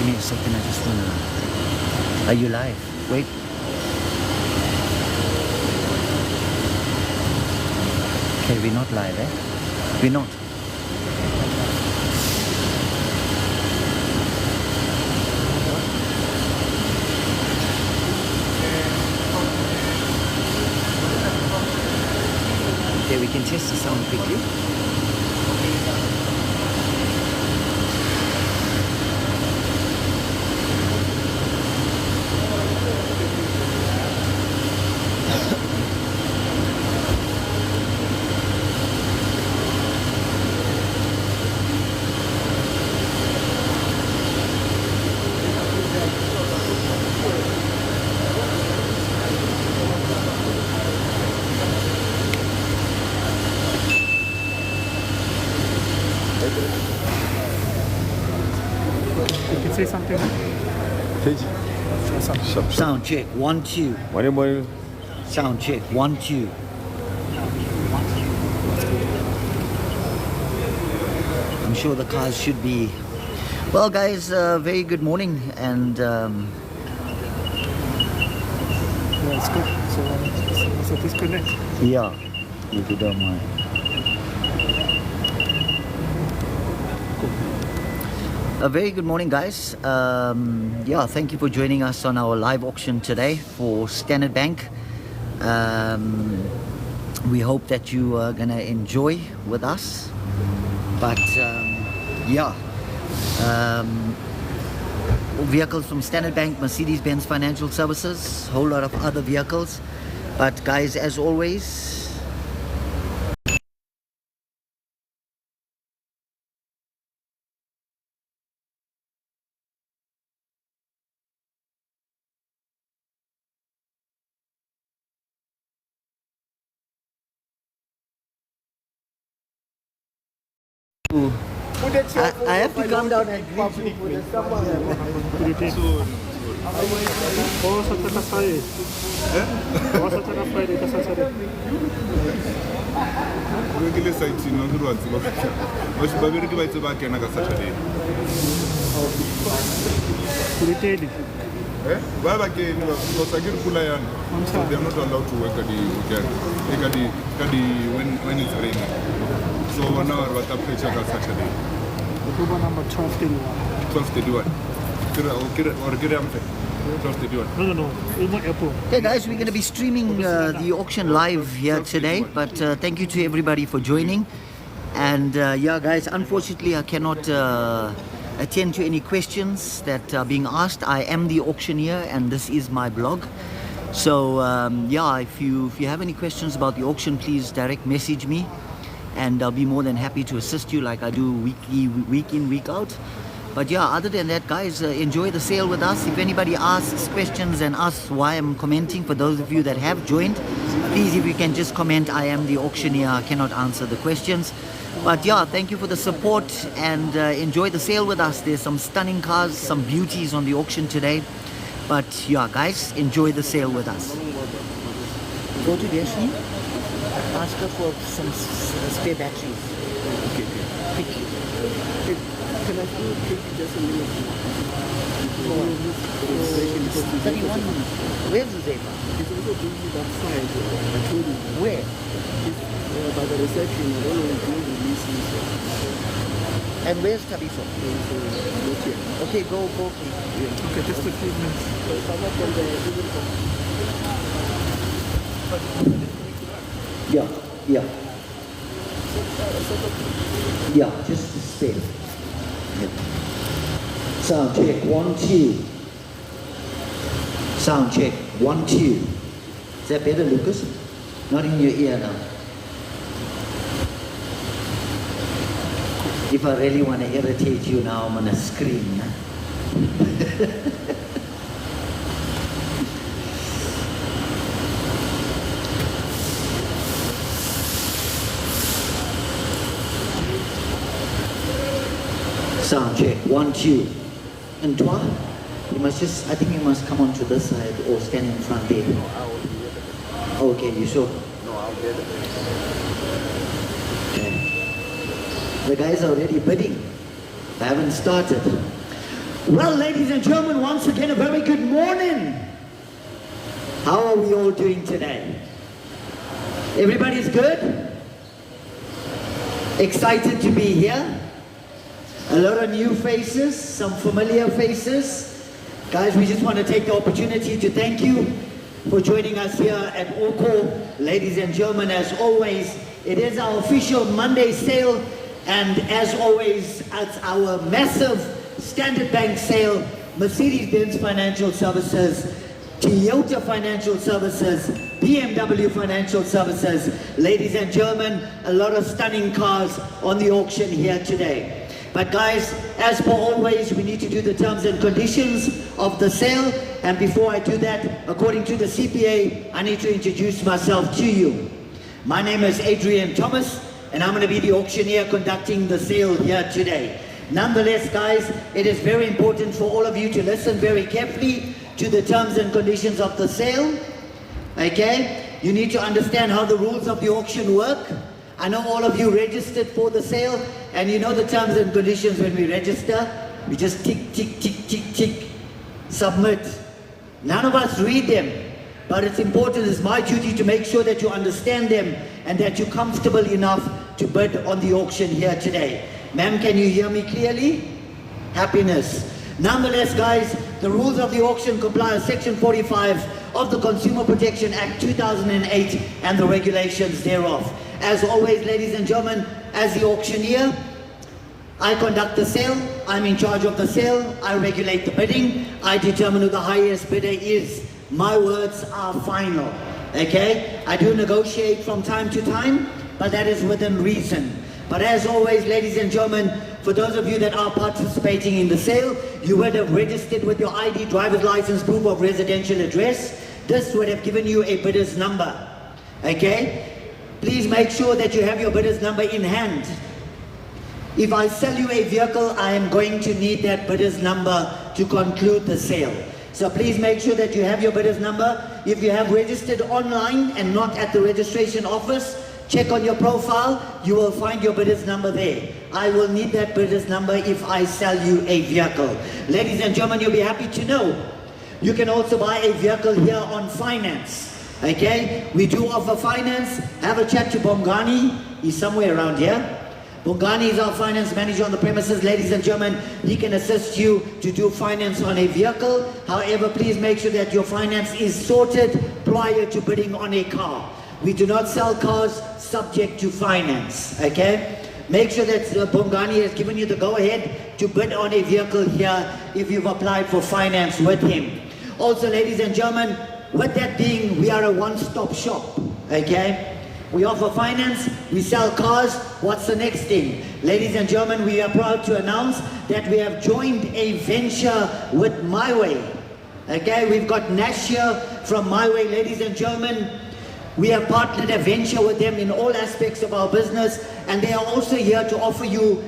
me a second, I just wanna... Are you live? Wait. Okay, we're not live, eh? We're not. Okay, we can test the sound quickly. You can say something. 돼지. Sound check, 1, 2. 뭘 Sound check, 1, 2. I'm sure the cars should be... Well guys, very good morning, and Yeah, it's good. So disconnect. yeah, if you don't mind. A very good morning guys. Yeah, thank you for joining us on our live auction today for Standard Bank. We hope that you are gonna enjoy with us, but yeah, vehicles from Standard Bank, Mercedes-Benz Financial Services, whole lot of other vehicles. But guys, as always, I have to come down and greet you for the summer. Sataka Friday. Sataka Friday ka Saturday. regular site no go rwatsi ba fihla ba shi ba bereke ba itse ba kena ka Saturday Kuliteli. ba kene ba sa ke pula yana so they are not allowed to work at the weekend when it's raining, so now we are pressure ka Saturday. October number 1231. 1231. No. Airport. Hey guys, we're going to be streaming the auction live here today, but thank you to everybody for joining. And yeah guys, unfortunately I cannot attend to any questions that are being asked. I am the auctioneer and this is my blog. So yeah, if you have any questions about the auction, please direct message me and I'll be more than happy to assist you like I do week in, week out. But yeah, other than that guys, enjoy the sale with us. If anybody asks questions and asks why I'm commenting, for those of you that have joined, please if you can just comment, I am the auctioneer, I cannot answer the questions. But yeah, thank you for the support and enjoy the sale with us. There's some stunning cars, some beauties on the auction today. But yeah guys, enjoy the sale with us. Go to Deshni, ask her for some spare batteries. Okay. Quickly. Can I take just a minute? 31. Where's Zuzefa? It's also busy that side. I told you. Where? It's by the reception. I don't know if you release it. And where's Tabiso? Okay, go please. Okay, just a few minutes. Yeah, just stay. Sound check, 1, 2. Sound check, 1, 2. Is that better, Lucas? Not in your ear now. If I really want to irritate you now, I'm going to scream. Sound check, 1, 2. Antoine, you must I think you must come onto this side or stand in front there. Okay, you sure? No, I'll get it. Okay. The guys are already bidding. They haven't started. Well, ladies and gentlemen, once again, a very good morning. How are we all doing today? Everybody's good? Excited to be here? A lot of new faces, some familiar faces. Guys, we just want to take the opportunity to thank you for joining us here at Oko. Ladies and gentlemen, as always, it is our official Monday sale, and as always, it's our massive Standard Bank sale, Mercedes-Benz Financial Services, Toyota Financial Services, BMW Financial Services. Ladies and gentlemen, a lot of stunning cars on the auction here today. But guys, as per always, we need to do the terms and conditions of the sale. And before I do that, according to the CPA, I need to introduce myself to you. My name is Adrian Thomas, and I'm going to be the auctioneer conducting the sale here today. Nonetheless, guys, it is very important for all of you to listen very carefully to the terms and conditions of the sale. Okay? You need to understand how the rules of the auction work. I know all of you registered for the sale, and you know the terms and conditions. When we register, we just tick, tick, tick, tick, tick, submit. None of us read them, but it's important, it's my duty to make sure that you understand them and that you're comfortable enough to bid on the auction here today. Ma'am, can you hear me clearly? Happiness. Nonetheless, guys, the rules of the auction comply with Section 45 of the Consumer Protection Act 2008 and the regulations thereof. As always, ladies and gentlemen, as the auctioneer, I conduct the sale, I'm in charge of the sale, I regulate the bidding, I determine who the highest bidder is. My words are final, okay? I do negotiate from time to time, but that is within reason. But as always, ladies and gentlemen, for those of you that are participating in the sale, you would have registered with your ID, driver's license, proof of residential address. This would have given you a bidder's number, okay? Please make sure that you have your bidder's number in hand. If I sell you a vehicle, I am going to need that bidder's number to conclude the sale. So please make sure that you have your bidder's number. If you have registered online and not at the registration office, check on your profile, you will find your bidder's number there. I will need that bidder's number if I sell you a vehicle. Ladies and gentlemen, you'll be happy to know you can also buy a vehicle here on finance. Okay, we do offer finance. Have a chat to Bongani, he's somewhere around here. Bongani is our finance manager on the premises. Ladies and gentlemen, he can assist you to do finance on a vehicle. However, please make sure that your finance is sorted prior to bidding on a car. We do not sell cars subject to finance, okay? Make sure that Bongani has given you the go-ahead to bid on a vehicle here if you've applied for finance with him. Also, ladies and gentlemen, with that being, we are a one-stop shop, okay? We offer finance, we sell cars. What's the next thing? Ladies and gentlemen, we are proud to announce that we have joined a venture with MyWay. Okay, we've got Nash here from MyWay, ladies and gentlemen. We have partnered a venture with them in all aspects of our business, and they are also here to offer you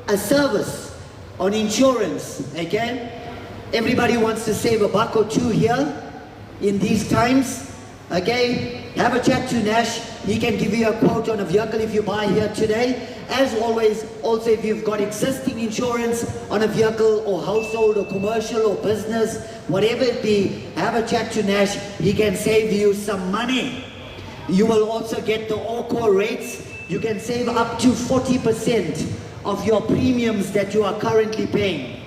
a service on insurance, okay? Everybody wants to save a buck or two here in these times, okay? Have a chat to Nash. He can give you a quote on a vehicle if you buy here today. As always, also if you've got existing insurance on a vehicle or household or commercial or business, whatever it be, have a chat to Nash. He can save you some money. You will also get the Oko rates. You can save up to 40% of your premiums that you are currently paying.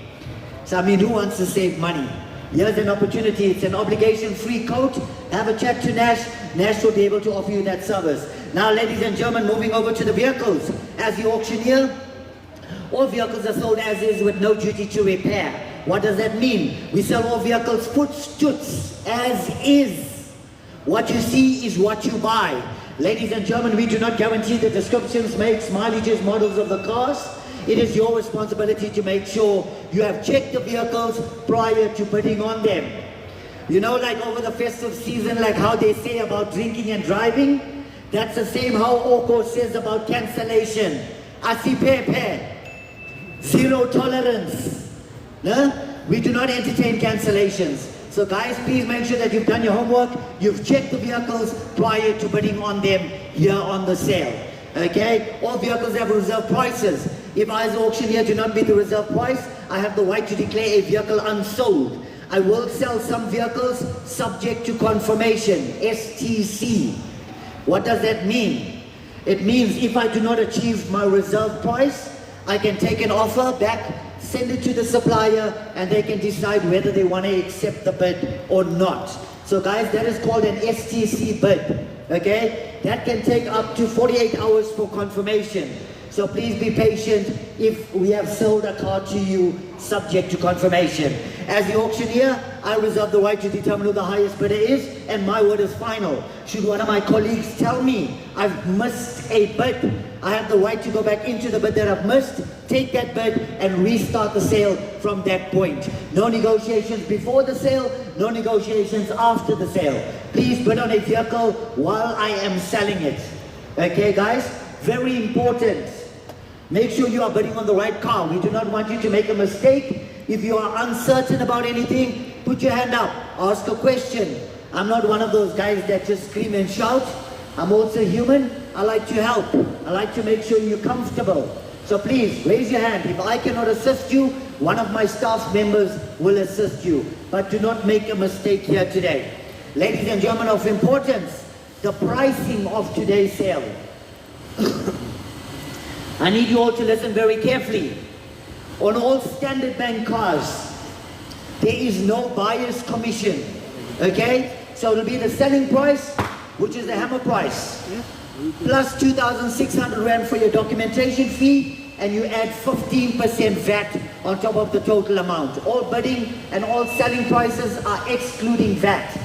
So I mean, who wants to save money? Here's an opportunity. It's an obligation-free quote. Have a chat to Nash. Nash will be able to offer you that service. Now, ladies and gentlemen, moving over to the vehicles. As the auctioneer, all vehicles are sold as is with no duty to repair. What does that mean? We sell all vehicles footstoots as is. What you see is what you buy. Ladies and gentlemen, we do not guarantee the descriptions, makes, mileages, models of the cars. It is your responsibility to make sure you have checked the vehicles prior to bidding on them. You know, like over the festive season, like how they say about drinking and driving, that's the same how Oko says about cancellation. Asipepe, zero tolerance. No? We do not entertain cancellations. So guys, please make sure that you've done your homework, you've checked the vehicles prior to bidding on them here on the sale. Okay? All vehicles have reserve prices. If I as the auctioneer do not meet the reserve price, I have the right to declare a vehicle unsold. I will sell some vehicles subject to confirmation, STC. What does that mean? It means if I do not achieve my reserve price, I can take an offer back, send it to the supplier, and they can decide whether they want to accept the bid or not. So guys, that is called an STC bid, okay? That can take up to 48 hours for confirmation. So please be patient if we have sold a car to you subject to confirmation. As the auctioneer, I reserve the right to determine who the highest bidder is, and my word is final. Should one of my colleagues tell me I've missed a bid, I have the right to go back into the bid that I've missed, take that bid, and restart the sale from that point. No negotiations before the sale, no negotiations after the sale. Please bid on a vehicle while I am selling it. Okay, guys? Very important. Make sure you are bidding on the right car. We do not want you to make a mistake. If you are uncertain about anything, put your hand up, ask a question. I'm not one of those guys that just scream and shout. I'm also human. I like to help. I like to make sure you're comfortable. So please, raise your hand. If I cannot assist you, one of my staff members will assist you. But do not make a mistake here today. Ladies and gentlemen of importance, the pricing of today's sale. I need you all to listen very carefully. On all Standard Bank cars, there is no buyer's commission, okay? So it'll be the selling price, which is the hammer price, plus 2,600 Rand for your documentation fee, and you add 15% VAT on top of the total amount. All bidding and all selling prices are excluding VAT,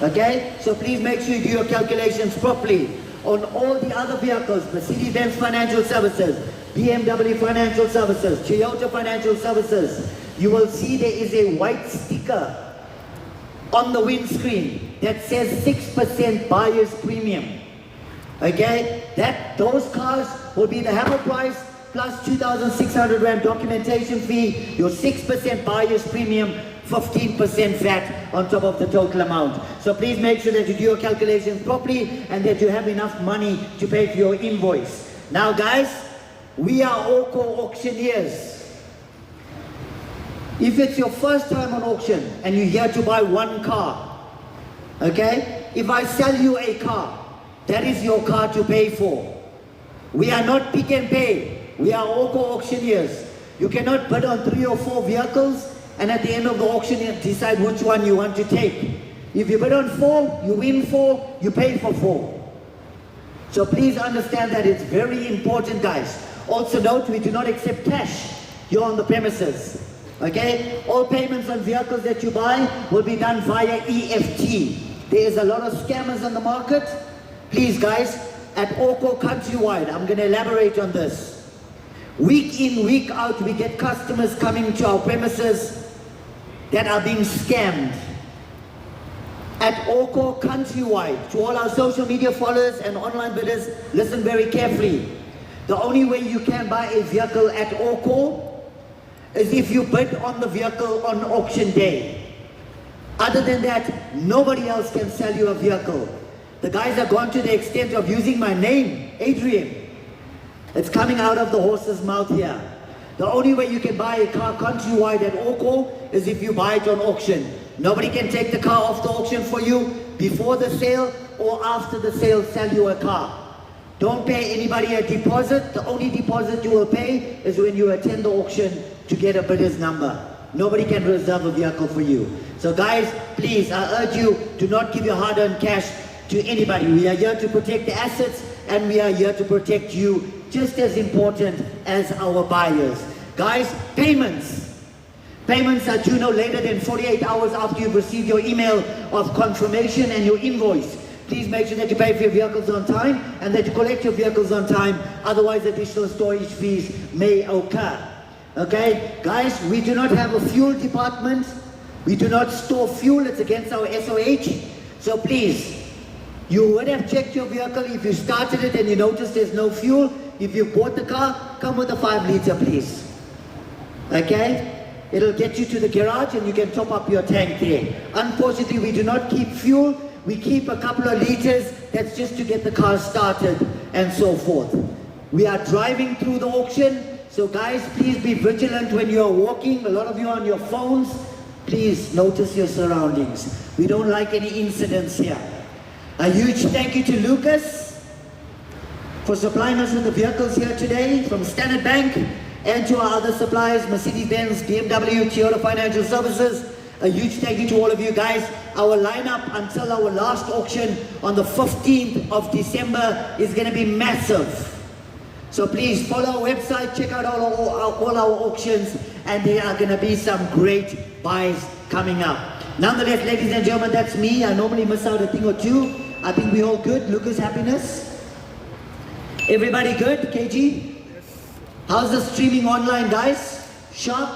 okay? So please make sure you do your calculations properly. On all the other vehicles, Mercedes-Benz Financial Services, BMW Financial Services, Toyota Financial Services, you will see there is a white sticker on the windscreen that says 6% buyer's premium. Okay? Those cars will be the hammer price plus 2,600 Rand documentation fee, your 6% buyer's premium, 15% VAT on top of the total amount. So please make sure that you do your calculations properly and that you have enough money to pay for your invoice. Now guys, we are Orco auctioneers. If it's your first time on auction and you're here to buy one car, okay? If I sell you a car, that is your car to pay for. We are not Pick n Pay. We are Orco auctioneers. You cannot bid on 3 or 4 vehicles and at the end of the auction you decide which one you want to take. If you bid on 4, you win 4, you pay for 4. So please understand that it's very important, guys. Also note, we do not accept cash here on the premises. Okay? All payments on vehicles that you buy will be done via EFT. There is a lot of scammers on the market. Please guys, at Orco Countrywide, I'm going to elaborate on this. Week in, week out, we get customers coming to our premises that are being scammed. At Orco Countrywide, to all our social media followers and online bidders, listen very carefully. The only way you can buy a vehicle at Orco is if you bid on the vehicle on auction day. Other than that, nobody else can sell you a vehicle. The guys have gone to the extent of using my name, Adrian. It's coming out of the horse's mouth here. The only way you can buy a car countrywide at Orco is if you buy it on auction. Nobody can take the car off the auction for you before the sale or after the sale sell you a car. Don't pay anybody a deposit. The only deposit you will pay is when you attend the auction to get a bidder's number. Nobody can reserve a vehicle for you. So guys, please, I urge you, do not give your hard-earned cash to anybody. We are here to protect the assets and we are here to protect you, just as important as our buyers. Guys, payments. Payments are due no later than 48 hours after you've received your email of confirmation and your invoice. Please make sure that you pay for your vehicles on time and that you collect your vehicles on time, otherwise additional storage fees may occur. Okay? Guys, we do not have a fuel department. We do not store fuel. It's against our SOH. So please, you would have checked your vehicle if you started it and you noticed there's no fuel. If you bought the car, come with a 5 liter, please. Okay? It'll get you to the garage and you can top up your tank there. Unfortunately, we do not keep fuel. We keep a couple of liters. That's just to get the car started and so forth. We are driving through the auction, so guys, please be vigilant when you're walking. A lot of you are on your phones. Please notice your surroundings. We don't like any incidents here. A huge thank you to Lucas for supplying us with the vehicles here today from Standard Bank, and to our other suppliers, Mercedes-Benz, BMW, Toyota Financial Services. A huge thank you to all of you guys. Our lineup until our last auction on the 15th of December is going to be massive. So please follow our website, check out all our auctions, and there are going to be some great buys coming up. Nonetheless, ladies and gentlemen, that's me. I normally miss out a thing or two. I think we're all good. Lucas, happiness? Everybody good? KG? How's the streaming online, guys? Sharp?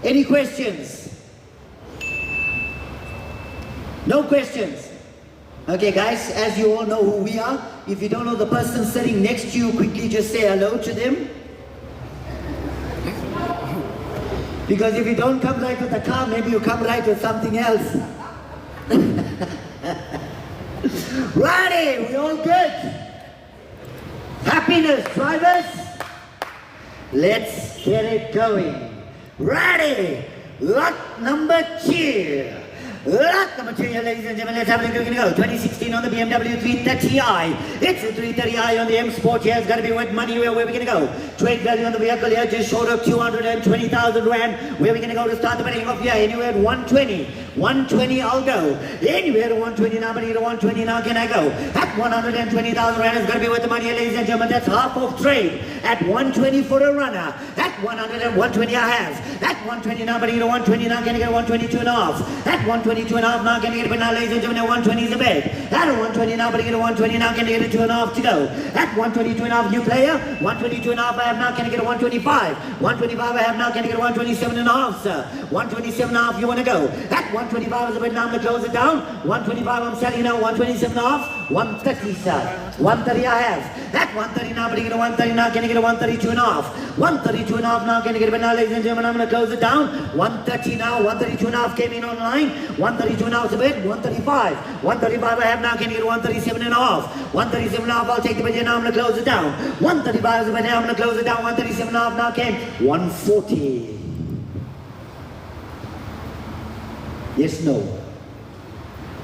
Any questions? No questions? Okay, guys, as you all know who we are, if you don't know the person sitting next to you, quickly just say hello to them. Because if you don't come right with the car, maybe you come right with something else. Righty, we all good? Happiness, drivers? Let's get it going. Ready? Lot number 2. Lot number 2, ladies and gentlemen, let's have a look. Go. 2016 on the BMW 330i. It's a 330i on the M Sport. Here, it's got to be with money. Where are we going to go? Trade value on the vehicle here just short of 220,000 Rand. Where are we going to go to start the bidding off here? Anywhere at 120. 120, I'll go. Anywhere to 120 now, but either 120 now, can I go? At 120,000 Rand, it's got to be with the money, ladies and gentlemen. That's half of trade. At 120 for a runner. At 120 I have. At 120 now, but either 120 now, can I get 122 and a half? At 122 and a half now, can I get it? But now, ladies and gentlemen, 120 is a bed. At 120 now, but I get a 120 now, can I get a 2 and a half to go? At 122 and a half, new player. 122 and a half I have now, can I get a 125? 125 I have now, can I get a 127 and a half, sir? 127 and a half, you want to go? At 125 is a bit now, I'm going to close it down. 125 I'm selling now, 127 and a half. 130, sir. 130 I have. At 130 now, but I get a 130 now, can I get a 132 and a half? 132 and a half now, can I get it? But now, ladies and gentlemen, I'm going to close it down. 130 now, 132 and a half came in online. 132 and a half is a bit. 135. 135 I have now, can I get a 137 and a half? 137 and a half, I'll take the bid now, I'm going to close it down. 135 is a bit now, I'm going to close it down. 137 and a half now came. 140. Yes, no.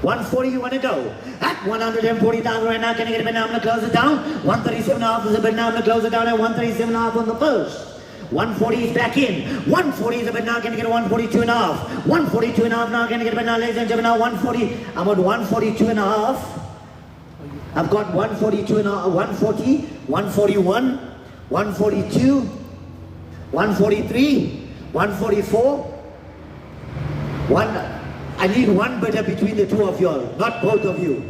140 you want to go. At 140,000 right now, can I get a bid now? I'm going to close it down. 137 and a half is a bid now, I'm going to close it down at 137 and a half on the first. 140 is back in. 140 is a bid now, can I get a 142 and a half? 142 and a half now, can I get a bid now, ladies and gentlemen? Now 140, I'm at 142 and a half. I've got 142 and a half, 140, 141, 142, 143, 144, I need one bidder between the two of you all, not both of you.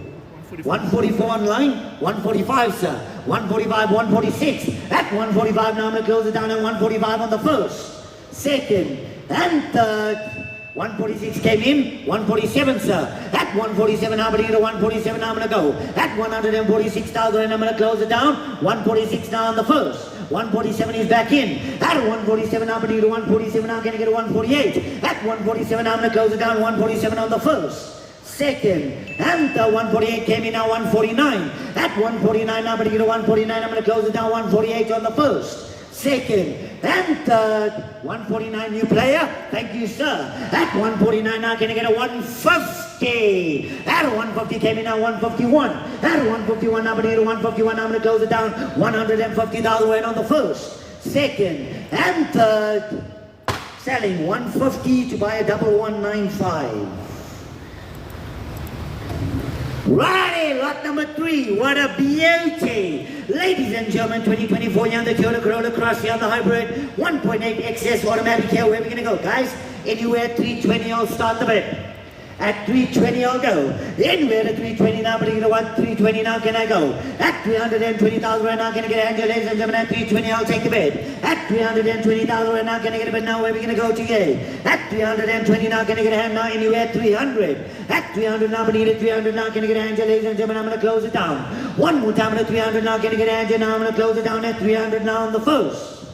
144 online, 145, sir. 145, 146. At 145 now, I'm going to close it down at 145 on the first, second, and third. 146 came in, 147, sir. At 147, I'm going to 147, I'm going to go. At 146,000, I'm going to close it down. 146 now on the first. 147 is back in. At 147, I'm going to 147, I'm going to get a 148. At 147, I'm going to close it down. 147 on the first, second, and the 148 came in now. 149. At 149, I'm going to get a 149, I'm going to close it down. 148 on the first, second, and third. 149 new player. Thank you, sir. At 149 now, can I get a 150? At 150 came in now. 151. At 151 now, I'm going to get a 151. I'm going to close it down. 150,000 went on the first, second, and third. Selling 150 to buy a double 195. Righty, lot number 3, what a beauty! Ladies and gentlemen, 2024 here on the Toyota Corolla Cross here on the hybrid, 1.8 XS automatic here. Where are we going to go, guys? Anywhere 320, I'll start the bid. At 320, I'll go. Anywhere at 320 now, but you know what? 320 now, can I go? At 320,000 right now, can I get a hand, ladies and gentlemen? At 320, I'll take the bid. At 320,000 right now, can I get a bid now? Where are we going to go today? At 320 now, can I get a hand now? Anywhere at 300. At 300 now, but at 300 now, can I get a hand, ladies and gentlemen? I'm going to close it down. One more time at 300 now, can I get a hand? Now I'm going to close it down at 300 now on the first.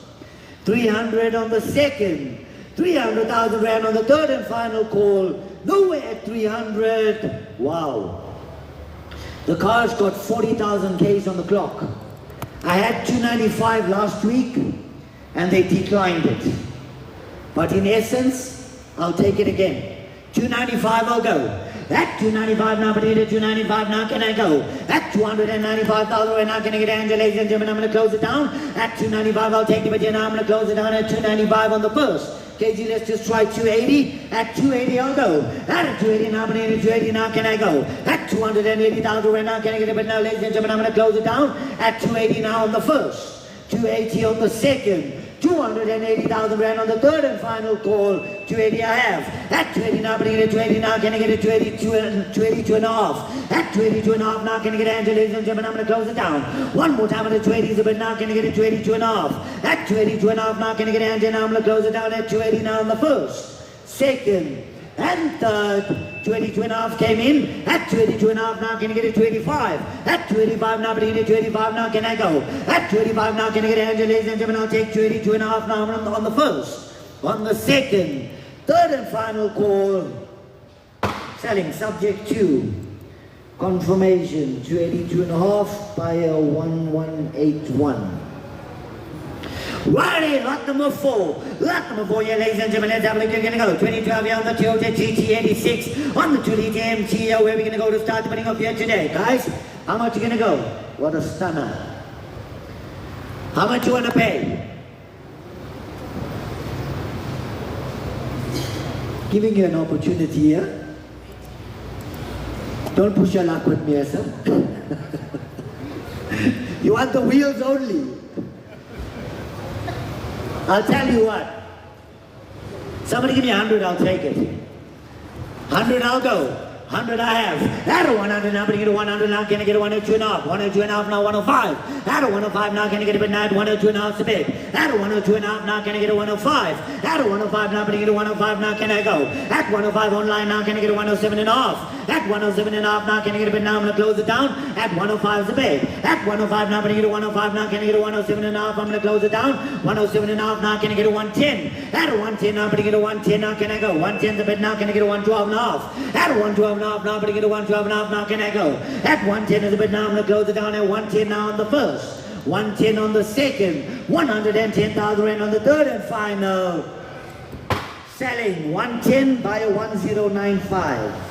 300 on the second. 300,000 Rand on the third and final call. Nowhere at 300. Wow. The car's got 40,000 Ks on the clock. I had 295 last week and they declined it. But in essence, I'll take it again. 295 I'll go. At 295 now, but at 295 now, can I go? At 295,000 right now, can I get Angela, ladies and gentlemen? I'm going to close it down. At 295, I'll take it, but now I'm going to close it down at 295 on the first. KG, let's just try 280. At 280, I'll go. At 280 now, but at 280 now, can I go? At 280,000 right now, can I get it? But now, ladies and gentlemen, I'm going to close it down. At 280 now on the first. 280 on the second. 280,000 rand on the third and final call. 280 I have. At 280 now, but I get it 280 now, can I get it 282 and a half? At 282 and a half now, can I get Angela, ladies and gentlemen? I'm going to close it down. One more time at the 280s, but now can I get it 282 and a half? At 282 and a half now, can I get Angela? Now I'm going to close it down at 280 now on the first, second, and third. 282 and a half came in. At 282 and a half now, can I get it 285? At 285 now, but I get it 285 now, can I go? At 285 now, can I get Angela, ladies and gentlemen? I'll take 282 and a half now on the first, on the second, third and final call. Selling subject to confirmation. 282 and a half by a 1181. Righty, lot number 4. Lot number 4, yeah, ladies and gentlemen, let's have a look. You're going to go 2012 here on the Toyota GT86 on the 2-liter MT. Where are we going to go to start the bidding up here today, guys? How much you going to go? What a stunner. How much you want to pay? Giving you an opportunity here. Don't push your luck with me, sir. You want the wheels only. I'll tell you what. Somebody give me 100, I'll take it. 100, I'll go. 100 I have. At a 100 now, but I get a 100 now, can I get a 102 and a half? 102 and a half now, 105. At a 105 now, can I get a bit now? 102 and a half is a bit. At a 102 and a half now, can I get a 105? At a 105 now, but I get a 105 now, can I go? At 105 online now, can I get a 107 and a half? At 107 and a half now, can I get a bit now? I'm going to close it down. At 105 is a bit. At 105 now, but I get a 105 now, can I get a 107 and a half? I'm going to close it down. 107 and a half now, can I get a 110? At a 110 now, but I get a 110 now, can I go? 110 is a bit now, can I get a 112 and a half? At a 112 and a half now, but I get a 112 and a half now, can I go? At 110 is a bit now, I'm going to close it down at 110 now on the first, 110 on the second, 110,000 rand on the third and final. Selling 110 by a 1095.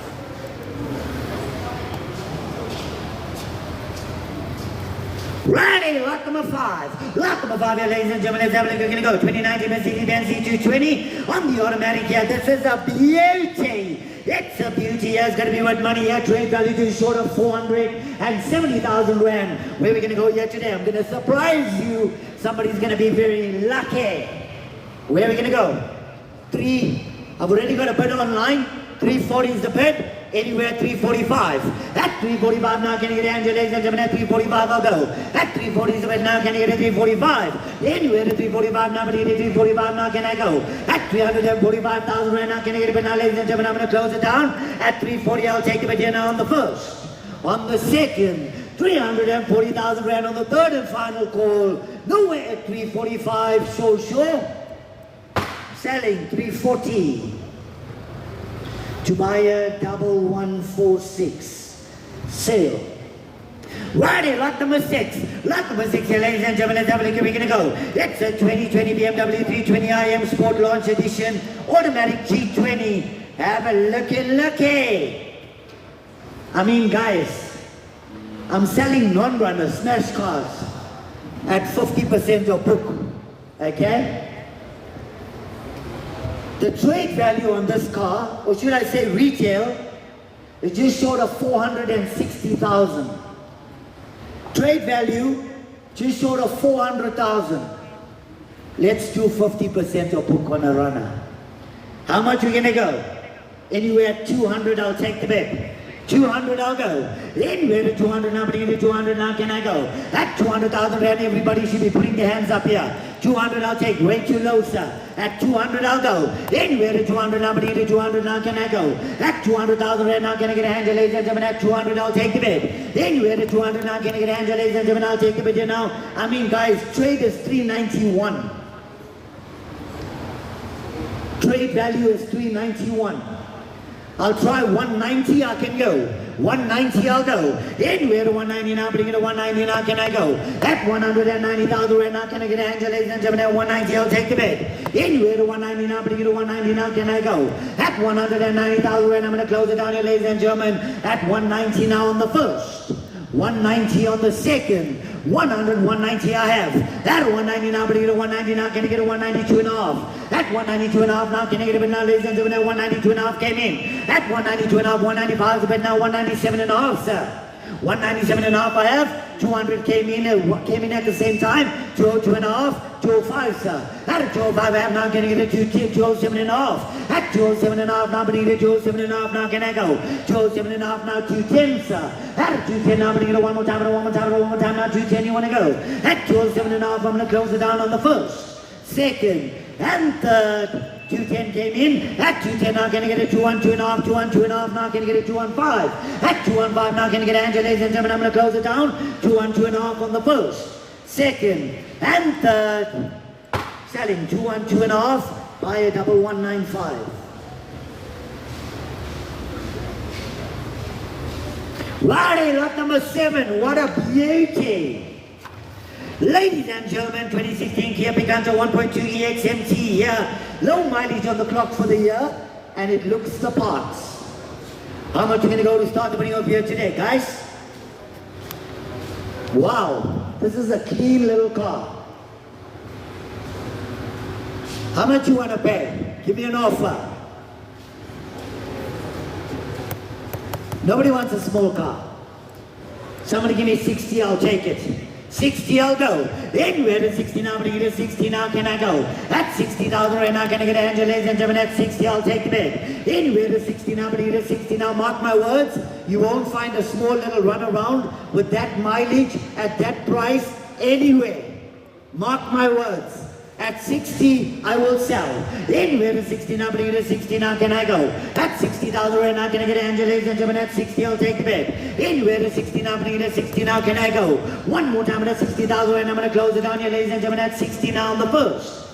Righty, lot number 5. Lot number 5 here, ladies and gentlemen. Let's have a look. We're going to go 2019 Mercedes-Benz C220 on the automatic here. This is a beauty. It's a beauty. It's going to be worth money here. Trade value is short of 470,000 rand. Where are we going to go here today? I'm going to surprise you. Somebody's going to be very lucky. Where are we going to go? 3. I've already got a bid online. 340 is the bid. Anywhere 345. At 345 now, can you get Angela, ladies and gentlemen? At 345 I'll go. At 340 is the bid now, can you get a 345? Anywhere to 345 now, but at 345 now, can I go? At 345,000 right now, can you get a bid now, ladies and gentlemen? I'm going to close it down. At 340 I'll take the bid here now on the first. On the second, 340,000 rand on the third and final call. Nowhere at 345, so sure. Selling 340. To buy a 1146. Sale. Righty, lot number 6. Lot number 6 here, ladies and gentlemen. Let's have a look. We're going to go. It's a 2020 BMW 320iM Sport Launch Edition Automatic G20. Have a looky. I mean, guys, I'm selling non-runners, smash cars at 50% of book. Okay? The trade value on this car, or should I say retail, is just short of 460,000. Trade value, just short of 400,000. Let's do 50% of book on a runner. How much are we gonna go? Anywhere 200, I'll take the bet. 200, I'll go. Anywhere to 200 now, but into 200 now, can I go? At 200,000 rand, everybody should be putting their hands up here. 200, I'll take. Way too low, sir. At 200, I'll go. Anywhere to 200 now, but into 200 now, can I go? At 200,000 rand now, can I get a hand, ladies and gentlemen? At 200, I'll take the bid. Anywhere to 200 now, can I get a hand, ladies and gentlemen? I'll take the bid here now. I mean, guys, trade is 391. Trade value is 391. I'll try 190, I can go. 190, I'll go. Anywhere to 190 now, bring it to 190 now, can I go? At 190,000 right now, can I get a hand, ladies and gentlemen? At 190, I'll take the bet. Anywhere to 190 now, bring it to 190 now, can I go? At 190,000 right now, I'm going to close it down here, ladies and gentlemen. At 190 now on the first. 190 on the second. 100, 190 I have. At 190 now, but you get a 190 now, can I get a 192 and a half? At 192 and a half now, can I get a bit now, ladies and gentlemen? 192 and a half came in. At 192 and a half, 195 is a bit now, 197 and a half, sir. 197 and a half I have. 200 came in at the same time. 202 and a half, 205, sir. At 205 I have now, can I get a 207 and a half? At 207 and a half now, but you get a 207 and a half now, can I go? 207 and a half now, 210, sir. At 210 now, but you get a one more time, now 210, you want to go? At 207 and a half, I'm going to close it down on the first, second, and third. 210 came in. At 210 now, can I get a 212 and a half, 212 and a half now, can I get a 215? At 215 now, can I get a Angela, ladies and gentlemen? I'm going to close it down. 212 and a half on the first, second, and third. Selling 212 and a half by a double 195. Righty, lot number 7. What a beauty. Ladies and gentlemen, 2016 Kia Picanto 1.2 EXMT here. Low mileage on the clock for the year, and it looks the parts. How much are we going to go to start the winning of here today, guys? Wow, this is a clean little car. How much you want to pay? Give me an offer. Nobody wants a small car. Somebody give me 60, I'll take it. 60, I'll go. Anywhere to 60 now, but you get a 60 now, can I go? At 60,000 right now, can I get a Angela, ladies and gentlemen? At 60, I'll take the bid. Anywhere to 60 now, but you get a 60 now. Mark my words, you won't find a small little runaround with that mileage at that price anywhere. Mark my words. At 60, I will sell. Anywhere to 60 now, but you get a 60 now, can I go? At 60,000 right now, can I get an Angela, ladies and gentlemen? At 60, I'll take the bid. Anywhere to 60 now, but you get a 60 now, can I go? One more time at 60,000 right now, I'm going to close it down here, ladies and gentlemen. At 60 now on the first,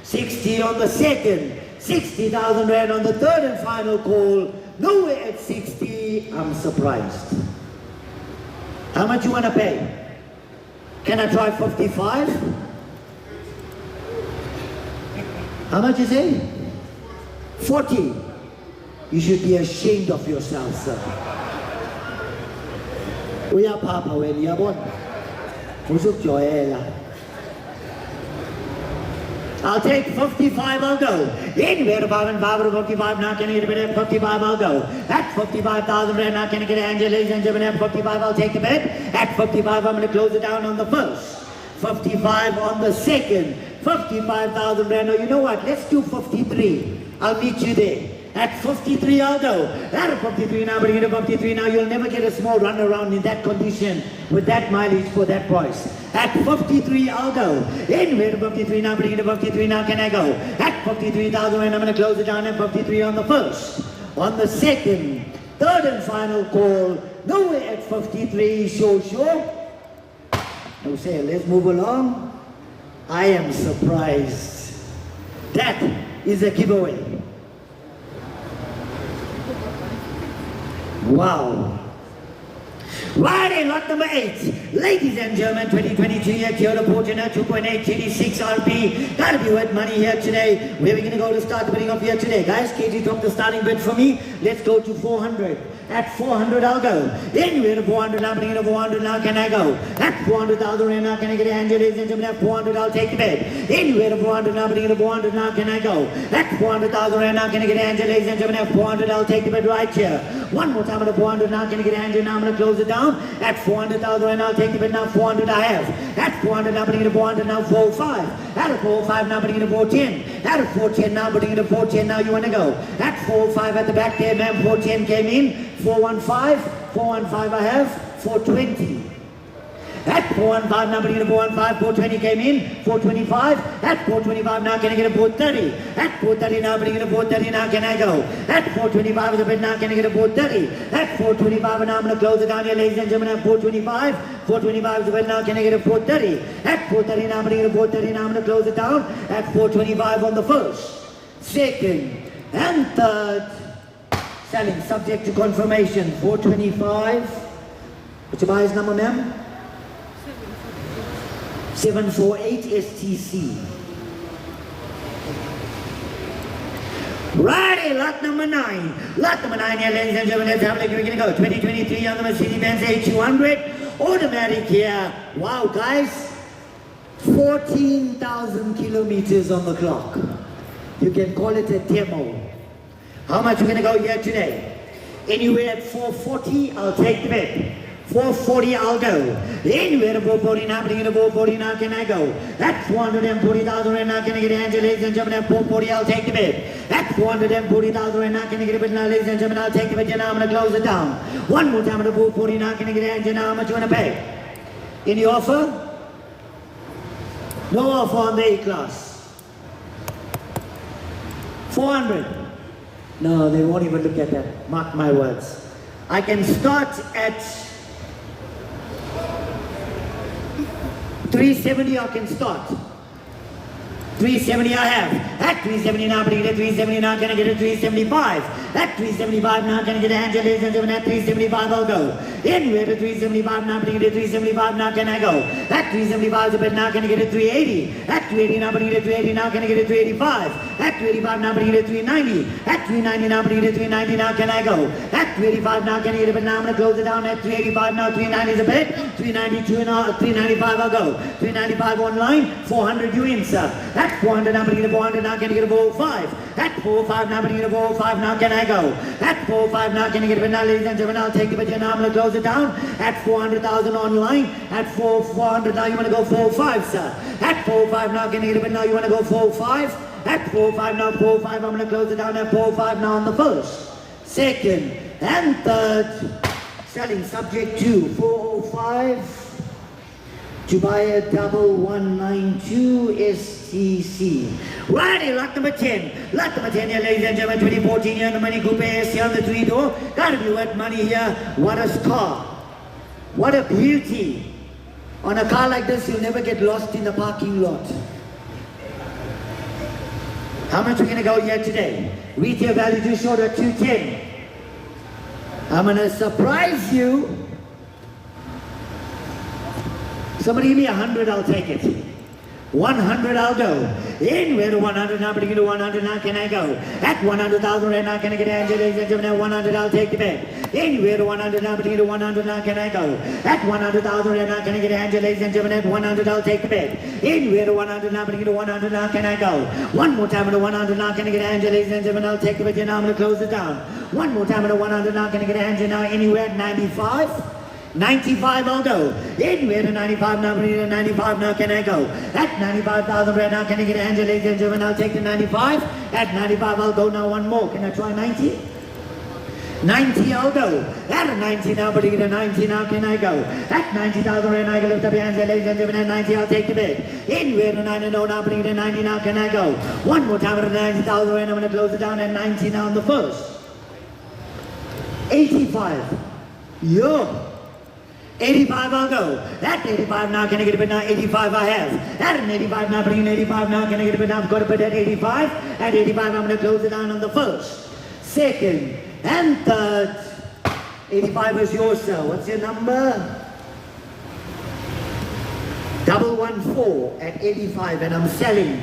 60 on the second, 60,000 rand on the third and final call. Nowhere at 60, I'm surprised. How much you want to pay? Can I try 55? How much is it? 40. You should be ashamed of yourself, sir. We are Papa when you are born. I'll take 55, I'll go. Anywhere to 5 and 5 or 55 now, can I get a bid at 55, I'll go. At 55,000 rand now, can I get an Angela, ladies and gentlemen? At 55, I'll take the bid. At 55, I'm going to close it down on the first. 55 on the second. 55,000 rand. No, you know what? Let's do 53. I'll meet you there. At 53, I'll go. At 53 now, but you get a 53 now, you'll never get a small run around in that condition with that mileage for that price. At 53, I'll go. Anywhere to 53 now, but you get a 53 now, can I go? At 53,000 rand, I'm going to close it down at 53 on the first. On the second, third and final call. Nowhere at 53, sure. No say, let's move along. I am surprised. That is a giveaway. Wow. Righty, lot number 8. Ladies and gentlemen, 2022 here, Toyota Fortuner 2.8 GD6 RP. Gotta be worth money here today. Where are we gonna go to start the bidding up here today? Guys, KG took the starting bid for me. Let's go to 400. At 400, I'll go. Anywhere to 400 now, bringing to 400 now, can I go? At 400,000 rand now, can I get a hand, ladies and gentlemen? At 400, I'll take the bid. Anywhere to 400 now, bringing to 400 now, can I go? At 400,000 rand now, can I get a hand, ladies and gentlemen? At 400, I'll take the bid right here. One more time at 400 now, can I get a hand, now I'm going to close it down. At 400,000 rand, I'll take the bid now. 400 I have. At 400 now, bringing to 400 now, 405. At 405 now, bringing to 410. At 410 now, bringing to 410 now, you want to go? At 405 at the back there, ma'am, 410 came in. 415 I have, 420. At 415 now, bringing to 415, 420 came in, 425. At 425 now, can I get a 430? At 430 now, bringing to 430 now, can I go? At 425 is a bid now, can I get a 430? At 425 now, I'm going to close it down here, ladies and gentlemen. At 425, 425 is a bid now, can I get a 430? At 430 now, bringing to 430 now, I'm going to close it down. At 425 on the first, second, and third. Selling subject to confirmation. 425. What's your buyer's number, ma'am? 748 STC. Righty, lot number 9. Lot number 9 here, ladies and gentlemen. Let's have a look. We're going to go 2023 on the Mercedes-Benz A200. Automatic here. Wow, guys. 14,000 kilometers on the clock. You can call it a demo. How much we're going to go here today? Anywhere at 440, I'll take the bet. 440, I'll go. Anywhere at 440, now, bring it to 440, now can I go? At 440,000 right now, can I get a hand, ladies and gentlemen? At 440, I'll take the bet. At 440,000 right now, can I get a bid now, ladies and gentlemen? I'll take the bet, and now I'm going to close it down. One more time at 440, now can I get a hand, and now how much you want to pay? Any offer? No offer on the A-Class. 400. No, they won't even look at that. Mark my words. I can start at 370. I can start. 370 I have. At 370 now, bring it at 370 now, can I get a 375? At 375 now, can I get a hand, ladies and gentlemen? At 375 I'll go. Anywhere to 375 now, bring it at 375 now, can I go? At 375 is a bit now, can I get a 380? At 380 now, bring it at 380 now, can I get a 385? At 385 now, bring it at 390. At 390 now, bring it at 390 now, can I go? At 385 now, can I get a bit now, I'm going to close it down. At 385 now, 390 is a bit. 392 now, 395 I'll go. 395 online, 400 you in, sir. At 400 now, bring it at 400 now, can I get a 405? At 405 now, bring it at 405 now, can I go? At 405 now, can I get a bit now, ladies and gentlemen? I'll take the bit now, I'm going to close it down. At 400,000 online. At 400 now, you want to go 45, sir. At 45 now, can I get a bit now, you want to go 45? At 45 now, 45, I'm going to close it down. At 45 now on the first, second, and third. Selling subject to 405. To buy a 1192 STC. Righty, lot number 10. Lot number 10 here, ladies and gentlemen. 2014 here, the Money Coupe SC on the 3-door. Gotta be worth money here. What a car. What a beauty. On a car like this, you'll never get lost in the parking lot. How much are we gonna go here today? Retail value too short at 210. I'm gonna surprise you. Somebody give me 100, I'll take it. 100, I'll go. Anywhere to 100, now bring it to 100, now can I go? At 100,000 right now, can I get an ladies and gentlemen? At 100, I'll take the bet. Anywhere to 100, now bring it to 100, now can I go? At 100,000 right now, can I get an ladies and gentlemen? At 100, I'll take the bet. Anywhere to 100, now bring it to 100, now can I go? One more time at 100, now can I get an ladies and gentlemen? I'll take the bet, and now I'm going to close it down. One more time at 100, now can I get an now? Anywhere at 95? 95 I'll go. Anywhere to 95 now, 95 now can I go? At 95,000 right now, can I get a hand, ladies and gentlemen? I'll take the 95. At 95 I'll go now, one more. Can I try 90? 90 I'll go. At 90 now, but at 90 now can I go? At 90,000 right now, I can lift up your hands, ladies and gentlemen. At 90 I'll take the bid. Anywhere to 90 now, bring it to 90 now can I go? One more time at 90,000 right now, I'm going to close it down at 90 now on the first. 85. Yo. 85 I'll go. At 85 now, can I get a bid now? 85 I have. At an 85 now, bring in 85 now, can I get a bid now? I've got a bid at 85. At 85 I'm going to close it down on the first, second, and third. 85 is yours, sir. What's your number? 114 at 85, and I'm selling.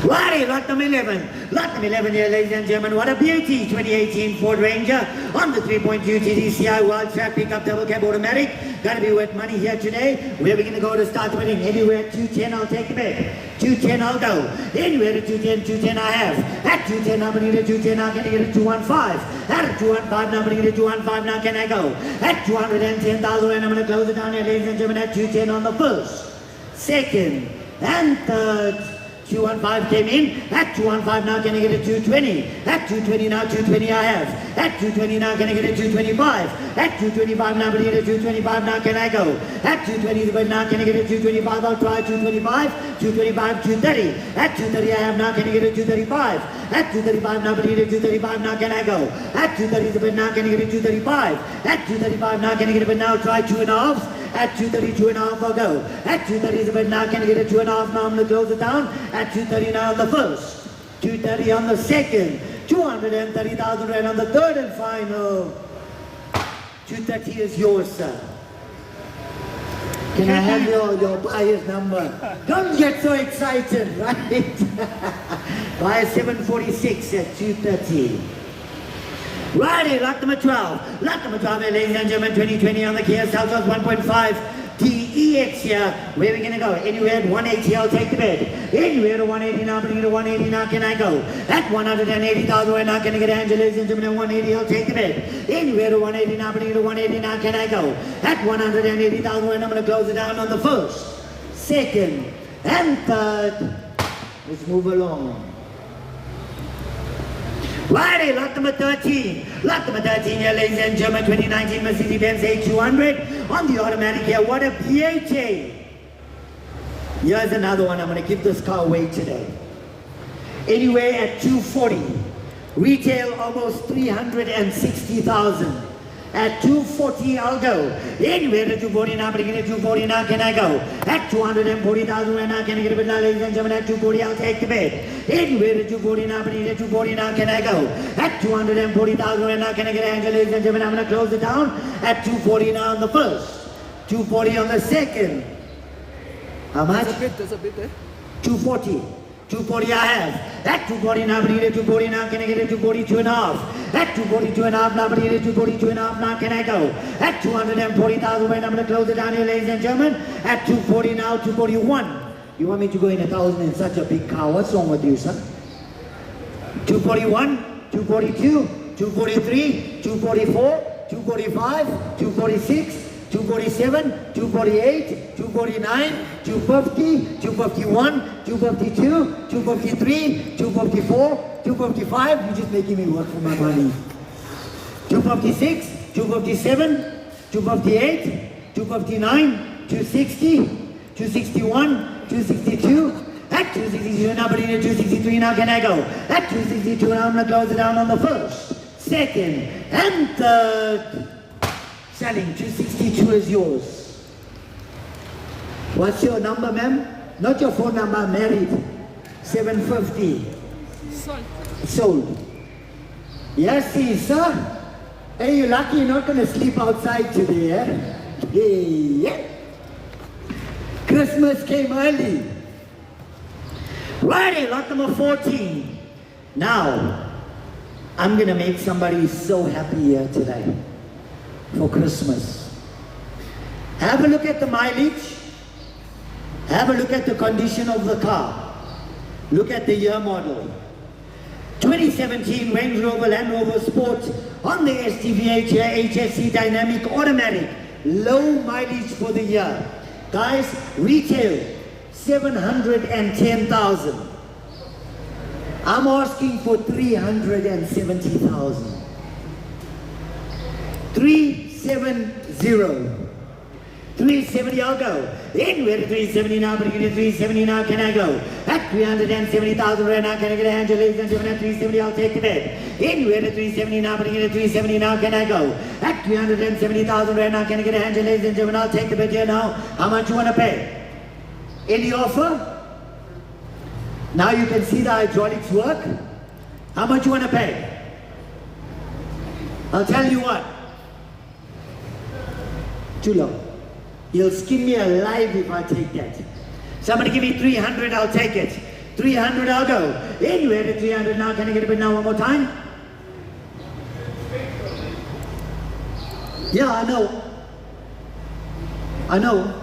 Righty, lot number 11. Lot number 11 here, ladies and gentlemen. What a beauty. 2018 Ford Ranger on the 3.2 TDCI Wild Track Pickup Double Cab Automatic. Gotta be worth money here today. Where are we gonna go to start the winning? Anywhere at 210, I'll take the bet. 210, I'll go. Anywhere to 210, 210 I have. At 210, I'm gonna get a 210, now can I get a 215? At 215, now I'm gonna get a 215, now can I go? At 210,000, and I'm gonna close it down here, ladies and gentlemen, at 210 on the first, second, and third. 215 came in. At 215 now can I get a 220? At 220 now 220 I have. At 220 now can I get a 225? At 225 now can I get a 225 now can I go? At 220 now can I get a 225? I'll try 225, 225, 230. At 230 I have now can I get a 235? At 235 now can I get a 235 now can I go? At 230 now can I get a 235? At 235 now can I get a bit now? Try 2.5. At 230, 2.5 I'll go. At 230 is a bit now, can I get a 2.5 now? I'm going to close it down. At 230 now on the first, 230 on the second, 230,000 rand on the third and final. 230 is yours, sir. Can I have your buyer's number? Don't get so excited, right? Buyer 746 at 230. Righty, lot number 12. Lot number 12, ladies and gentlemen, 2020 on the Kia Seltos 1.5 TEX here. Where are we going to go? Anywhere at 180, I'll take the bid. Anywhere at 180 now, bring it to 180 now, can I go? At 180,000 right now, can I get Angela, ladies and gentlemen, at 180, I'll take the bid. Anywhere to 180 now, bring it to 180 now, can I go? At 180,000 right now, I'm going to close it down on the first, second, and third. Let's move along. Righty, lot number 13. Lot number 13 here, ladies and gentlemen, 2019 Mercedes-Benz A200 on the automatic here. What a PHA. Here's another one. I'm going to give this car away today. Anywhere at 240. Retail almost 360,000. At 240, I'll go. Anywhere at 240 now, but at 240 now, can I go? At 240,000 right now, can I get a bid now, ladies and gentlemen? At 240, I'll take the bid. Anywhere at 240 now, but at 240 now, can I go? At 240,000 right now, can I get an answer, ladies and gentlemen? I'm going to close it down. At 240 now on the first. 240 on the second. How much? There's a bit there. 240. 240 I have. At 240 now, but at 240 now, can I get a 242 and a half? At 242 and a half now, but at 242 and a half now, can I go? At 240,000 right now, I'm going to close it down here, ladies and gentlemen. At 240 now, 241. You want me to go in 1,000 in such a big car? What's wrong with you, sir? 241, 242, 243, 244, 245, 246, 247, 248, 249, 250, 251, 252, 253, 254, 255. You're just making me work for my money. 256, 257, 258, 259, 260, 261, 262. At 262 now, but in 263 now, can I go? At 262 now, I'm going to close it down on the first, second, and third. Selling, 262 is yours. What's your number, ma'am? Not your phone number, married. 750. Sold. Sold. Yes, see, sir. Hey, you're lucky you're not going to sleep outside today, eh? Hey, yeah. Christmas came early. Righty, lot number 14. Now, I'm going to make somebody so happy here today. For Christmas. Have a look at the mileage. Have a look at the condition of the car. Look at the year model. 2017 Range Rover Land Rover Sport on the STVH HSC Dynamic Automatic. Low mileage for the year. Guys, retail 710,000. I'm asking for 370,000. 370. 370, I'll go. Anywhere to 370 now, but you get 370 now, can I go? At 370,000 right now, can I get a hand, ladies and gentlemen? At 370, I'll take the bid. Anywhere to 370 now, but you get 370 now, can I go? At 370,000 right now, can I get a hand, ladies and gentlemen? I'll take the bid here now. How much you want to pay? Any offer? Now you can see the hydraulics work. How much you want to pay? I'll tell you what. Too low. You'll skin me alive if I take that. Somebody give me 300, I'll take it. 300, I'll go. Anywhere to 300 now. Can I get a bid now one more time? Yeah, I know. I know.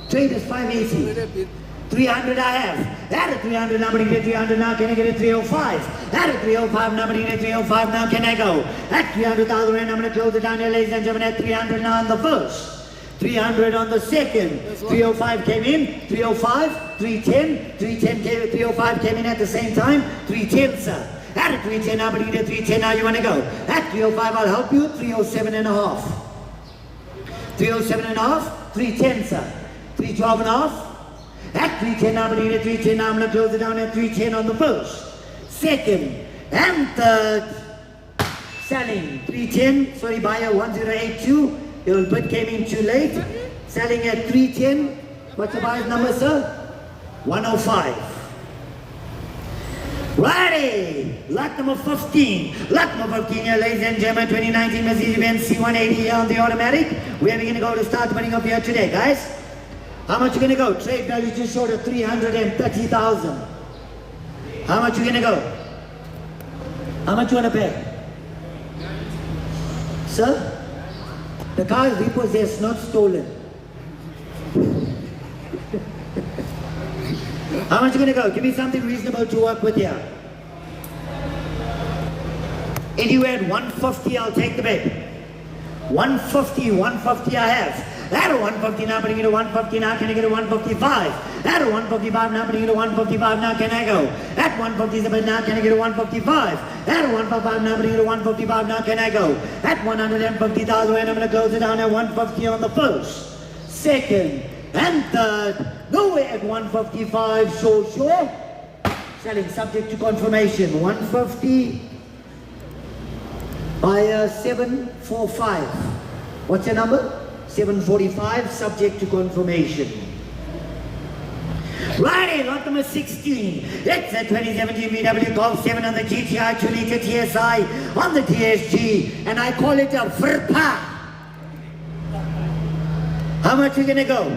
Trade is 580. 300 I have. At a 300 now, but you get 300 now, can I get a 305? At a 305 now, but you get a 305 now, can I go? At 300,000 rand, I'm going to close it down here, ladies and gentlemen, at 300 now on the first. 300 on the second. 305 came in, 305, 310, 310 came, 305 came in at the same time, 310, sir. At a 310 now, but you get a 310 now, you want to go? At 305, I'll help you, 307 and a half. 307 and a half, 310, sir. 312 and a half. At 310 now, but you get 310 now, I'm going to close it down at 310 on the first, second, and third. Selling, 310, sorry, buyer 1082. Your bid came in too late. Selling at 310. What's the buyer's number, sir? 105. Righty, lot number 15. Lot number 15 here, ladies and gentlemen, 2019 Mercedes-Benz C180 here on the automatic. Where are we going to go to start winning up here today, guys? How much you going to go? Trade value just short of 330,000. How much you going to go? How much you want to pay? Sir? The car is repossessed, not stolen. How much you gonna go? Give me something reasonable to work with here. Anywhere at 150, I'll take the bet. 150 I have. At a 150 now, putting it to 150 now, can I get a 155? At a 155 now, putting it to 155 now, can I go? At 150 the bet now, can I get a 155? At a 155 now, putting it to 155 now, can I go? At 150,000 and I'm going to close it down at 150 on the first, second, and third. Nowhere at 155, sure. Selling subject to confirmation. 150 by 745. What's your number? 745, subject to confirmation. Righty, lot number 16. It's a 2017 VW Golf 7 on the GTI 2-liter TSI on the TSG, and I call it a Verpa. How much are you gonna go?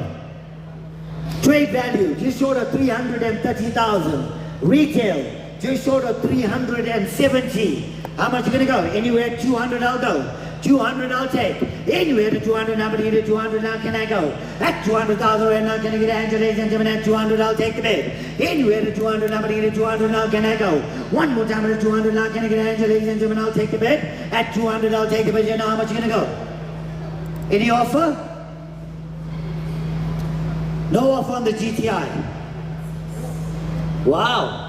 Trade value, just short of 330,000. Retail, just short of 370. How much you gonna go? Anywhere 200 I'll go. 200 I'll take. Anywhere to 200 now, but either 200 now can I go? At 200,000 right now can I get a hand, ladies and gentlemen? At 200 I'll take the bid. Anywhere to 200 now, but either 200 now can I go? One more time at 200 now can I get a hand, ladies and gentlemen? I'll take the bid. At 200 I'll take the bid. You know how much you gonna go? Any offer? No offer on the GTI. Wow.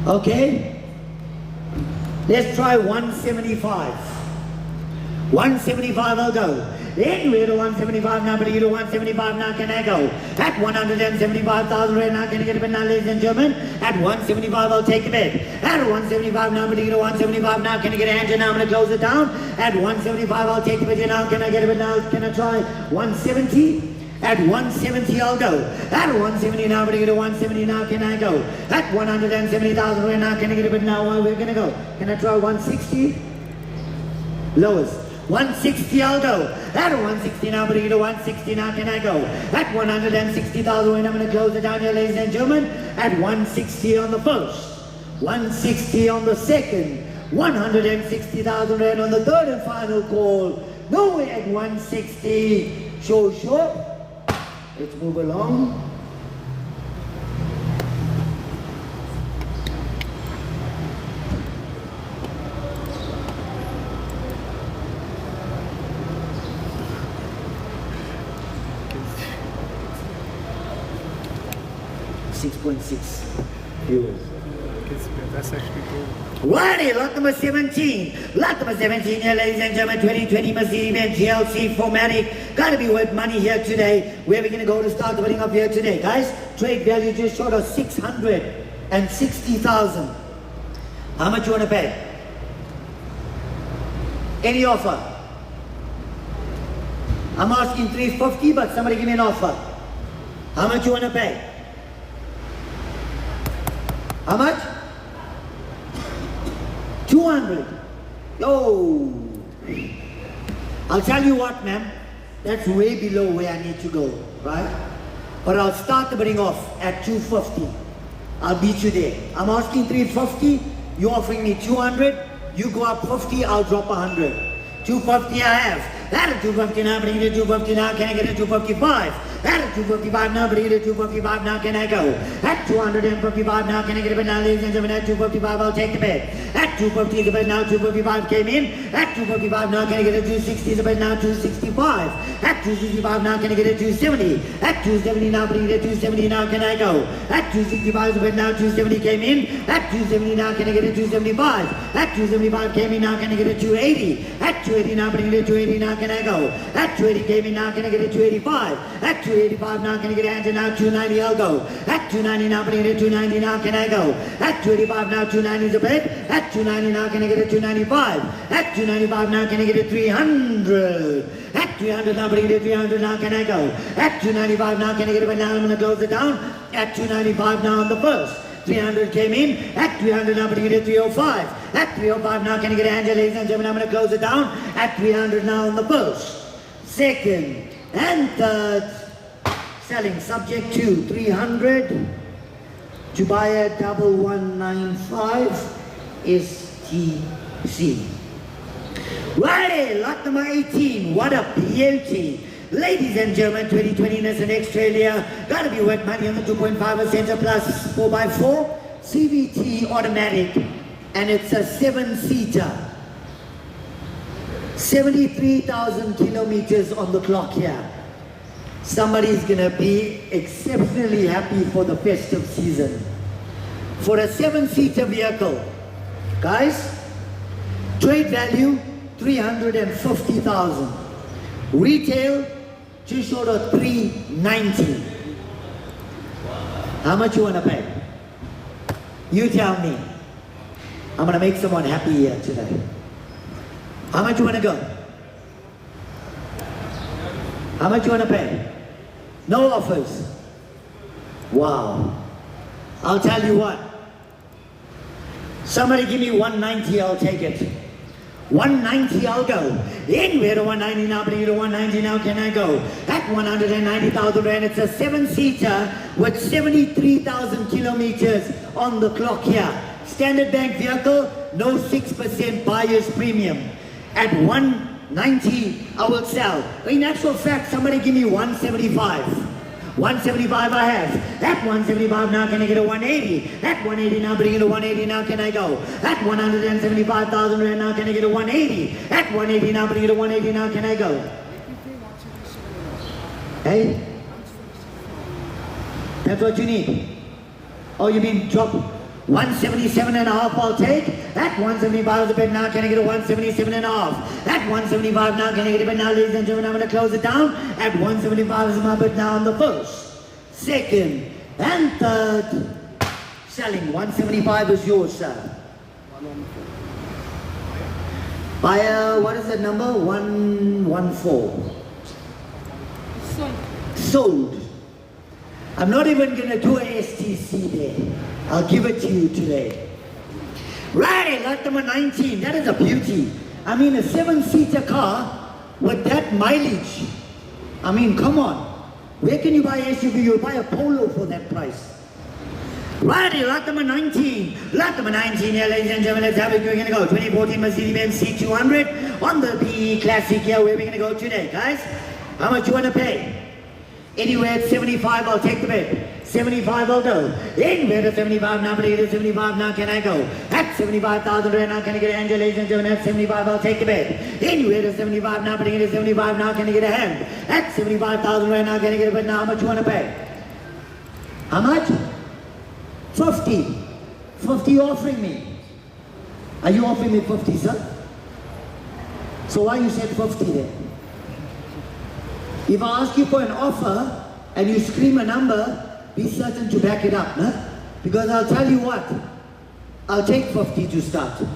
Okay. Let's try 175. 175 I'll go. Anywhere to 175 now, but you to 175 now can I go? At 175,000 right now can I get a bid now, ladies and gentlemen? At 175 I'll take a bid. At 175 now, but you to 175 now can I get a hand? Now I'm going to close it down. At 175 I'll take a bid now. Can I get a bid now? Can I try 170? At 170 I'll go. At 170 now, but you to 170 now can I go? At 170,000 right now can I get a bid now? We're going to go. Can I try 160? Lowest. 160 I'll go. At 160 now, but you to 160 now can I go? At 160,000 and I'm going to close it down here, ladies and gentlemen. At 160 on the first, 160 on the second, 160,000 rand on the third and final call. No way at 160. Sure. Let's move along. .6 viewers. That's actually cool. Righty, lot number 17. Lot number 17 here, ladies and gentlemen, 2020 Mercedes-Benz GLC 4MATIC. Gotta be worth money here today. Where are we gonna go to start the winning up here today, guys? Trade value just short of 660,000. How much you wanna pay? Any offer? I'm asking 350, but somebody give me an offer. How much you wanna pay? How much? 200. Yo. I'll tell you what, ma'am. That's way below where I need to go, right? But I'll start the bidding off at 250. I'll beat you there. I'm asking 350. You're offering me 200. You go up 50. I'll drop 100. 250 I have. At a 250 now, bring it to 250 now. Can I get a 255? At a 255 now, bring it to 255 now. Can I go? At 255 now, can I get a bid now, ladies and gentlemen? At 255, I'll take the bid. At 250 the bid now, 255 came in. At 255 now, can I get a 260 the bid now, 265. At 265 now, can I get a 270? At 270 now, bring it to 270 now. Can I go? At 265 the bid now, 270 came in. At 270 now, can I get a 275? At 275 came in now, can I get a 280? At 280 now, bring it to 280 now. Can I go? At 280 came in now, can I get a 285? At 285 now, can I get a hand now? 290 I'll go. At 290 now, bring it to 290 now, can I go? At 285 now, 290 is a bid. At 290 now, can I get a 295? At 295 now, can I get a 300? At 300 now, bring it to 300 now, can I go? At 295 now, can I get a bid now? I'm going to close it down. At 295 now on the first, 300 came in. At 300, now bringing it to 305. At 305, now can I get a hand, ladies and gentlemen? I'm going to close it down. At 300 now on the first, second, and third. Selling subject to 300. To buy a 1195 STC. Righty, lot number 18. What a beauty. Ladies and gentlemen, 2020 Nissan Australia. Gotta be worth money on the 2.5 center plus 4x4. CVT automatic. And it's a 7-seater. 73,000 kilometers on the clock here. Somebody's gonna be exceptionally happy for the festive season. For a 7-seater vehicle, guys, trade value 350,000. Retail just short of 390. How much you wanna pay? You tell me. I'm gonna make someone happy here today. How much you wanna go? How much you wanna pay? No offers. Wow. I'll tell you what. Somebody give me 190, I'll take it. 190, I'll go. Anywhere to 190 now, bring it to 190 now, can I go? At 190,000 rand, it's a 7-seater with 73,000 kilometers on the clock here. Standard bank vehicle, no 6% buyer's premium. At 190, I will sell. In actual fact, somebody give me 175. 175 I have. At 175 now, can I get a 180? At 180 now, bring it to 180 now, can I go? At 175,000 rand now, can I get a 180? At 180 now, bring it to 180 now, can I go? Hey? That's what you need. Oh, you mean drop 177 and a half I'll take. At 175 is a bit now, can I get a 177 and a half? At 175 now, can I get a bit now, ladies and gentlemen, I'm going to close it down. At 175 is my bid now on the first, second, and third. Selling, 175 is yours, sir. Buyer, what is that number? 114. Sold. I'm not even going to do a STC there. I'll give it to you today. Right, lot number 19. That is a beauty. I mean, a 7-seater car with that mileage. I mean, come on. Where can you buy a SUV? You'll buy a Polo for that price. Righty, lot number 19. Lot number 19 here, ladies and gentlemen. Let's have it. We're going to go. 2014 Mercedes-Benz C200 on the PE Classic here. Where we're going to go today, guys? How much you want to pay? Anywhere at 75, I'll take the bid. 75, I'll go. Anywhere to 75 now, but at 75 now, can I go? At 75,000 rand now, can I get a hand, ladies and gentlemen? At 75, I'll take the bid. Anywhere to 75 now, but at 75 now, can I get a hand? At 75,000 rand now, can I get a bid now? How much you want to pay? How much? 50. 50 you offering me. Are you offering me 50, sir? So why you said 50 then? If I ask you for an offer and you scream a number, be certain to back it up, no? Because I'll tell you what, I'll take 50 to start.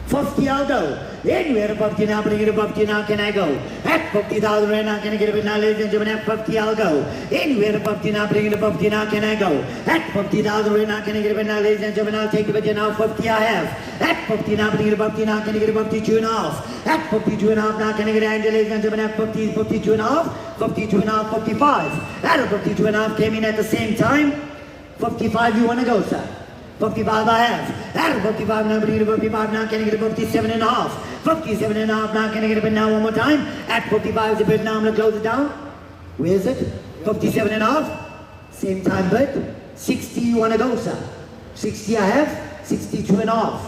50 I'll go. Anywhere to 50 now, bring it to 50 now, can I go? At 50,000 rand now, can I get a bit now, ladies and gentlemen? At 50 I'll go. Anywhere to 50 now, bring it to 50 now, can I go? At 50,000 rand now, can I get a bit now, ladies and gentlemen? I'll take the bit now, 50 I have. At 50 now, bring it to 50 now, can I get a 52 and a half? At 52 and a half now, can I get a hand, ladies and gentlemen? At 50, 52 and a half, 52 and a half, 55. At a 52 and a half came in at the same time. 55 you want to go, sir? 55 I have. At 55 now, bring it to 55 now, can I get a 57 and a half? 57 and a half now, can I get a bid now one more time? At 55 is a bid now, I'm going to close it down. Where is it? 57 and a half. Same time bid. 60 you want to go, sir? 60 I have. 62 and a half.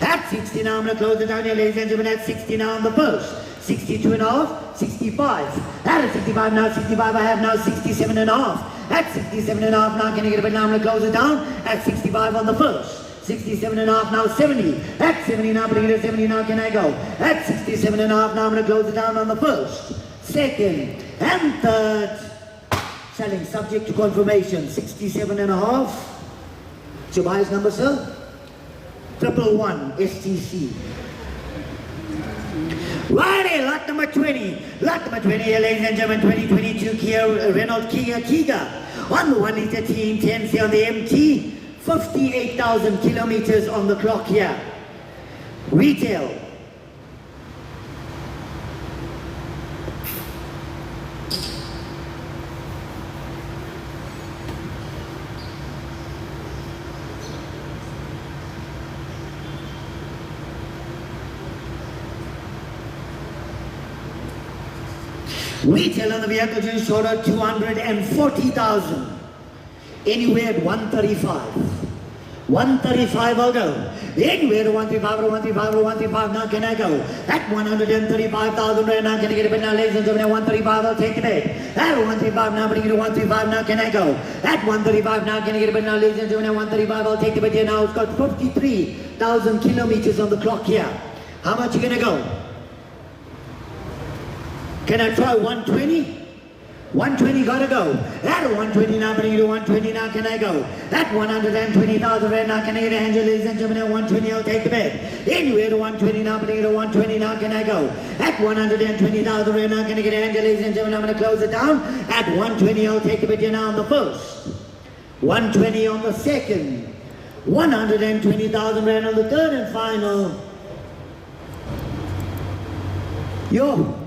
At 60 now, I'm going to close it down here, ladies and gentlemen. At 60 now on the first. 62 and a half. 65. At 65 now, 65 I have now. 67 and a half. At 67 and a half now, can I get a bit now? I'm going to close it down. At 65 on the first. 67 and a half now, 70. At 70 now, bring it to 70 now, can I go? At 67 and a half now, I'm going to close it down on the first, second, and third. Selling subject to confirmation. 67 and a half. What's your buyer's number, sir? 111 STC. Righty, lot number 20. Lot number 20 here, ladies and gentlemen, 2022 Renault Kia Kiga On the 1 litre T10C on the MT, 58,000 kilometers on the clock here. Retail. Retail on the vehicle just short of 240,000. Anywhere at 135. 135 I'll go. Anywhere to 135 or 135 or 135 now can I go? At 135,000 right now can I get it? But now ladies and gentlemen, at 135 I'll take the bid. At 135 now, but you get 135 now can I go? At 135 now can I get it? But now ladies and gentlemen, at 135 I'll take the bid here now. It's got 53,000 kilometers on the clock here. How much you gonna go? Can I try 120? 120 gotta go. At 120 now, but you do 120 now, can I go? At 120,000 right now, can I get a hand, ladies and gentlemen? At 120, I'll take the bid. Anywhere to 120 now, but you do 120 now, can I go? At 120,000 right now, can I get a hand, ladies and gentlemen? I'm gonna close it down. At 120, I'll take the bid here now on the first. 120 on the second. 120,000 right on the third and final. Yo.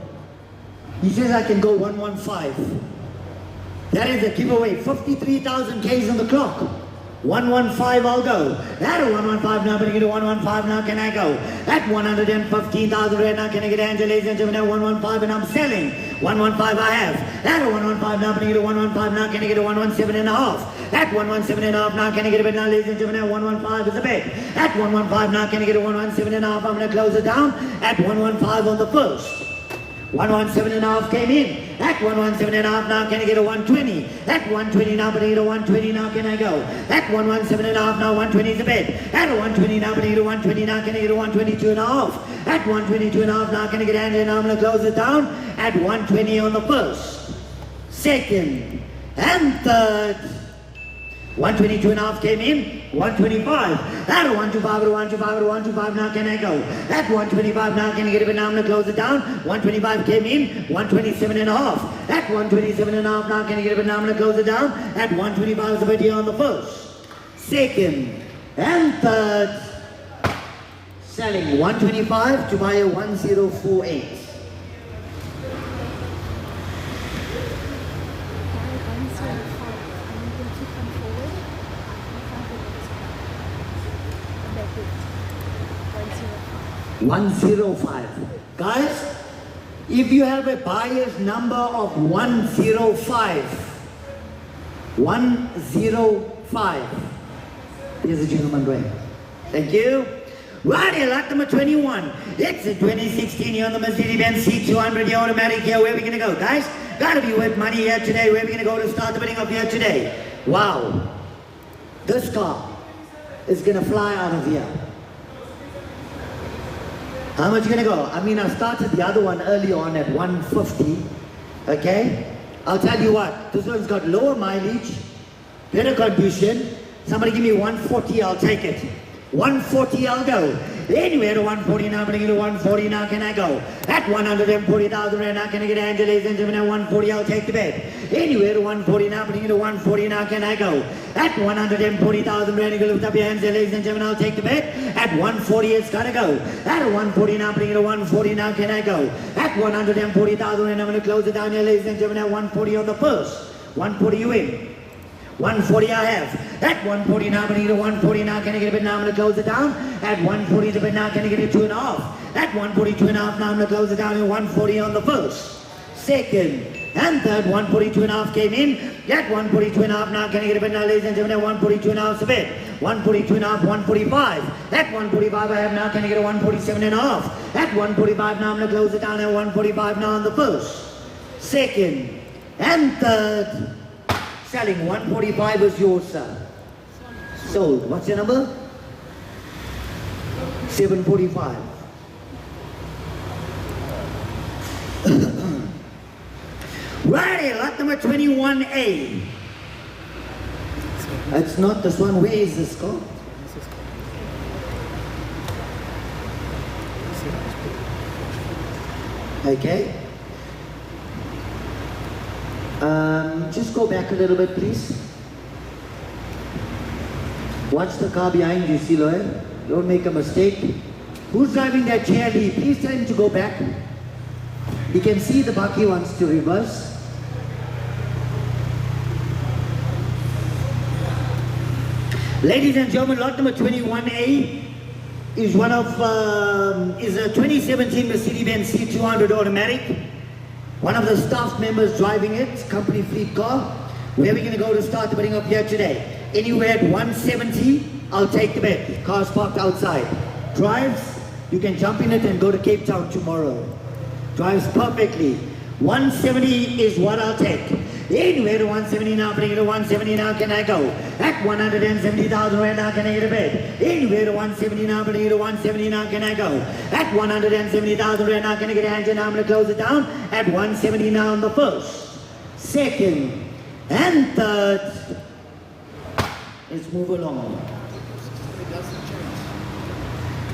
He says I can go 115. That is a giveaway. 53,000 Ks on the clock. 115 I'll go. At a 115 now, but I get a 115 now, can I go? At 115,000 right now, can I get Angela, ladies and gentlemen, at 115 and I'm selling. 115 I have. At a 115 now, but I get a 115 now, can I get a 117 and a half? At 117 and a half now, can I get a bid now, ladies and gentlemen, at 115 is a bid. At 115 now, can I get a 117 and a half? I'm going to close it down. At 115 on the first. 117 and a half came in. At 117 and a half now, can I get a 120? At 120 now, but I get a 120 now, can I go? At 117 and a half now, 120 is a bid. At a 120 now, but I get a 120 now, can I get a 122 and a half? At 122 and a half now, can I get Andy and I'm going to close it down. At 120 on the first, second, and third. 122 and a half came in, 125. At a 125, at a 125, at a 125 now can I go? At 125 now can I get it? But now I'm going to close it down. 125 came in, 127 and a half. At 127 and a half now can I get it? But now I'm going to close it down. At 125 is the bid here on the first, second, and third. Selling 125 to buy a 1048. $105. Guys, if you have a buyer's number of 105, 105. Here's a gentleman going. Thank you. Right here, lot number 21. It's a 2016 here on the Mercedes-Benz C200 here automatic here. Where are we going to go, guys? Gotta be with money here today. Where are we going to go to start the bidding up here today? Wow. This car is going to fly out of here. How much you gonna go? I mean, I started the other one early on at 150, okay? I'll tell you what, this one's got lower mileage, better condition. Somebody give me 140, I'll take it. 140, I'll go. Anywhere to 140 now, I'm gonna get to 140 now, can I go? At 140,000 right now, can I get Angela, ladies and gentlemen, at 140, I'll take the bid. Anywhere to 140 now, I'm gonna get to 140 now, can I go? At 140,000 right, you can lift up your hands there, ladies and gentlemen, I'll take the bid. At 140, it's gotta go. At 140 now, I'm gonna get to 140 now, can I go? At 140,000 and I'm gonna close it down here, ladies and gentlemen, at 140 on the first. 140 you win. 140 I have. At 140 now, I'm going to get a 140 now. Can I get a bid now? I'm going to close it down. At 140 the bid now. Can I get a 2.5? At 142.5 now, I'm going to close it down. At 140 on the first, second, and third. 142.5 came in. At 142.5 now, can I get a bid now, ladies and gentlemen? At 142.5 is the bid. 142.5, 145. At 145 I have now. Can I get a 147.5? At 145 now, I'm going to close it down. At 145 now on the first, second, and third. Selling 145 is yours, sir. Sold. What's your number? 745. Righty, lot number 21A. That's not this one. Where is this car? Okay. Just go back a little bit, please. Watch the car behind you, Siloe. Don't make a mistake. Who's driving that Cheerly? Please tell him to go back. You can see the Baki wants to reverse. Ladies and gentlemen, lot number 21A is is a 2017 Mercedes-Benz C200 automatic. One of the staff members driving it, company fleet car. Where are we going to go to start the bidding up here today? Anywhere at 170, I'll take the bid. Car's parked outside. Drives, you can jump in it and go to Cape Town tomorrow. Drives perfectly. 170 is what I'll take. Anywhere to 170 now, bring it to 170 now, can I go? At 170,000 right now, can I get a bid? Anywhere to 170 now, bring it to 170 now, can I go? At 170,000 right now, can I get a hand in? I'm going to close it down. At 170 now on the first, second, and third. Let's move along.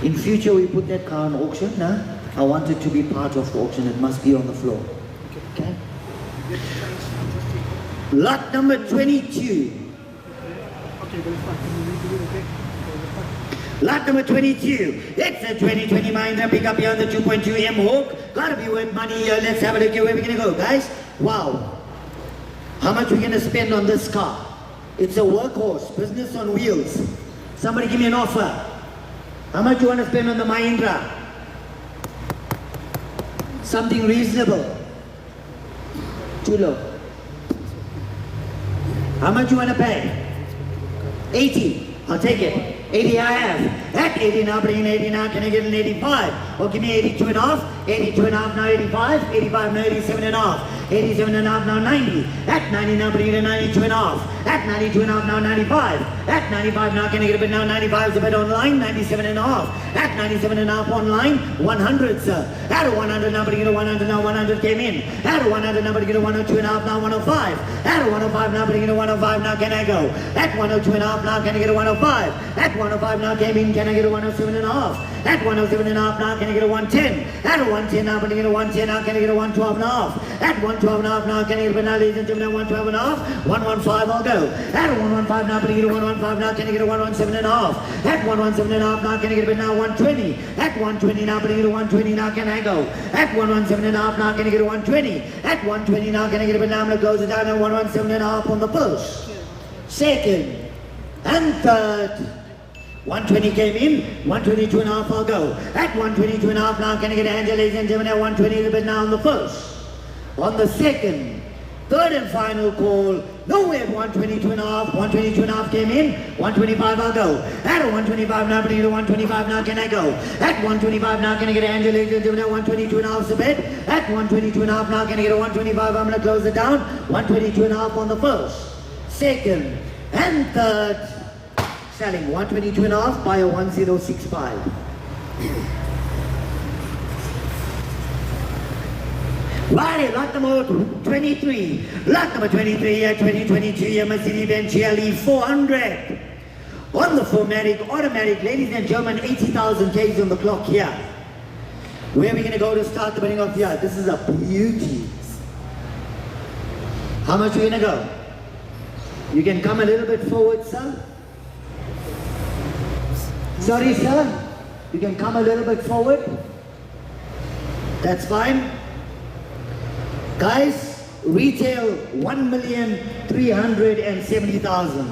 In future, we put that car on auction, nah? I want it to be part of the auction. It must be on the floor. Okay? Lot number 22. Lot number 22. It's a 2020 Mahindra pickup here on the 2.2 M Hawk. Gotta be worth money here. Let's have a look at where we're gonna go, guys. Wow. How much we're gonna spend on this car? It's a workhorse, business on wheels. Somebody give me an offer. How much you want to spend on the Mahindra? Something reasonable. Too low. How much you want to pay? 80. I'll take it. 80 I have. At 80 now, bring in 80 now. Can I get an 85? Or give me 82 and a half. 82 and a half now, 85. 85 now, 87 and a half. 87 and a half now, 90. At 90 now, bring in 92 and a half. At 92 and a half now, 95. At 95 now, can I get a bid now? 95 is a bid online. 97 and a half. At 97 and a half online. 100, sir. At 100 now, bring in 100 now. 100 came in. At 100 now, bring in 102 and a half now. 105. At 105 now, bring in 105 now. Can I go? At 102 and a half now, can I get a 105? At 105 now came in. Can I get a 107 and a half? At 107 and a half now, can I get a 110? At 110 now, can I get a 110 now? Can I get a 112 and a half? At 112 and a half now, can I get a bid now, ladies and gentlemen? 112 and a half. 115 I'll go. At 115 now, can I get a 115 now? Can I get a 117 and a half? At 117 and a half now, can I get a bid now? 120. At 120 now, can I get a 120 now? Can I go? At 117 and a half now, can I get a 120? At 120 now, can I get a bid now? I'm going to close it down at 117 and a half on the first, second, and third. 120 came in, 122 and a half I'll go. At 122 and a half now, can I get a hand, ladies and gentlemen? At 120 a bit now on the first, on the second, third and final call. Nowhere at 122 and a half. 122 and a half came in, 125 I'll go. At 125 now, bring it to 125 now, can I go? At 125 now, can I get a hand, ladies and gentlemen? At 122 and a half is a bid. At 122 and a half now, can I get a 125? I'm going to close it down. 122 and a half on the first, second, and third. Selling 122 and a half, buy a 1065. Right, lot number 23. Lot number 23 here, 2022 here, Mercedes-Benz GLE 400. On the 4MATIC, automatic, ladies and gentlemen, 80,000 Ks on the clock here. Where are we going to go to start the bidding off here? This is a beauty. How much are we going to go? You can come a little bit forward, sir. Sorry, sir. You can come a little bit forward. That's fine. Guys, retail 1,370,000.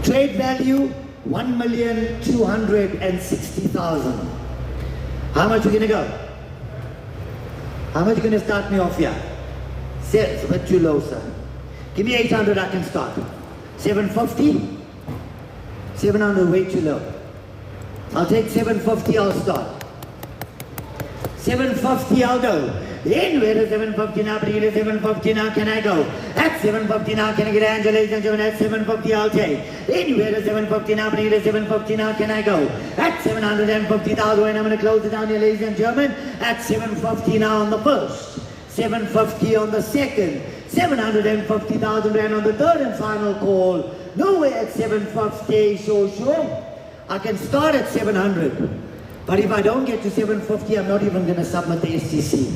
Trade value 1,260,000. How much are you gonna go? How much are you gonna start me off here? It's a bit too low, sir. Give me 800, I can start. 750? 700, way too low. I'll take 750, I'll start. 750, I'll go. Anywhere to 750 now, bring it to 750 now, can I go? At 750 now, can I get Angela, ladies and gentlemen? At 750, I'll take. Anywhere to 750 now, bring it to 750 now, can I go? At 750,000, and I'm going to close it down here, ladies and gentlemen. At 750 now on the first, 750 on the second, 750,000 rand on the third and final call. Nowhere at 750, so sure. I can start at 700. But if I don't get to 750, I'm not even going to submit the STC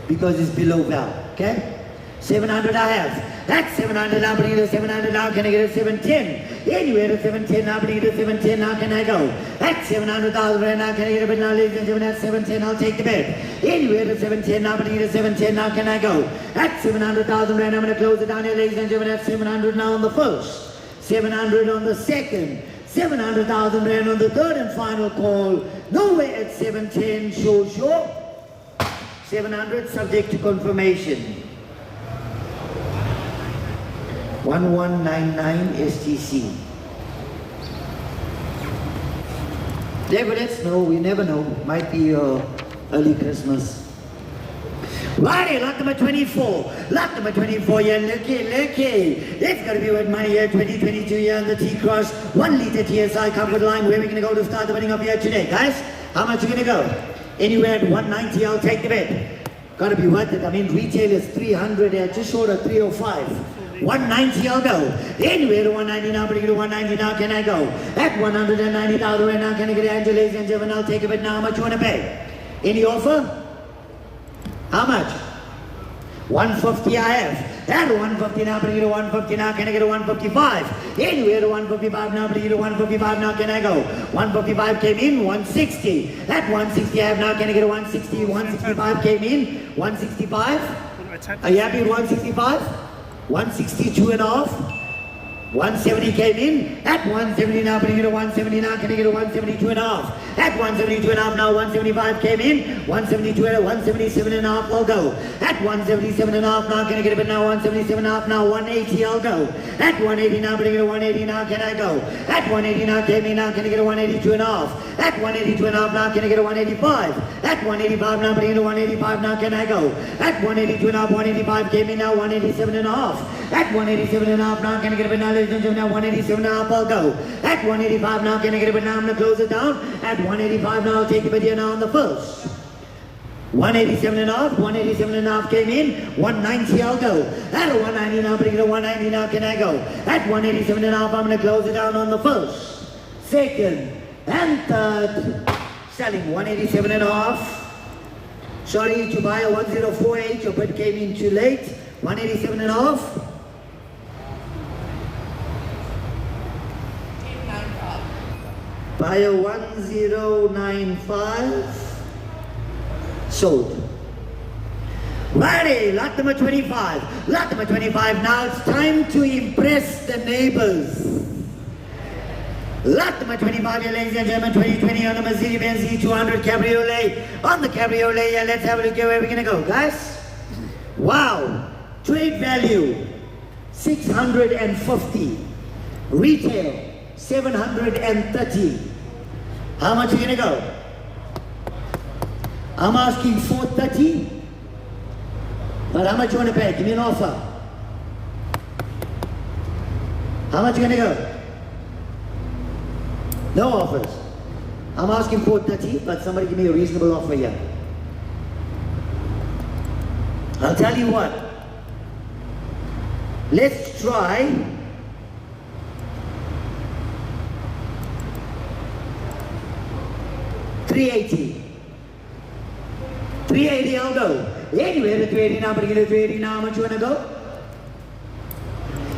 because it's below val, okay? 700 I have. At 700 now, bring it to 700 now, can I get a 710? Anywhere to 710 now, bring it to 710 now, can I go? At 700,000 right now, can I get a bid now, ladies and gentlemen, at 710 I'll take the bid. Anywhere to 710 now, bring it to 710 now, can I go? At 700,000 right now, I'm going to close it down here, ladies and gentlemen, at 700 now on the first, 700 on the second, 700,000 rand on the third and final call. Nowhere at 710, sure. 700 subject to confirmation. 1199 STC. David, let's know. We never know. Might be early Christmas. Righty, lot number 24. Lot number 24, yeah, lucky. It's going to be with money here, 2022 here on the T-Cross. 1 litre TSI comfort line. Where are we going to go to start the winning of here today, guys? How much are you going to go? Anywhere at 190, I'll take the bet. Got to be worth it. I mean, retail is 300, just short of 305. 190, I'll go. Anywhere to 190 now, but to 190 now, can I go? At 190,000 right now, can I get it, ladies and gentlemen? I'll take a bet now. How much you want to pay? Any offer? How much? 150 I have. At 150 now, bring it to 150 now, can I get a 155? Anywhere to 155 now, bring it to 155 now, can I go? 155 came in, 160. At 160 I have now, can I get a 160? 165 came in, 165. Are you happy with 165? 162 and a half. 170 came in. At 170 now, bring it to 170 now, can I get a 172 and a half? At 172 and a half now, 175 came in. 172 and 177 and a half, I'll go. At 177 and a half now, can I get a bit now? 177 and a half now, 180, I'll go. At 180 now, bring it to 180 now, can I go? At 180 now, came in now, can I get a 182 and a half? At 182 and a half now, can I get a 185? At 185 now, bring it to 185 now, can I go? At 182 and a half, 185 came in now, 187 and a half. At 187 and a half now, can I get a bit now, ladies and gentlemen, now 187 and a half, I'll go. At 185 now, can I get a bit now? I'm going to close it down. At 185 now, I'll take a bit here now on the first. 187 and a half, 187 and a half came in, 190 I'll go. At 190 now, bring it to 190 now, can I go? At 187 and a half, I'm going to close it down on the first, second, and third. Selling 187 and a half. Sorry to buy a 1048, your bid came in too late. 187 and a half. Buy a 1095. Sold. Righty, lot number 25. Lot number 25. Now it's time to impress the neighbors. Lot number 25 here, ladies and gentlemen, 2020 on the Mercedes-Benz E200 Cabriolet. On the Cabriolet, yeah, let's have a look at where we're going to go, guys. Wow. Trade value, 650. Retail, 730. How much are you going to go? I'm asking 430. But how much you want to pay? Give me an offer. How much are you going to go? No offers. I'm asking 430, but somebody give me a reasonable offer here. I'll tell you what. Let's try 380. 380, I'll go. Anywhere to 380 now, but you get to 380 now, how much you want to go?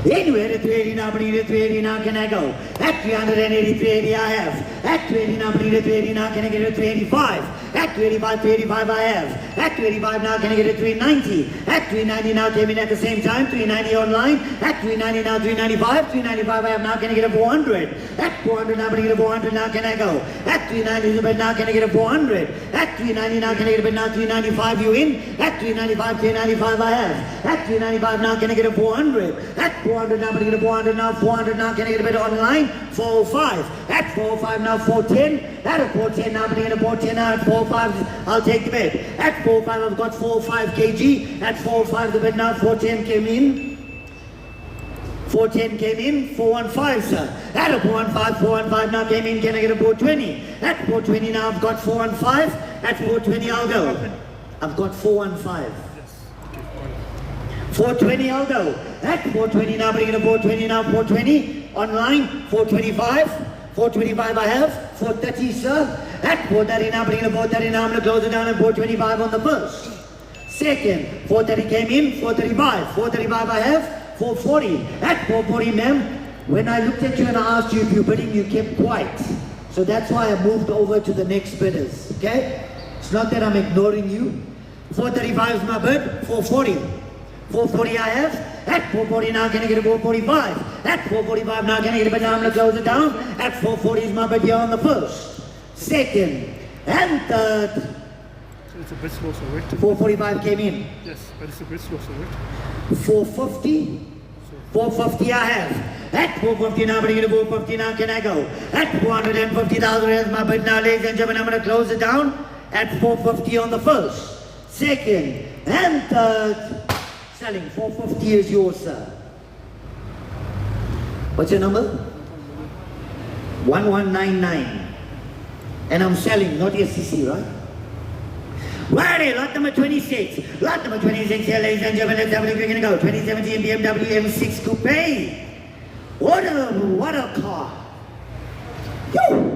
Anywhere to 380 now, but you get to 380 now, can I go? At 380, 380 I have. At 380 now, but you get to 380 now, can I get to 385? At 385, 385 I have. At 385 now, can I get to 390? At 390 now, came in at the same time, 390 online. At 390 now, 395. 395 I have now, can I get a 400? At 400 now, can I get a 400 now, can I go? At 390 bid now, can I get a 400? At 390 now, can I get a bid now, 395 you in? At 395, 395 I have. At 395 now, can I get a 400? At 400 now, can I get a 400 now, 400 now, can I get a bid online? 405. At 405 now, 410. At a 410 now, can I get a 410 now, at 405, I'll take the bid. At 405, I've got 45 kg. At 405, the bid now, 410 came in. 410 came in, 415, sir. At a 415 now came in, can I get a 420? At 420 now, I've got 415. At 420, I'll go. I've got 415. 420, I'll go. At 420 now, bring it to 420 now, 420. Online, 425. 425 I have. 430, sir. At 430 now, bring it to 430 now, I'm going to close it down at 425 on the first. Second, 430 came in, 435. 435 I have, 440. At 440, ma'am, when I looked at you and I asked you if you're bidding, you kept quiet. So that's why I moved over to the next bidders, okay? It's not that I'm ignoring you. 435 is my bid, 440. 440 I have. At 440 now, can I get a 445? At 445 now, can I get a bid? Now I'm going to close it down. At 440 is my bid here on the first, second, and third. So it's a bit slow, so wait. 445 came in. Yes, but it's a bit slow, so wait. 450. 450 I have. At 450 now, but at 450 now, can I go? At 450,000 is my bid now, ladies and gentlemen. I'm going to close it down at 450 on the first, second, and third. Selling 450 is yours, sir. What's your number? 1199. And I'm selling, not SCC, right? Righty, lot number 26. Lot number 26 here, ladies and gentlemen. Let's have a look. We're going to go. 2017 BMW M6 Coupe. What a car. Yo!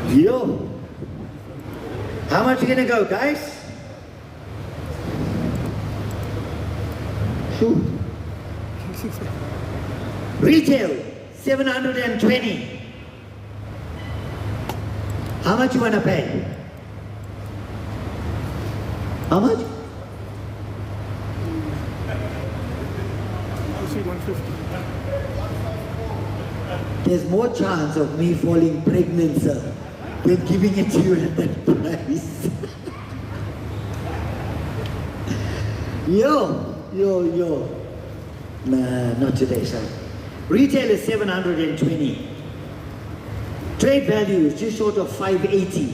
Yo! How much you going to go, guys? Shoot. Retail, 720. How much you want to pay? How much? I'll see 150. There's more chance of me falling pregnant, sir, than giving it to you at that price. Yo. Nah, not today, sir. Retail is 720. Trade value is just short of 580.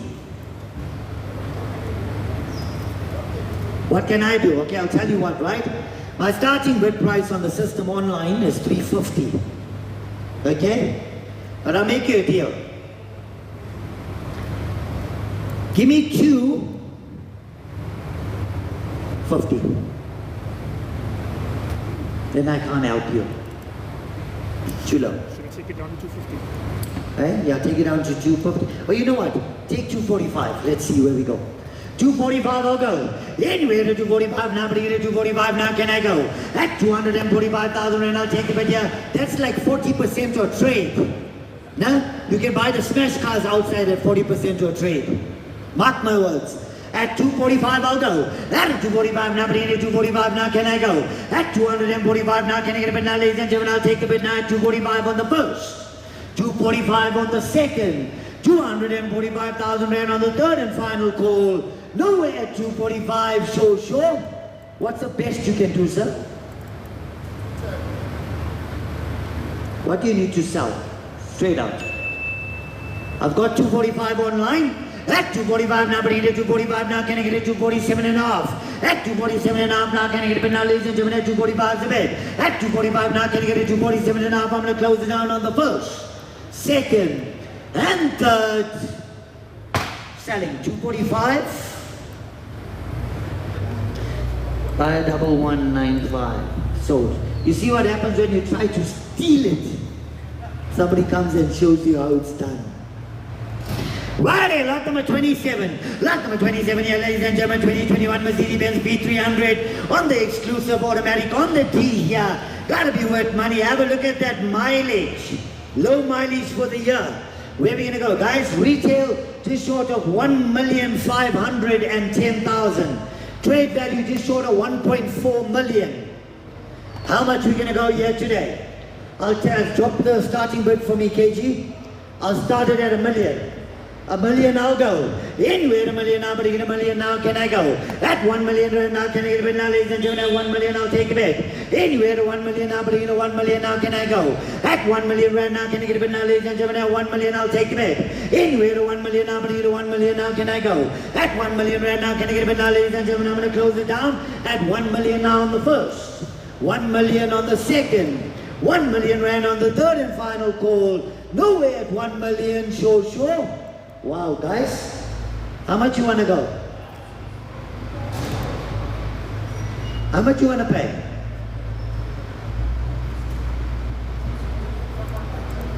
What can I do? Okay, I'll tell you what, right? My starting bid price on the system online is 350. Okay? But I'll make you a deal. Give me 250. Then I can't help you. Too low. Should I take it down to 250? Eh? Yeah, take it down to 250. Oh, you know what? Take 245. Let's see where we go. 245 I'll go. Anyway to 245 now, but you get 245 now, can I go? At 245,000 and I'll take it, but yeah, that's like 40% your trade. Now, you can buy the smash cars outside at 40% your trade. Mark my words. At 245 I'll go. At 245 now, but you get 245 now, can I go? At 245 now, can I get a bid now, ladies and gentlemen? I'll take the bid now at 245 on the first. 245 on the second. 245,000 rand on the third and final call. Nowhere at 245, sure. What's the best you can do, sir? What do you need to sell? Straight out. I've got 245 online. At 245 now, but I get 245 now, can I get it 247 and a half? At 247 and a half now, can I get it now, ladies and gentlemen? At 245 is the bid. At 245 now, can I get it 247 and a half? I'm going to close it down on the first, second, and third. Selling 245. 51195. Sold. You see what happens when you try to steal it? Somebody comes and shows you how it's done. Righty, lot number 27. Lot number 27 here, ladies and gentlemen. 2021 Mercedes-Benz B300 on the exclusive automatic on the D here. Gotta be worth money. Have a look at that mileage. Low mileage for the year. Where are we gonna go, guys? Retail just short of 1,510,000. Trade value just short of 1.4 million. How much we gonna go here today? I'll drop the starting bid for me, KG. I'll start it at $1 million. $1 million I'll go. Anywhere $1 million now, but you get $1 million now, can I go? At $1 million right now, can I get a bid now, ladies and gentlemen? At $1 million I'll take a bid. Anywhere to $1 million now, but you get $1 million now, can I go? At $1 million right now, can I get a bid now, ladies and gentlemen? At $1 million I'll take a bid. Anywhere to $1 million now, but you get $1 million now, can I go? At $1 million right now, can I get a bid now, ladies and gentlemen? I'm going to close it down at $1 million now on the first, $1 million on the second, 1 million rand on the third and final call. Nowhere at 1 million, sure. Wow, guys. How much you want to go? How much you want to pay?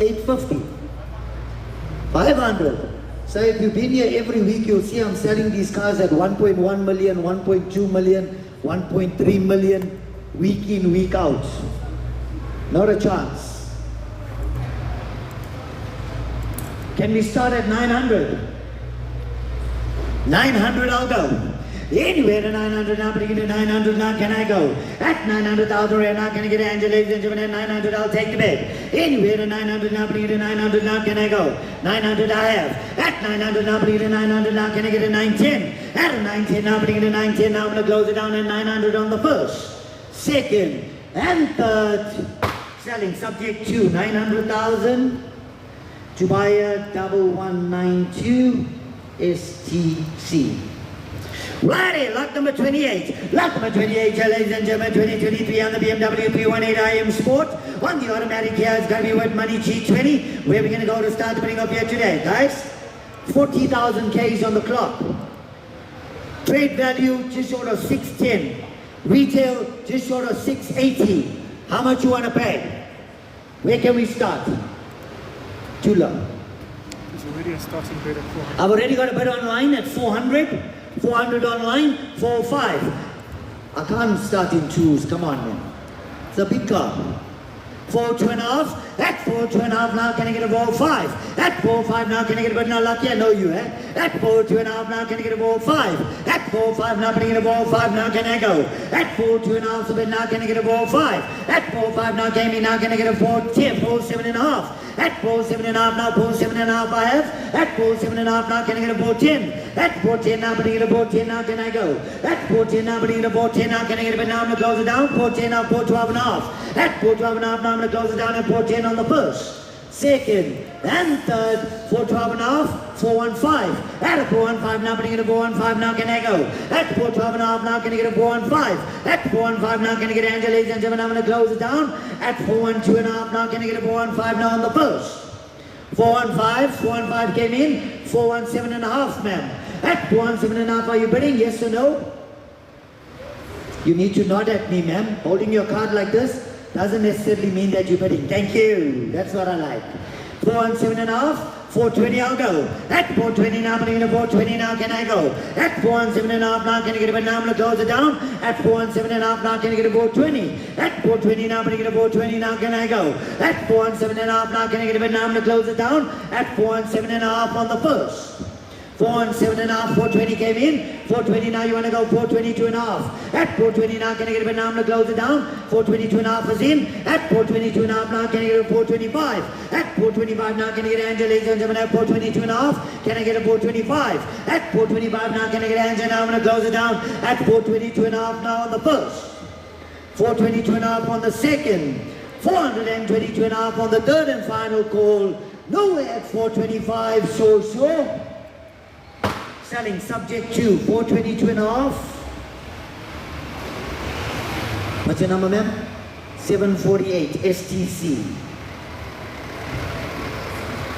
850. 500. So if you've been here every week, you'll see I'm selling these cars at 1.1 million, 1.2 million, 1.3 million, week in, week out. Not a chance. Can we start at 900? 900 I'll go. Anywhere to 900 now, bring it to 900 now, can I go? At 900,000 rand now, can I get an angel, ladies and gentlemen, at 900 I'll take the bed. Anywhere to 900 now, bring it to 900 now, can I go? 900 I have. At 900 now, bring it to 900 now, can I get a 910? At a 910 now, bring it to 910 now, I'm going to close it down at 900 on the first, second, and third. Selling subject to 900,000 to buy a 1192 STC. Righty, lot number 28. Lot number 28, ladies and gentlemen, 2023 on the BMW 318 IM Sport. On the automatic here is going to be worth money G20. Where we're going to go to start putting up here today, guys? 40,000 Ks on the clock. Trade value just short of 610. Retail just short of 680. How much you want to pay? Where can we start? Too low. There's already a starting bid at 400. I've already got a bid online at 400. 400 online, 405. I can't start in twos, come on man. It's a big car. 4.5. At 4.5 now, can I get a 4.5? At 4.5 now, can I get a bid? Now lucky I know you, eh? At 4.5 now, can I get a 4.5? At 4.5 now, can I get a 4.5? Now can I go? At 4.5 so bid now, can I get a 4.5? At 4.5 now, came in now, can I get a 4.10? 4.7.5. At 4.7.5 now, 4.7.5 I have. At 4.7.5 now, can I get a 4.10? At 4.10 now, can I get a 4.10? Now can I go? At 4.10 now, can I get a 4.10? Now can I get a bid? Now I'm going to close it down. 4.10 now, 4.12.5. At 4.12.5 now, I'm going to close it down at 4.10 on the first, second, and third. 4.12.5, 4.15. At a 4.15 now, can I get a 4.15? Now can I go? At 4.12.5 now, can I get a 4.15? At 4.15 now, can I get an angel, ladies and gentlemen? I'm going to close it down. At 4.12.5 now, can I get a 4.15? Now on the first. 4.15 came in. 4.17.5, ma'am. At 4.17.5, are you bidding? Yes or no? You need to nod at me, ma'am. Holding your card like this doesn't necessarily mean that you're bidding. Thank you. That's what I like. 4.17.5. 4.20 I'll go. At 4.20 now, I'm going to 4.20 now, can I go? At 4.17.5 now, can I get a bid? Now I'm going to close it down. At 4.17.5 now, can I get a 4.20? At 4.20 now, I'm going to get a 4.20 now, can I go? At 4.17.5 now, can I get a bid? Now I'm going to close it down. At 4.17.5 on the first. 4.7.5, 4.20 came in. 4.20 now, you want to go 4.22.5. At 4.20 now, can I get a bid? Now I'm going to close it down. 4.22.5 is in. At 4.22.5 now, can I get a 4.25? At 4.25 now, can I get an angel, ladies and gentlemen? At 4.22.5, can I get a 4.25? At 4.25 now, can I get an angel? Now I'm going to close it down. At 4.22.5 now on the first. 4.22.5 on the second. 422.5 on the third and final call. Nowhere at 4.25, so sure. Selling subject to 422.5. What's your number, ma'am? 748 STC.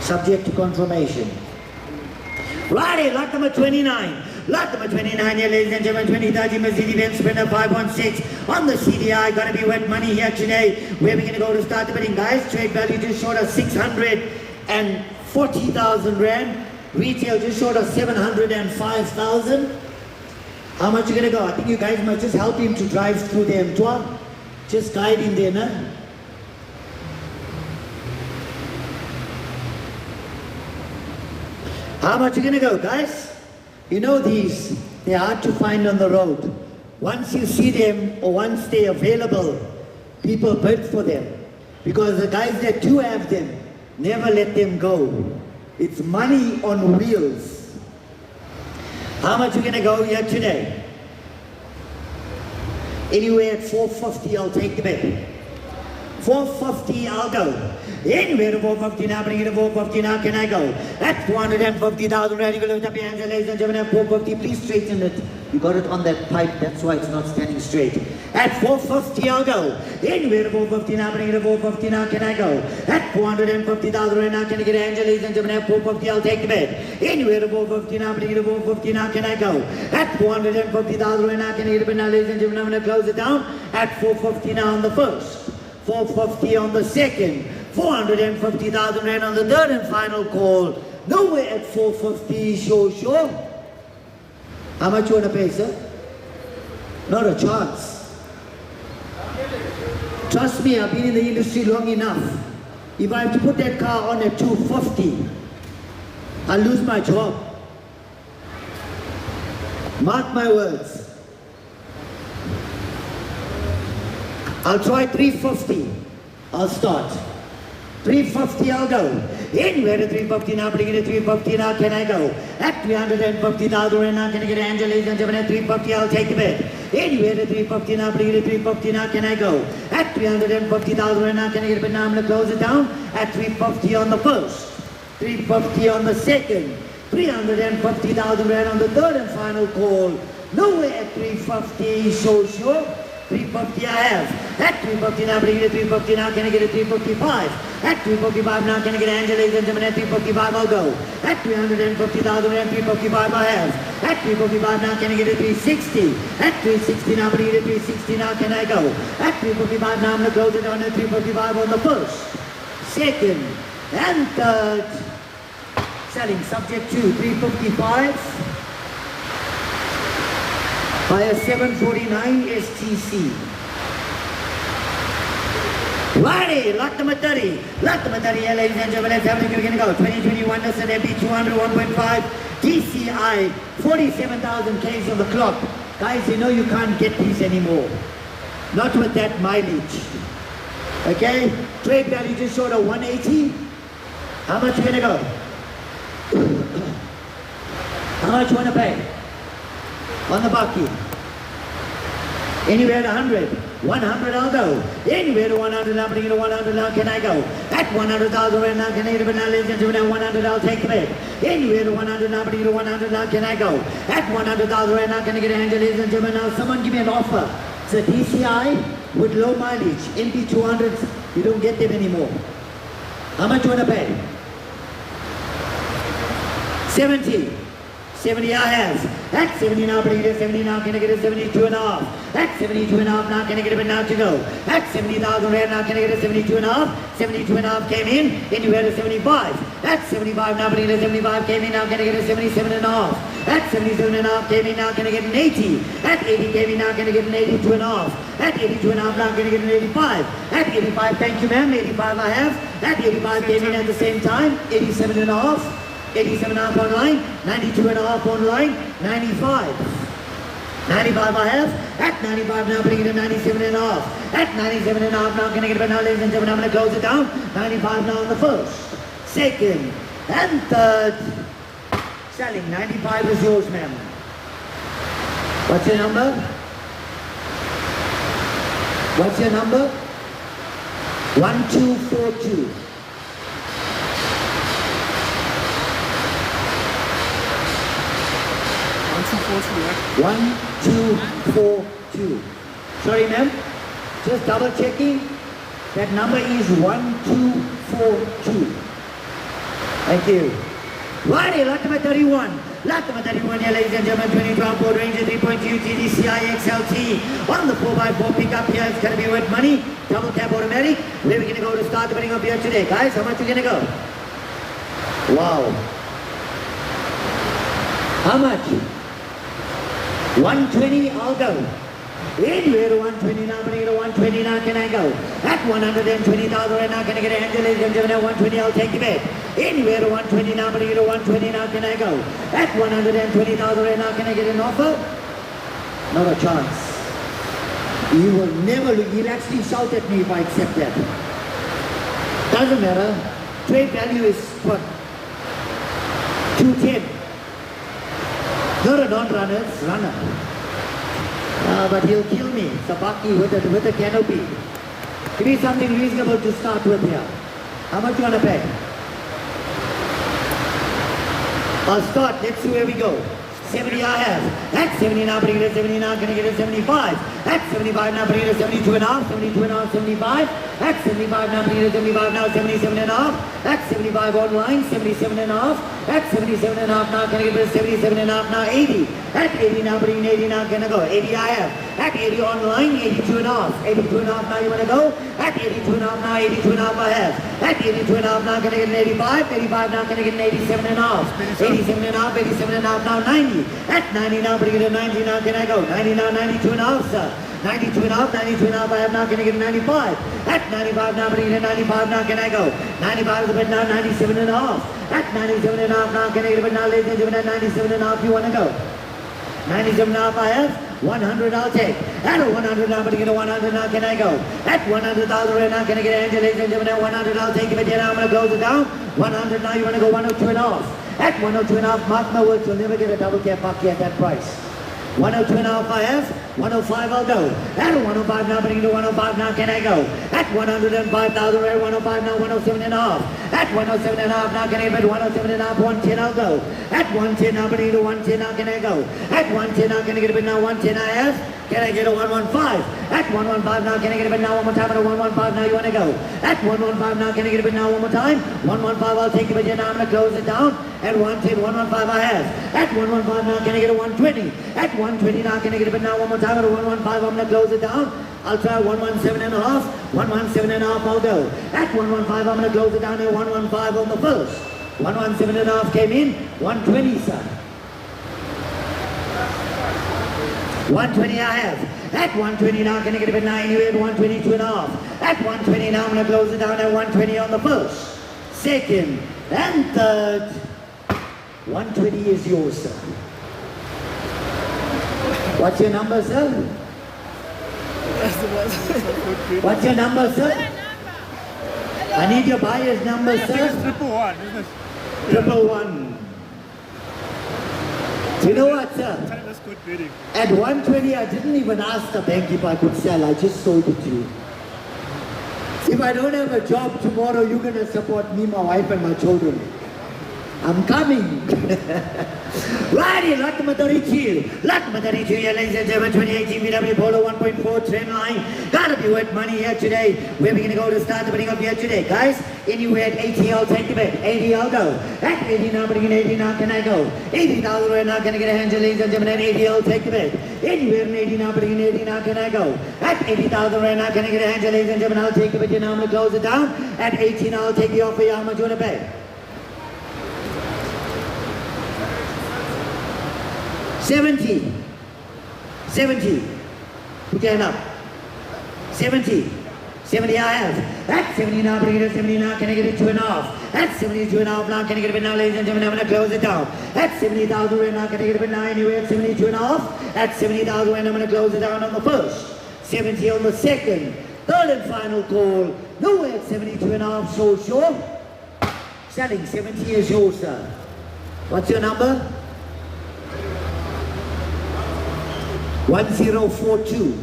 Subject to confirmation. Righty, lot number 29. Lot number 29 here, ladies and gentlemen, 2030 Mercedes-Benz Sprinter 516 on the CDI. Gonna be wet money here today. Where we gonna go to start the bidding, guys? Trade value just short of 640,000 rand. Retail just short of 705,000. How much you gonna go? I think you guys might just help him to drive through the M12. Just guide him there, nah? How much you gonna go, guys? You know these, they're hard to find on the road. Once you see them or once they're available, people bid for them. Because the guys that do have them, never let them go. It's money on wheels. How much you gonna go here today? Anywhere at 450, I'll take the bet. 450, I'll go. Anywhere to 450 now, bring it to 450 now, can I go? At 450,000, ready to lift up your hands, ladies and gentlemen, at 450, please straighten it. You got it on that pipe, that's why it's not standing straight. At 450, I'll go. Anywhere to 450 now, bring it to 450 now, can I go? At 450,000 right now, can I get a hand, ladies and gentlemen, at 450, I'll take the bet. Anywhere to 450 now, bring it to 450 now, can I go? At 450,000 right now, can I get a bet now, ladies and gentlemen, I'm going to close it down. At 450 now on the first. 450 on the second. 450,000 rand on the third and final call. Nowhere at 450, sure. How much you want to pay, sir? Not a chance. Trust me, I've been in the industry long enough. If I have to put that car on at 250, I'll lose my job. Mark my words. I'll try 350. I'll start. 350 I'll go. Anywhere to 350 now, bring it to 350 now, can I go? At 350,000 right now, can I get Angela, ladies and gentlemen, at 350 I'll take the bid. Anywhere to 350 now, bring it to 350 now, can I go? At 350,000 right now, can I get a bid now, I'm going to close it down. At 350 on the first, 350 on the second, 350,000 rand on the third and final call. Nowhere at 350, sure. 350 I have. At 350 now, bring it to 350 now, can I get a 355? At 355 now, can I get Angela, ladies and gentlemen, at 355 I'll go. At 350,000 and 355 I have. At 355 now, can I get a 360? At 360 now, bring it to 360 now, can I go? At 355 now, I'm going to close it down at 355 on the first, second, and third. Selling subject to 355. By a 749 STC. Righty, Latamatari, ladies and gentlemen, family, we're gonna go. 2021 Nissan MB 200 1.5 DCI, 47,000 Ks on the clock. Guys, you know you can't get these anymore. Not with that mileage. Okay? Trade value just short of 180. How much you gonna go? How much you wanna pay? On the bucky. Anywhere to 100. 100 I'll go. Anywhere to 100 I'm bringing to 100 now, can I go? At 100,000 right now, can I get it now, ladies and gentlemen, 100 I'll take the bid. Anywhere to 100 now, bringing to 100 now, can I go? At 100,000 right now, can I get a hand, ladies and gentlemen, now someone give me an offer. It's a DCI with low mileage. MP200s, you don't get them anymore. How much you want to pay? 70. 70 I have. At 70 now, bring it to 70 now, can I get a 72 and a half? At 72 and a half now, can I get a bid now to go? At 70,000 rand now, can I get a 72 and a half? 72 and a half came in, anywhere to 75. At 75 now, bring it to 75 came in, now can I get a 77 and a half? At 77 and a half came in, now can I get an 80? At 80 came in, now can I get an 82 and a half? At 82 and a half now, can I get an 85? At 85, thank you ma'am, 85 I have. At 85 came in at the same time, 87 and a half. 87 and a half online, 92 and a half online, 95. 95 I have. At 95 now, bring it to 97 and a half. At 97 and a half now, can I get it now, ladies and gentlemen, I'm going to close it down. 95 now on the first, second, and third. Selling, 95 is yours, ma'am. What's your number? What's your number? 1242. 1242. Sorry, ma'am. Just double checking. That number is 1242. Thank you. Righty, Latimer 31. Latimer 31 here, ladies and gentlemen. 2012 Ford Ranger 3.2 TDCI XLT. On the 4x4 pickup here. It's going to be worth money. Double cab automatic. Where are we going to go to start the bidding up here today? Guys, how much are we going to go? Wow. How much? 120, I'll go. Anywhere to 120 now, bring it to 120 now, can I go? At 120,000 right now, can I get a hand, ladies and gentlemen, at 120, I'll take the bid. Anywhere to 120 now, bring it to 120 now, can I go? At 120,000 right now, can I get an offer? Not a chance. You will never, you'll actually shout at me if I accept that. Doesn't matter. Trade value is what? 210. Not a non-runner, it's runner. But he'll kill me, Sabaki, with a canopy. Give me something reasonable to start with here. How much you want to pay? I'll start, let's see where we go. 70 I have. At 70 now, bring it to 70 now, can I get a 75? At 75 now, bring it to 72 and a half, 72 and a half, 75. At 75 now, bring it to 75 now, 77 and a half. At 75 online, 77 and a half. At 77 and a half now, can I get a 77 and a half now, 80. At 80 now, bringing 80 now, gonna go. 80 I have. At 80 online, 82 and a half. 82 and a half now, you wanna go? At 82 and a half now, 82 and a half I have. At 82 and a half now, gonna get an 85. 85 now, gonna get an 87 and a half. 87 and a half, 87 and a half now, 90. At 90 now, bringing it a 90 now, can I go? 90 now, 92 and a half, sir. 92 and a half, 92 and a half, I have now, can I get a 95? At 95 now, bringing it a 95 now, can I go? 95 is a bit now, 97 and a half. At 97 and a half now, can I get a bit now, ladies and gentlemen, at 97 and a half, you wanna go? 97 and a half I have. 100 I'll take. At 100 now, but to get a 100 now, can I go? At 100,000 right now, can I get an angel, ladies and gentlemen? At 100 I'll take it, but now I'm going to close it down. 100 now, you want to go 102 and a half. At 102 and a half, mark my words, you'll never get a double cap bucky at that price. 102 and a half I have. 105 I'll go. At 105 now, bringing to 105 now, can I go? At 105,000 right, 105 now, 107 and a half. At 107 and a half now, can I get 107 and a half, 110 I'll go. At 110 now, bringing to 110 now, can I go? At 110 now, can I get a bit now, 110 I have. Can I get a 115? At 115 now, can I get a bit now one more time? At a 115 now, you want to go? At 115 now, can I get a bit now one more time? 115, I'll take it, but now I'm going to close it down. At 110, 115 I have. At 115 now, can I get a 120? At 120 now, can I get a bit now one more time? At a 115, I'm going to close it down. I'll try 117 and a half. 117 and a half, I'll go. At 115, I'm going to close it down at 115 on the first. 117 and a half came in. 120, sir. 120 I have. At 120 now, can I get a bit now anyway? At 122 and a half. At 120 now, I'm going to close it down at 120 on the first, second, and third. 120 is yours, sir. What's your number, sir? What's your number, sir? I need your buyer's number, I think it's sir. 111, isn't it? 111. Do you know what, sir? That's good bidding. At 120, I didn't even ask the bank if I could sell. I just sold it to you. If I don't have a job tomorrow, you're going to support me, my wife, and my children. I'm coming. Righty, lot number 32. Lot number 32, yeah, ladies and gentlemen, 2018 VW Polo 1.4 trend line. Gotta be worth money here today. Where are we gonna go to start the bidding up here today, guys? Anywhere at 80, I'll take the bet. 80, I'll go. At 80 now, bidding at 80 now, can I go? 80,000 right now, can I get a hand, ladies and gentlemen? At 80, I'll take the bet. Anywhere at 80 now, bidding at 80 now, can I go? At 80,000 right now, can I get a hand, ladies and gentlemen? I'll take the bet. Now I'm gonna close it down. At 80 now, I'll take the offer. How much you wanna pay? 70. 70. Put your hand up. 70. 70 I have. At 70 now, bring it at 70 now, can I get it 2.5? At 72 and a half now, can I get a bit now, ladies and gentlemen? I'm going to close it down. At 70,000 right now, can I get a bit now anyway? At 72 and a half. At 70,000 right now, I'm going to close it down on the first. 70 on the second. Third and final call. Nowhere at 72 and a half, so sure. Selling 70 is yours, sir. What's your number? 1042.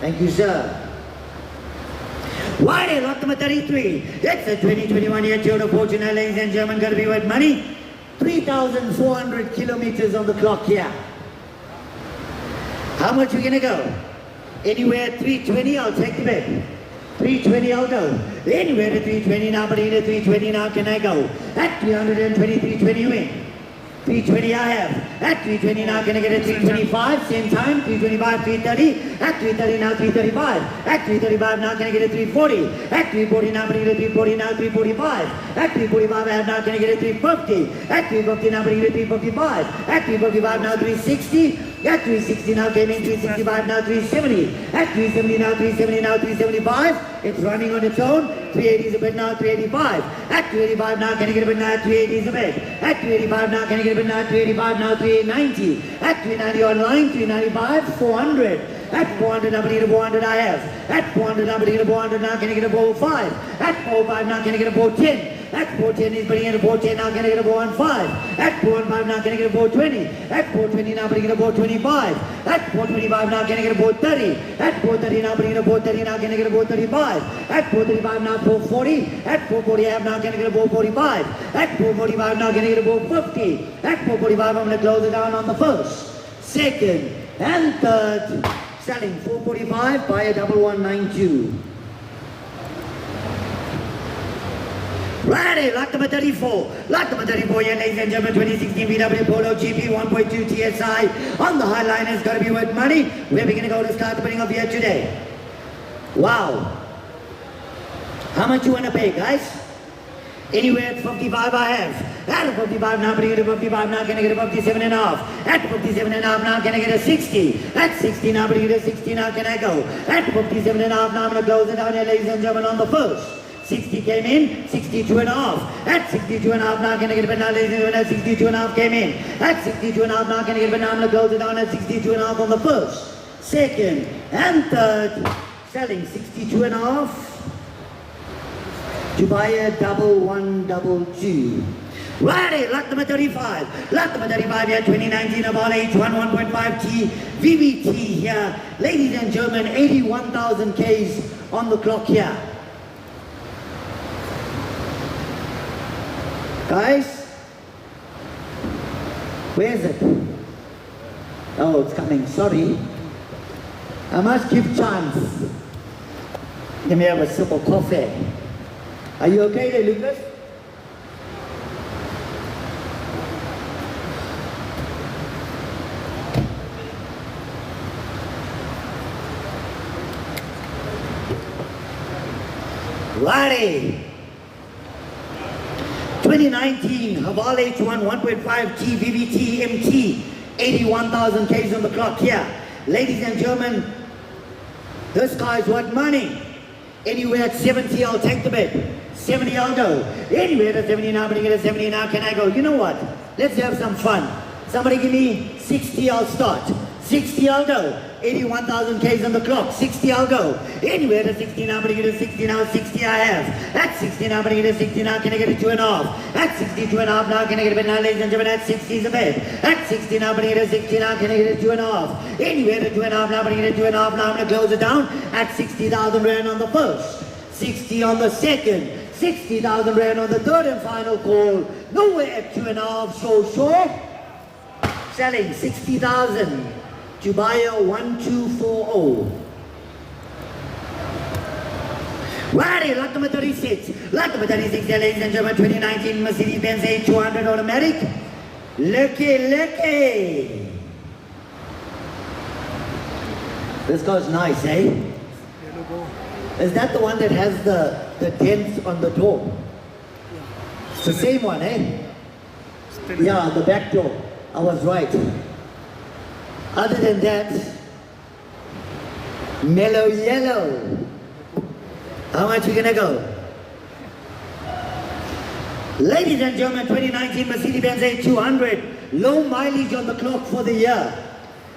Thank you, sir. Why lot number 33? It's a 2021 year Toyota Fortuner, ladies and gentlemen, gonna be worth money. 3,400 kilometers on the clock here. How much we gonna go? Anywhere at 320, I'll take the bet. 320, I'll go. Anywhere at 320 now, but in at 320 now, can I go? At 320, 320 win. 320 I have. At 320 now, can I get a 325? Same time, 325, 330. At 330 now, 335. At 335 now, can I get a 340? At 340 now, can I get a 340 now, 345. At 345 I have now, can I get a 350? At 350 now, can I get a 355. At 355 now, 360. At 360 now, came in 365 now, 370. At 370 now, 370 now, 375. It's running on its own. 380 is a bit now, 385. At 385 now, can I get a bit now, 380 is a bit. At 385 now, can I get a bit now, 385 now, 390. At 390 online, 395, 400. At 400 now, can I get a 400 I have. At 400 now, can I get a 400 now, can I get a 405. At 405 now, can I get a 410. At 410 is putting in a 410 now, can I get a 415. At 415 now, can I get a 420. At 420 now, putting in a 425. At 425 now, can I get a 430. At 430 now, putting in a 430 now, can I get a 435. At 435 now, 440. At 440 I have now, can I get a 445. At 445 now, can I get a 450. At 445 I'm going to close it down on the first, second, and third. Selling 445, buy a 1192. Ready, lot number 34. Lot number 34 here, ladies and gentlemen, 2016 VW Polo GP 1.2 TSI. On the high line is going to be worth money. Where are we going to go to start the bidding of here today? Wow. How much you want to pay, guys? Anywhere at 55 I have. At 55 now, but you get a 55 now, can I get a 57 and a half? At 57 and a half now, can I get a 60? At 60 now, but you get a 60 now, can I go? At 57 and a half now, I'm going to close it down here, ladies and gentlemen, on the first. 60 came in, 62 and a half. At 62 and a half now, can I get a bid now, ladies and gentlemen, at 62 and a half came in. At 62 and a half now, can I get a bid now, I'm going to close it down at 62 and a half on the first, second, and third. Selling 62 and a half. To buy a 1122. Righty, lot number 35. Lot number 35 here, 2019 about H1 1.5T VVT here. Ladies and gentlemen, 81,000 Ks on the clock here. Guys, where is it? Oh, it's coming, sorry. I must give chance. Let me have a sip of coffee. Are you okay there, Lucas? Righty. 2019 Haval H1 1.5T VVT MT 81,000 Ks on the clock here. Ladies and gentlemen, this guy's worth money. Anywhere at 70, I'll take the bid. 70, I'll go. Anywhere at 70 now, but you get a 70 now, can I go? You know what? Let's have some fun. Somebody give me 60, I'll start. 60, I'll go. 81,000 Ks on the clock. 60, I'll go. Anywhere at 60 now, but you get a 60 now. 60, I have. At 60 now, but you get a 60 now, can I get a 2.5? At 62 and a half now, can I get a bid now, ladies and gentlemen? At 60 is a bid. At 60 now, but you get a 60 now, can I get a 2.5? Anywhere at 2.5 now, but you get a 2.5 now, I'm going to close it down. At 60,000 Rand on the first. 60 on the second. 60,000 Rand on the third and final call. Nowhere at 2.5, so sure. Selling 60,000 to buy a 1240. Righty, lot number 36. Lot number 36 here, ladies and gentlemen, 2019 Mercedes-Benz A200 automatic. Lucky. This car's nice, eh? Yellow ball. Is that the one that has the dents on the door? It's the same one, eh? Still Yeah, the back door. I was right. Other than that, mellow yellow. How much you gonna go? Ladies and gentlemen, 2019 Mercedes-Benz A200, low mileage on the clock for the year.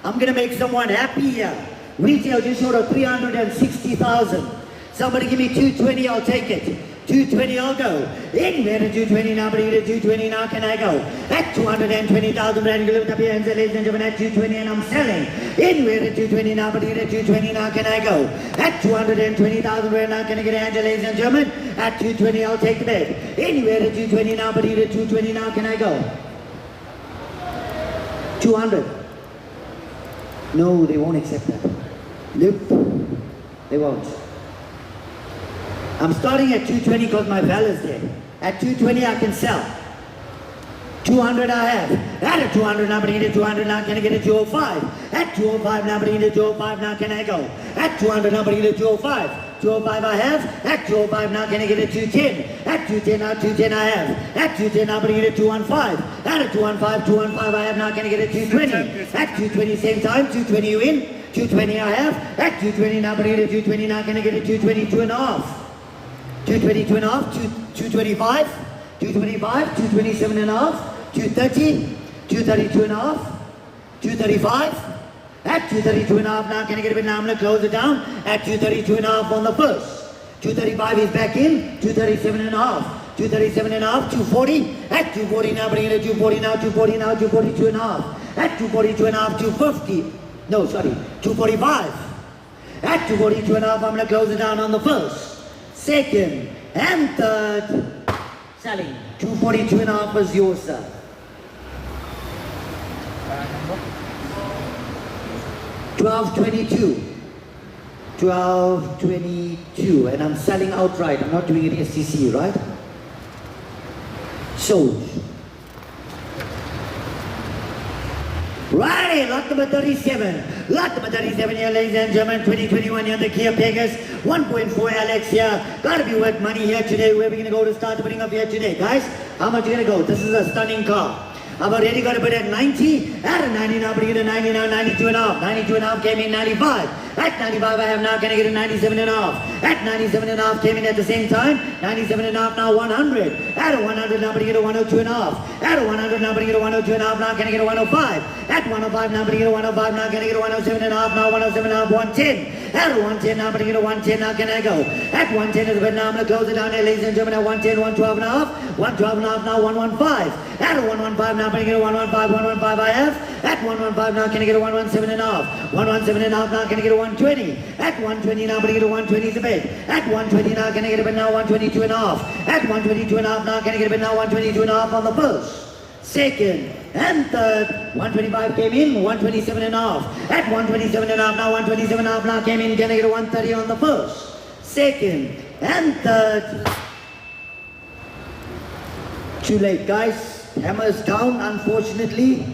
I'm gonna make someone happy here. Retail just short of 360,000. Somebody give me 220, I'll take it. 220, I'll go. Anywhere to 220 now, but you get 220 now, can I go? At 220,000 Rand, you lift up your hands, ladies and gentlemen, at 220 and I'm selling. Anywhere to 220 now, but you get 220 now, can I go? At 220,000 Rand now, can I get a hand, ladies and gentlemen? At 220, I'll take the bid. Anywhere to 220 now, but you get 220 now, can I go? 200. No, they won't accept that. Nope, they won't. I'm starting at 220 because my val is there. At 220 I can sell. 200 I have. At a 200 now, but I get a 200 now, can I get a 205? At 205 now, but I get a 205 now, can I go? At 200 now, but I get a 205. 205 I have. At 205 now, can I get a 210? At 210 now, 210 I have. At 210 now, but I get a 215. At a 215 I have now, can I get a 220? At 220 same time, 220 you in. 220 I have. At 220 now, but I get a 220 now, can I get a 222 and a half? 222 and a half, 225, 225, 227 and a half, 230, 232 and a half, 235. At 232 and a half now, can I get a bit now? I'm going to close it down. At 232 and a half on the first. 235 is back in, 237 and a half, 237 and a half, 240. At 240 now, bring it to 240 now, 240 now, 242 and a half. At 242 and a half, 250. No, sorry, 245. At 242 and a half, I'm going to close it down on the first. Second and third, selling 242 and a half is yours, sir. number. 1222. 1222, and I'm selling outright. I'm not doing it STC, right? Sold. Righty, lot number 37. Lot number 37 here, ladies and gentlemen. 2021 here, the Kia Pegasus. 1.4 Alex here. Gotta be worth money here today. Where are we gonna go to start putting up here today, guys? How much are you gonna go? This is a stunning car. I've already got to put at 90. At a 90 now, but you get a 90 now, 92 and a half. 92 and a half came in 95. At 95, I have now, can I get a 97 and a half? At 97 and a half came in at the same time. 97 and a half now, 100. At a 100 now, but you get a 102 and a half. At a 100 now, but you get a 102 and a half. Now, can I get a 105? At 105 now, but you get a 105. Now, can I get a 107 and a half? Now, 107 and a half, 110. At a 110 now, but you get a 110. Now, can I go? At 110 is a bit now, I'm going to close it down there, ladies and gentlemen, at 110, 112 and a half. 112 and a half now, 115. At a 115 now, but you get a 115. 115 I have. At 115 now, can I get a 117 and a half? 117 and a half now, can I get a 120? At 120 now, can I get a 120 is a bit. At 120 now, can I get a bit now 122 and a half? At 122 and a half now, can I get a bit now 122 and a half on the first, second, and third. 125 came in, 127 and a half. At 127 and a half now, 127 and a half now came in, can I get a 130 on the first, second, and third. Too late, guys. Hammer's down, unfortunately.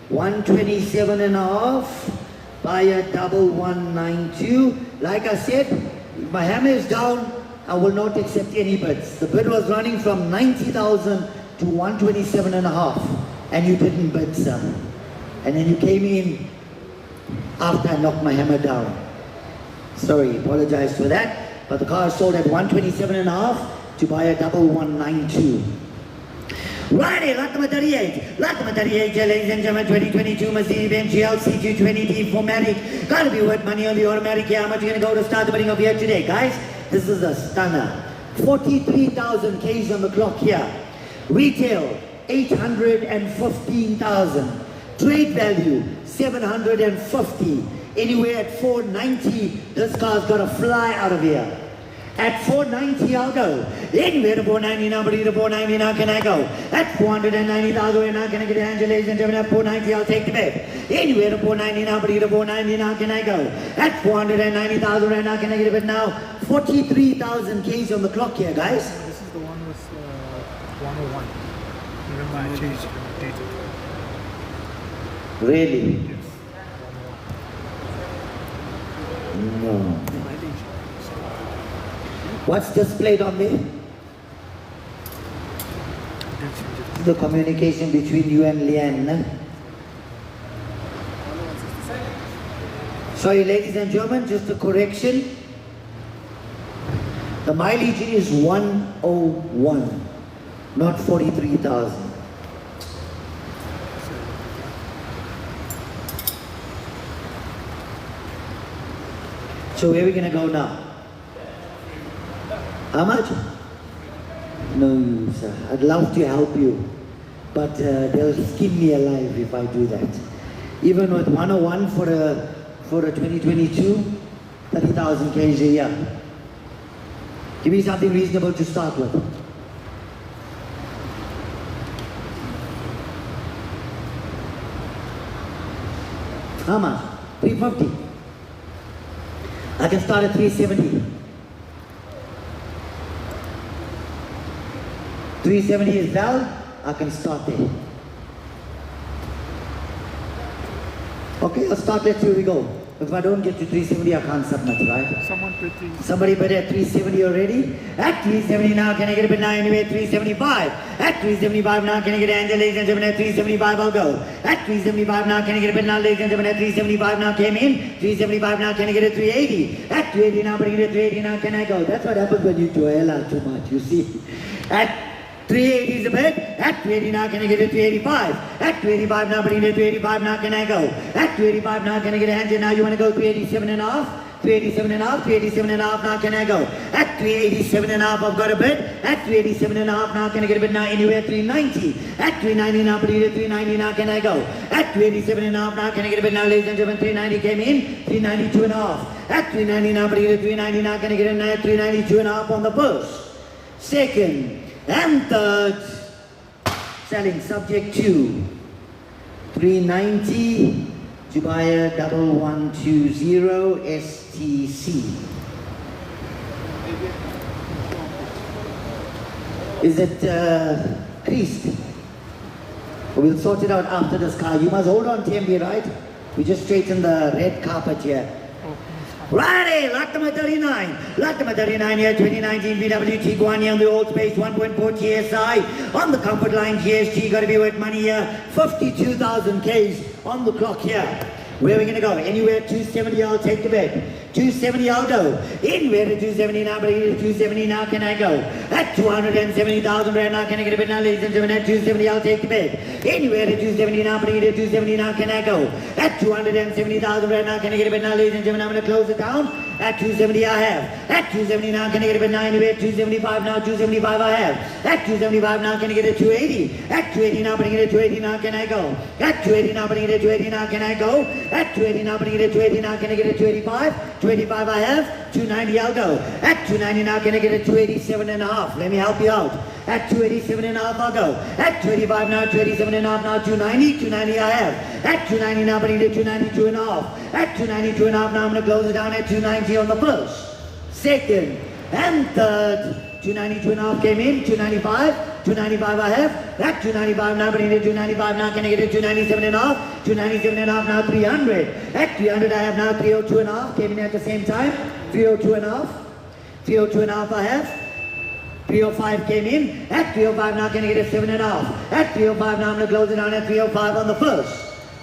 127 and a half by a double 192. Like I said, if my hammer is down, I will not accept any bids. The bid was running from 90,000 to 127 and a half, and you didn't bid, sir. And then you came in after I knocked my hammer down. Sorry, apologize for that. But the car is sold at 127 and a half to buy a double 192. Righty, lot number 38. Lot number 38 here, ladies and gentlemen, 2022 Mercedes-Benz GLC 220D 4MATIC. Gotta be worth money on the automatic here. How much are you gonna go to start the bidding of here today, guys? This is a stunner. 43,000 Ks on the clock here. Retail, 815,000. Trade value, 750. Anywhere at 490, this car's gotta fly out of here. At 490, I'll go. Anywhere to 490 now, but either 490 now, can I go? At 490,000 right now, can I get your hands, ladies and gentlemen? At 490, I'll take the bet. Anywhere to 490 now, but either 490 now, can I go? At 490,000 right now, can I get a bet now? 43,000 Ks on the clock here, guys. This is the one with 101. Remember I changed the date. Really? Yes. No. What's displayed on there? The communication between you and Leanne. Sorry, ladies and gentlemen, just a correction. The mileage is 101, not 43,000. So where are we gonna go now? How much? No, sir. I'd love to help you, but they'll skin me alive if I do that. Even with 101 for a 2022, 30,000 Ks a year. Give me something reasonable to start with. How much? 350. I can start at 370. 370 is valid, I can start there. Okay, I'll start, let's see where we go. If I don't get to 370, I can't submit, right? Someone put the Somebody bid at 370 already. At 370 now, can I get a bid now anyway? 375. At 375 now, can I get an answer, ladies and gentlemen? At 375, I'll go. At 375 now, can I get a bid now, ladies and gentlemen? At 375 now, came in. 375 now, can I get a 380? At 380 now, can I get a 380 now, can I go? That's what happens when you do hell too much, you see. At 380 is a bid. At 380 now, can I get a 385? At 385 now, but I need a 385 now, can I go? At 385 now, can I get a hand in? Now you want to go 387 and a half? 387 and a half, 387 and a half now, can I go? At 387 and a half, I've got a bid. At 387 and a half now, can I get a bid now? Anywhere 390. At 390 now, but I need a 390 now, can I go? At 387 and a half now, can I get a bid now, ladies and gentlemen? 390 came in, 392 and a half. At 390 now, but I need a 390 now, can I get a 392 and a half on the first, second, and third. Selling subject to 390 to buy a 1120 STC. Is it creased. We'll sort it out after this car. You must hold on, TMB, right? We just straighten the red carpet here. Righty, lot number 39. Lot number 39 here, 2019 VW Tiguan here on the old space, 1.4 TSI. On the comfort line, GST, got to be worth money here. 52,000 Ks on the clock here. Where are we going to go? Anywhere 270, I'll take the bet. 270, I'll go. Anywhere to 270 now, but it is 270 now, can I go? At 270,000 Rand now, can I get a bit now, ladies and gentlemen? At 270, I'll take the bet. Anywhere to 270 now, but it is 270 now, can I go? At 270,000 Rand now, can I get a bit now, ladies and gentlemen? I'm going to close it down. At 270, I have. At 270 now, can I get a bit now? Anywhere 275 now, 275 I have. At 275 now, can I get a 280? At 280 now, but I get a 280 now, can I go? At 280 now, but I get a 280 now, can I go? At 280 now, but I get a 280 now, can I get a 285? 285 I have. 290 I'll go. At 290 now, can I get a 287 and a half? Let me help you out. At 287 and a half I'll go. At 285 now, 287 and a half now, 290. 290 I have. At 290 now, but I get a 292 and a half. At 292 and a half now, I'm going to close it down at 290 on the first, second, and third. 292 and a half came in. 295. 295 I have. At 295 now, but I get a 295 now, can I get a 297 and a half? 297 and a half now, 300. At 300 I have now 302 and a half, came in at the same time. 302 and a half. 302 and a half I have. 305 came in. At 305 now, can I get a 7 and a half? At 305 now, I'm going to close it down at 305 on the first,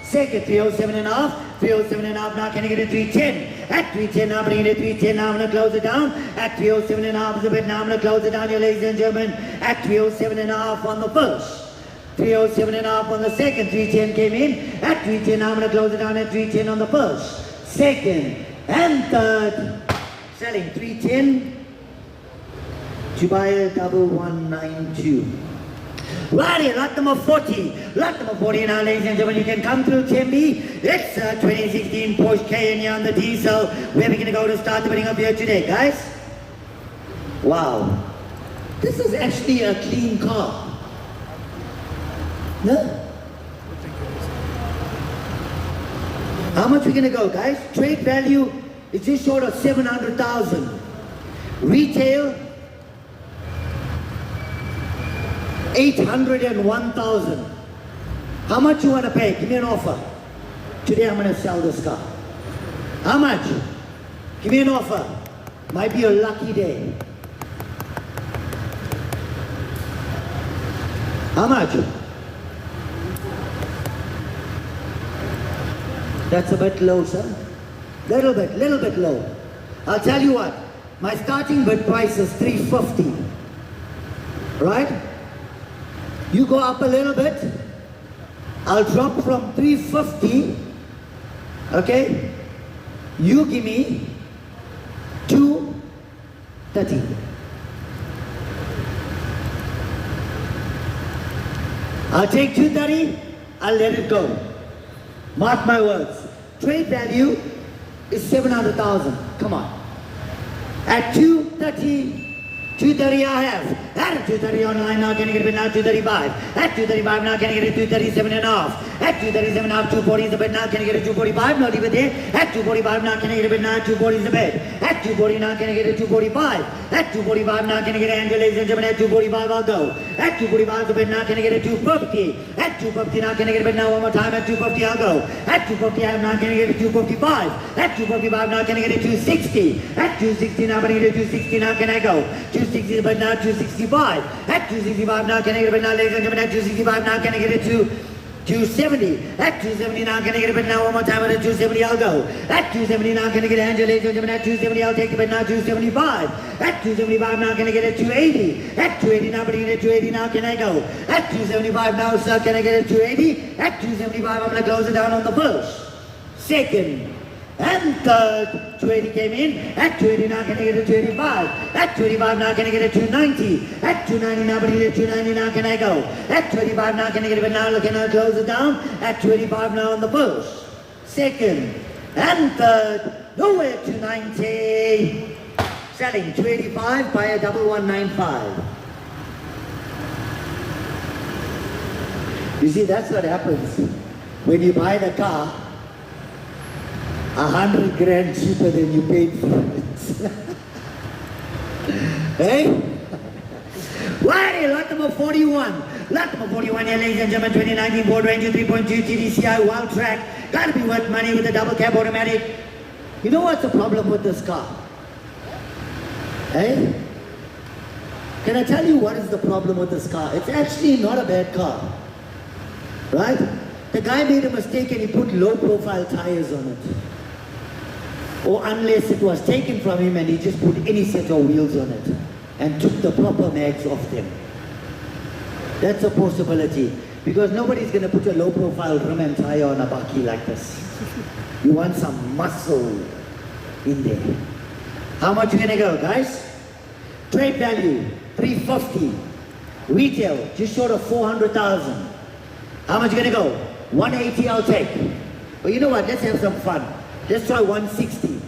second. 307 and a half. 307 and a half now, can I get a 310? At 310 now, bring it a 310 now, I'm going to close it down. At 307 and a half is a bit now, I'm going to close it down here, ladies and gentlemen. At 307 and a half on the first, 307 and a half on the second. 310 came in. At 310 now, I'm going to close it down at 310 on the first, second, and third. Selling 310 to buy a 1192. Righty, lot number 40. Lot number 40 now, ladies and gentlemen. You can come through TMB. It's 2016 Porsche Cayenne here on the diesel. Where we're going to go to start the bidding up here today, guys. Wow. This is actually a clean car. No? How much we going to go, guys? Trade value is just short of 700,000. Retail 801,000. How much you want to pay? Give me an offer. Today I'm going to sell this car. How much? Give me an offer. Might be a lucky day. How much? That's a bit low, sir. Little bit low. I'll tell you what. My starting bid price is 350. Right? You go up a little bit, I'll drop from 350, okay? You give me 230. I'll take 230, I'll let it go. Mark my words. Trade value is 700,000, come on. At 230 I have. At 230 online now, can I get a bit now? 235. At 235 now, can I get a 237 and a half? At 237 and a half, 240 is a bit now, can I get a 245? No, leave it there. At 245 now, can I get a bit now? 240 is a bit. At 240 now, can I get a 245? At 245 now, can I get a handle, ladies and gentlemen? At 245 I'll go. At 245 is a bit now, can I get a 250? At 250 now, can I get a bit now? One more time. At 250 I'll go. At 250 I have now, can I get a 255? At 255 now, can I get a 260? At 260 now, can I get a 260 now, can I go? 260 is but now 265. At 265 now, can I get a bit now, ladies and gentlemen? At 265 now, can I get a 270. At 270 now, can I get a bit now? One more time. At 270 I'll go. At 270 now, can I get a handle, ladies and gentlemen? At 270 I'll take the bit now. 275. At 275 now, can I get a 280? At 280 now, but I get a 280 now, can I go? At 275 now, sir, can I get a 280? At 275 I'm going to close it down on the first, second, and third. 280 came in. At 280 now, can I get a 285? At 285 now, can I get a 290? At 290 now, but I get a 290 now, can I go? At 285 now, can I get a bit now? Can I close it down? At 285 now on the first, second, and third. Nowhere 290. Selling 285 by a 1195. You see, that's what happens when you buy the car 100 grand cheaper than you paid for it. Hey? Righty, lot number 41. Lot number 41 here, ladies and gentlemen, 2019 Ford Ranger 3.2 TDCI wild track. Gotta be worth money with a double cab automatic. You know what's the problem with this car? Hey? Can I tell you what is the problem with this car? It's actually not a bad car. Right? The guy made a mistake and he put low profile tires on it. Or unless it was taken from him and he just put any set of wheels on it and took the proper mags off them. That's a possibility. Because nobody's going to put a low profile rim and tire on a bakkie like this. You want some muscle in there. How much you going to go, guys? Trade value, 350. Retail, just short of 400,000. How much you going to go? 180 I'll take. But you know what, let's have some fun. Let's try 160.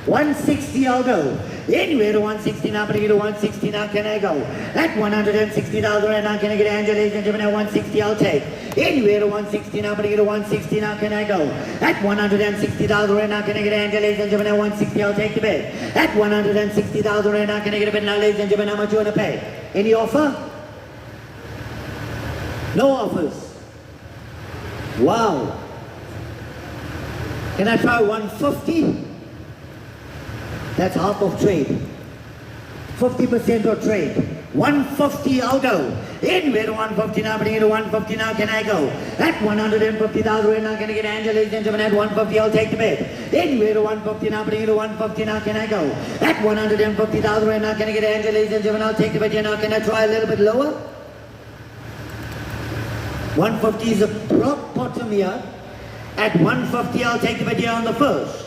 160 I'll go. Anywhere to 160 now, but I get to 160 now, can I go? At 160,000 right now, can I get Angela, ladies and gentlemen, at 160 I'll take. Anywhere to 160 now, but I get to 160 now, can I go? At 160,000 right now, can I get Angela, ladies and gentlemen, at 160 I'll take the bid. At 160,000 right now, can I get a bid now, ladies and gentlemen, how much you want to pay? Any offer? No offers. Wow. Can I try 150? That's half of trade. 50% of trade. 150 I'll go. Anywhere to 150 now, but into 150 now, can I go? At 150,000 right now, can I get Angela, ladies and gentlemen, at 150 I'll take the bid. Anywhere to 150 now, but into 150 now, can I go? At 150,000 right now, can I get Angela, ladies and gentlemen, I'll take the bid here now, can I try a little bit lower? 150 is a rock bottom here. At 150 I'll take the bid here on the first.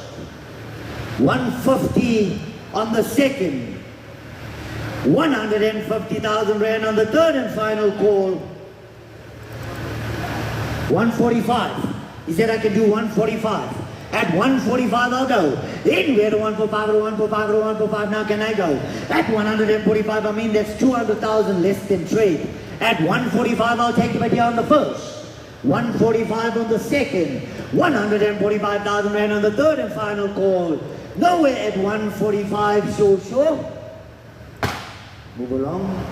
150 on the second. 150,000 rand on the third and final call. 145. He said I can do 145. At 145 I'll go. Anywhere to 145 to 145 to 145 now can I go? At 145 I mean that's 200,000 less than trade. At 145 I'll take the bid here on the first. 145 on the second. 145,000 rand on the third and final call. Nowhere at 145, sure. Move along.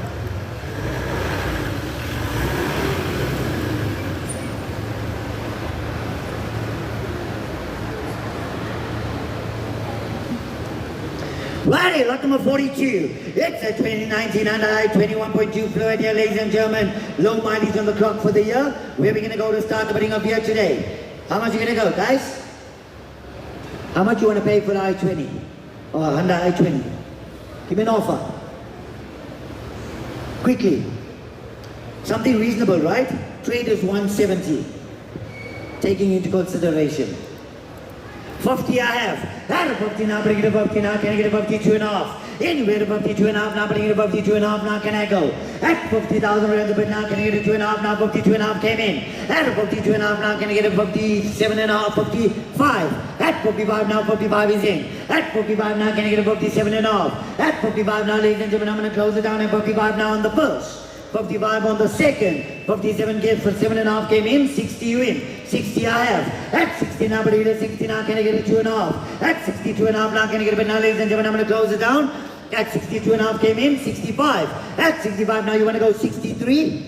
Righty, lot number 42. It's a 2019 Hyundai 21.2 fluid here, ladies and gentlemen. Low mileage on the clock for the year. Where are we going to go to start the bidding of here today? How much are you going to go, guys? How much you want to pay for the i20? Or Hyundai i20? Give me an offer. Quickly. Something reasonable, right? Trade is 170. Taking into consideration. 50 I have. Out of 50 now, bring it to 50 now. Can I get a 52.5? Anywhere to 52.5 now, bring it to 52.5 now. Can I go? At 50,000 rand a bit now. Can I get a 2.5 now? 52.5 came in. At a 52.5 now. Can I get a 57.5? 55. At 55 now. 55 is in. At 55 now. Can I get a 57.5? At 55 now, ladies and gentlemen, I'm going to close it down. At 55 now on the first. 55 on the second. 57 came for 7.5 came in. 60 you in. 60 I have. At 60 now, but it is 60 now. Can I get a 2.5? At 62.5 now. Can I get a bit now, ladies and gentlemen? I'm going to close it down. At 62.5 came in. 65. At 65 now, you want to go 63?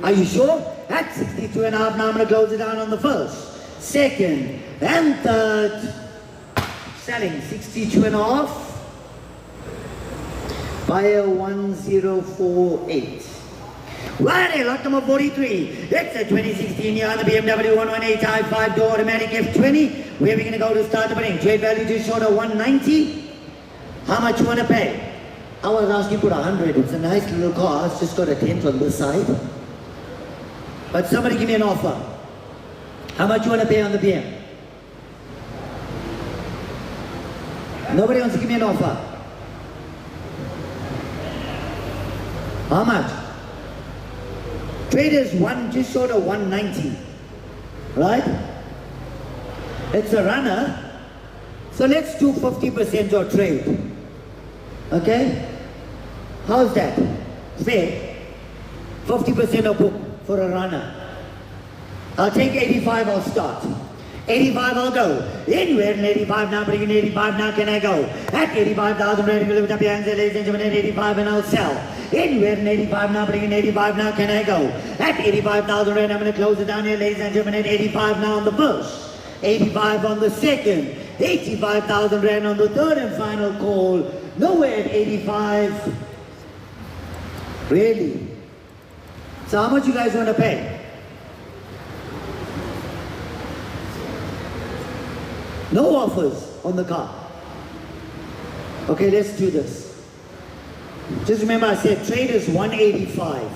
Are you sure? At 62.5 now, I'm going to close it down on the first, second, and third. Selling 62.5. Buyer 1048. Righty, lot number 43. It's a 2016 year on the BMW 118i 5-door automatic F20. Where are we going to go to start the bidding? Trade value just short of 190. How much you want to pay? I was asking for 100. It's a nice little car. It's just got a tent on this side. But somebody give me an offer. How much you want to pay on the BM? Nobody wants to give me an offer. How much? Trade is just short of 190, right? It's a runner, so let's do 50% of trade, okay? How's that? Fair? 50% of book for a runner. I'll take 85, I'll start. 85 I'll go. Anywhere in 85 now, bring in 85 now, can I go? At 85,000, ready to lift up your hands, ladies and gentlemen, at 85 and I'll sell. Anywhere in 85 now, bringing 85 now, can I go? At 85,000 rand, I'm going to close it down here, ladies and gentlemen, at 85 now on the first, 85 on the second, 85,000 rand on the third and final call. Nowhere at 85. Really? So how much you guys want to pay? No offers on the car. Okay, let's do this. Just remember I said trade is 185.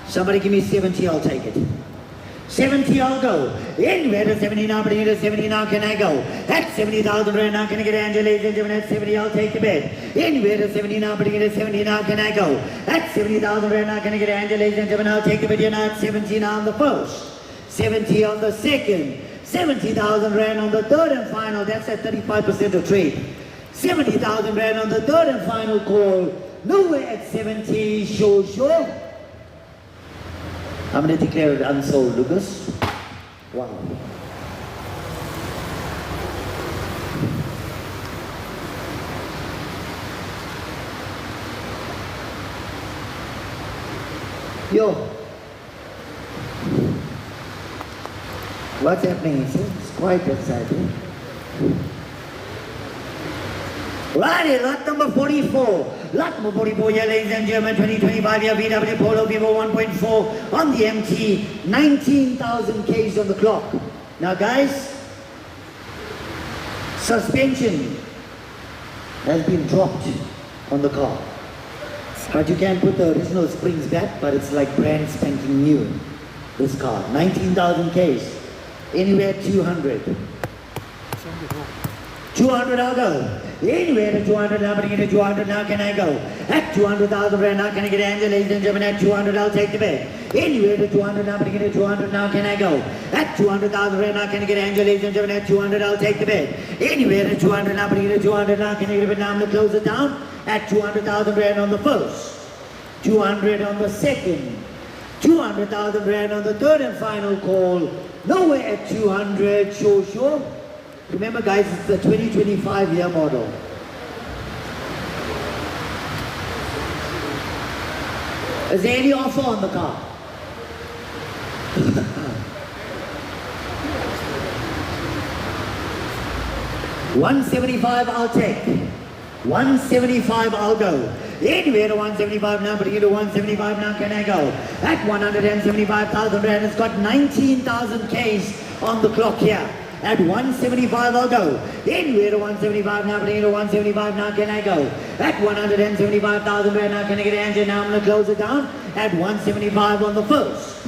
Somebody give me 70, I'll take it. 70, I'll go. Anywhere to 70 now, bring it to 70 now, can I go? At 70,000 rand now, can I get Angela, ladies and gentlemen, at 70, I'll take the bid. Anywhere to 70 now, bring it to 70 now, can I go? At 70,000 rand now, can I get Angela, ladies and gentlemen, I'll take the bid. You're now at 70 now on the first, 70 on the second, 70,000 rand on the third and final. That's at 35% of trade. 70,000 rand on the third and final call. Nowhere at 70, sure. I'm going to declare it unsold, Lucas. Wow. Yo. What's happening? It's quite exciting. Righty, lot number 44. Lot number 44 here, ladies and gentlemen, 2025 here, VW Polo Vivo 1.4 on the MT, 19,000 Ks on the clock. Now guys, suspension has been dropped on the car. But you can put the original springs back, but it's like brand spanking new, this car. 19,000 Ks, anywhere 200. 200 I'll go. Anywhere to 200 now, bring it to 200 now, can I go? At 200,000 rand now, can I get Angela, ladies and gentlemen, at 200 I'll take the bid. Anywhere to 200 now, bring it to 200 now, can I go? At 200,000 rand now, can I get Angela, ladies and gentlemen, at 200 I'll take the bid. Anywhere to 200 now, bring it to 200 now, can I get a bid now, I'm going to close it down. At 200,000 rand on the first, 200 on the second, 200,000 rand on the third and final call. Nowhere at 200, sure. Remember guys, it's the 2025 year model. Is there any offer on the car? $175 I'll take. $175 I'll go. Anywhere to 175 now, but you to 175 now, can I go? At 175,000 rand, it's got 19,000 Ks on the clock here. At 175 I'll go. Anywhere to 175 now, but you to 175 now, can I go? At 175,000 rand now, can I get an engine? Now I'm going to close it down. At 175 on the first,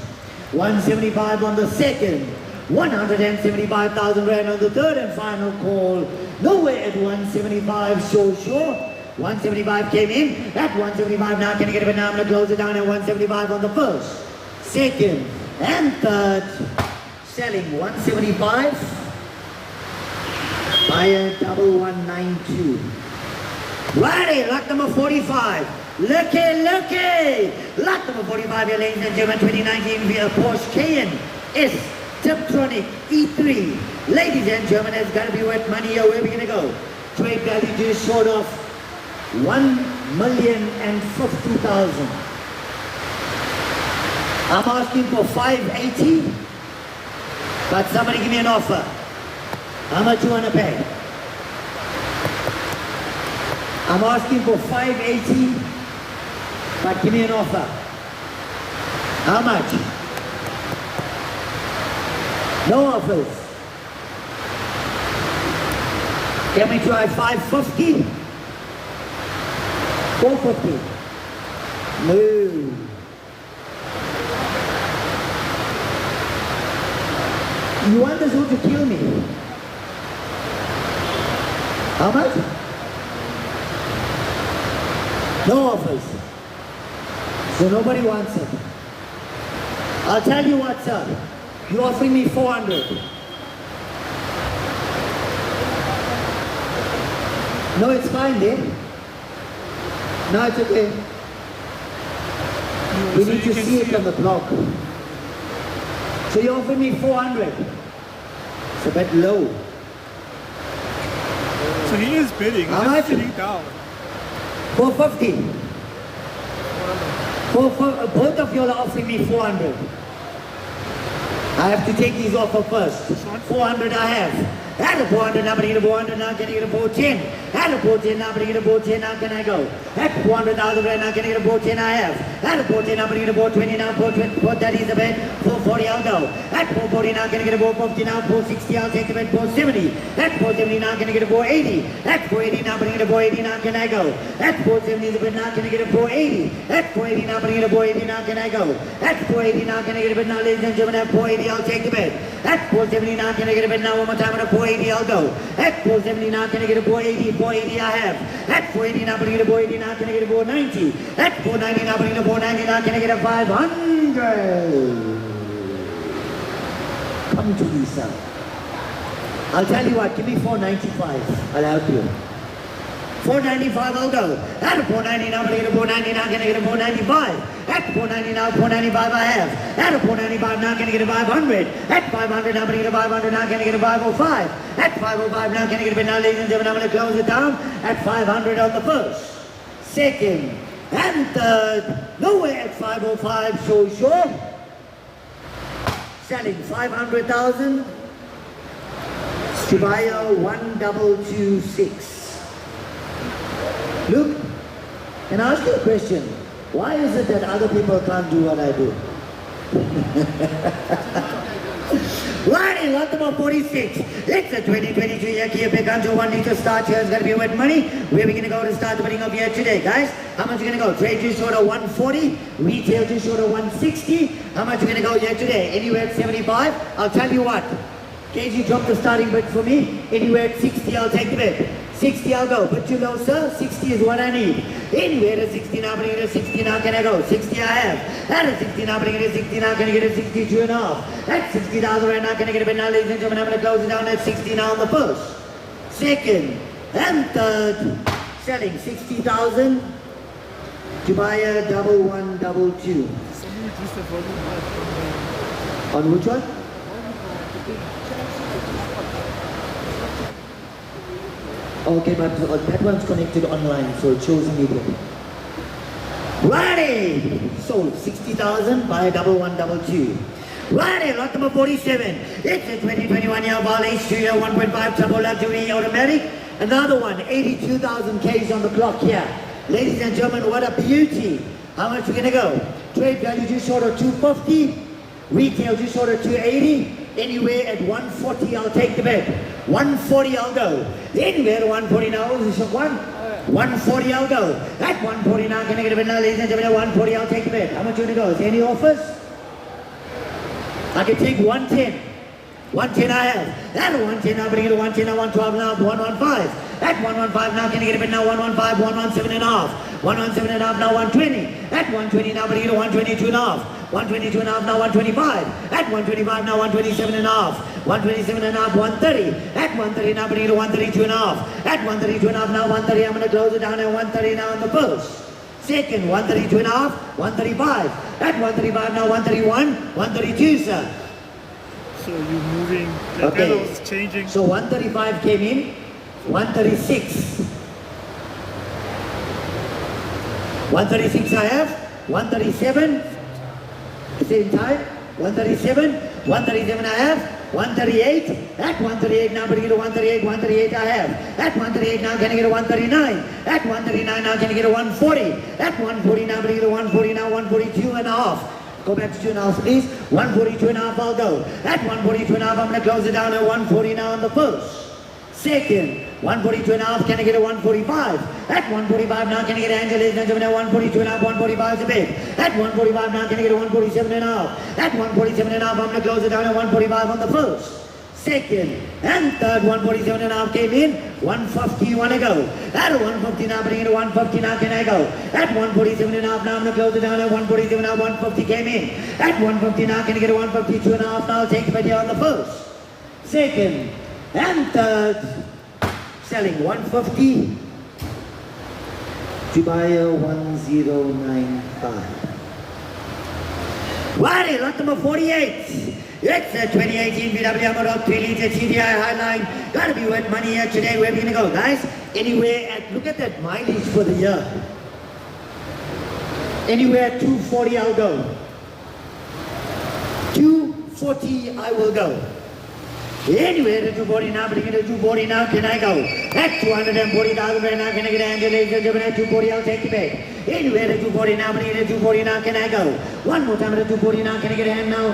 175 on the second, 175,000 rand on the third and final call. Nowhere at 175, sure. 175 came in. At 175 now, can I get it? Now I'm going to close it down at 175 on the first, second and third. Selling 175. Buyer 1192. Righty, lot number 45. Looky. Lot number 45 here, ladies and gentlemen, 2019 via Porsche Cayenne S Tiptronic E3. Ladies and gentlemen, it's gonna be worth money here. Where are we gonna go? Trade value just short of 1,050,000. I'm asking for 580. But somebody give me an offer. How much you want to pay? I'm asking for 580, but give me an offer. How much? No offers. Can we try 550? 450? No. You want this to kill me? How much? No offers. So nobody wants it. I'll tell you what's up. You're offering me 400. No, it's fine, then. No, it's okay. We need to see it on the clock. So you offered me 400. It's a bit low. So he is bidding. How He's much? sitting down. 450. Both of you are offering me 400. I have to take these offer first. 400 I have. At a 400, now bring it to 400, now can I get a 410? At a 410, now bring it to 410, now can I go? At 400,000 right now, can I get a 410 I have? At a 410, now bring it to 420, now 420, 430 is the bet, 440 I'll go. At 440, now can I get a 450, now 460 I'll take the bet, 470. At 470, now can I get a 480? At 480, now bring it to 480, now can I go? At 470 is the bet, now can I get a 480? At 480, now bring it to 480, now can I go? At 480, now can I get a bet, now ladies and gentlemen, at 480 I'll take the bet. At 470, now can I get a bet, now one more time at a 480 I'll go. At 470 now can I get a 480, 480 I have. At 480 now can I get a 480, now can I get a 490. At 490 now can I get a 490, now can I get a 500. Come to me, sir. I'll tell you what, give me 495. I'll help you. 495 I'll go. At 490 now can I get a 490, now can I get a 495. At 490 now 495 I have. At 495 now can I get a 500. At 500 now can I get a 500, now can I get a 505. At 505 now can I get a bit, now ladies and gentlemen, I'm going to close it down at 500 on the first, second and third. Nowhere at 505, so sure. Selling 500,000. Shibaya 1226. Look, can I ask you a question? Why is it that other people can't do what I do? Right in Latima 46. It's a 2022 year Kia Picanto 1 liter start here. It's going to be wet money. Where are we going to go to start the betting of here today, guys? How much are you going to go? Trade just short of 140. Retail just short of 160. How much are you going to go here today? Anywhere at 75. I'll tell you what. KG drop the starting bid for me. Anywhere at 60, I'll take the bid. 60 I'll go, but you know sir, 60 is what I need. Anywhere at 60 now, bring it to 60 now, can I go? 60 I have. At a 60 now, bring it to 60 now, can I get a 62 and a half? At 60,000 right now, can I get a bid now, ladies and gentlemen, I'm going to close it down at 60 now on the first, second, and third. Selling 60,000 to buy a 1122. On which one? Okay, but that one's connected online, so it shows immediately. Ready! Sold 60,000 by 1122. Ready, lot number 47. It's a 2021 year ball, H2 year 1.5 turbo luxury automatic. Another one, 82,000 Ks on the clock here. Ladies and gentlemen, what a beauty. How much are we gonna go? Trade value just short of 250. Retail just short of 280. Anywhere at 140, I'll take the bet. 140, I'll go. Anywhere at 140 now, is this one? 140, I'll go. At 140 now, can I get a bet now, ladies and gentlemen? At 140, I'll take the bet. How much you gonna go? Is there any offers? I can take 110. 110 I have. At 110 now, bring it to 110 now, 112 now, 115. At 115 now, can I get a bet now? 115, 117 and a half. 117 and a half now, 120. At 120 now, bring it to 122 and a half. 122 and a half now, 125. At 125 now, 127 and a half. 127 and a half, 130. At 130 now, bring it to 132 and a half. At 132 and a half now, 130. I'm going to close it down at 130 now on the first. Second, 132 and a half, 135. At 135 now, 131, 132, sir. So you're moving, the Okay. pedal is changing. So 135 came in, 136. 136 I have, 137, same time, 137, 137 I have, 138, at 138 now bring it to 138, 138 I have, at 138 now can I get a 139, at 139 now can I get a 140, at 140 now bring it to 140 now, 142 and a half. Go back to 2 and a half, please. 142 and a half, I'll go. At 142 and a half, I'm going to close it down at 140 now on the first. Second, 142 and a half, can I get a 145? At 145 now, can I get Angela, ladies and gentlemen, at 142 and a half, 145 is a bid. At 145 now, can I get a 147 and a half? At 147 and a half, I'm going to close it down at 145 on the first. Second and third, 147 and a half came in, 150 you want to go. At 150 now, bring it to 150 now, can I go? At 147 and a half now, I'm going to close it down at 147 now, 150 came in. At 150 now, can I get a 152 and a half now, I'll take the bet here on the first. Second and third, selling 150 to buy a 1095. Righty, lot number 48. It's a 2018 VW Amarok 3 liter TDI Highline. Gotta be wet money here today. Where are we gonna go, guys? Anywhere at, look at that mileage for the year. Anywhere 240 I'll go. 240 I will go. Anywhere to 240 now, bring it to 240 now, can I go? At 240,000 right now, can I get Angela, ladies and gentlemen, at 240 I'll take the bet. Anywhere to 240 now, bring it to 240 now, can I go? One more time at 240 now, can I get a hand now?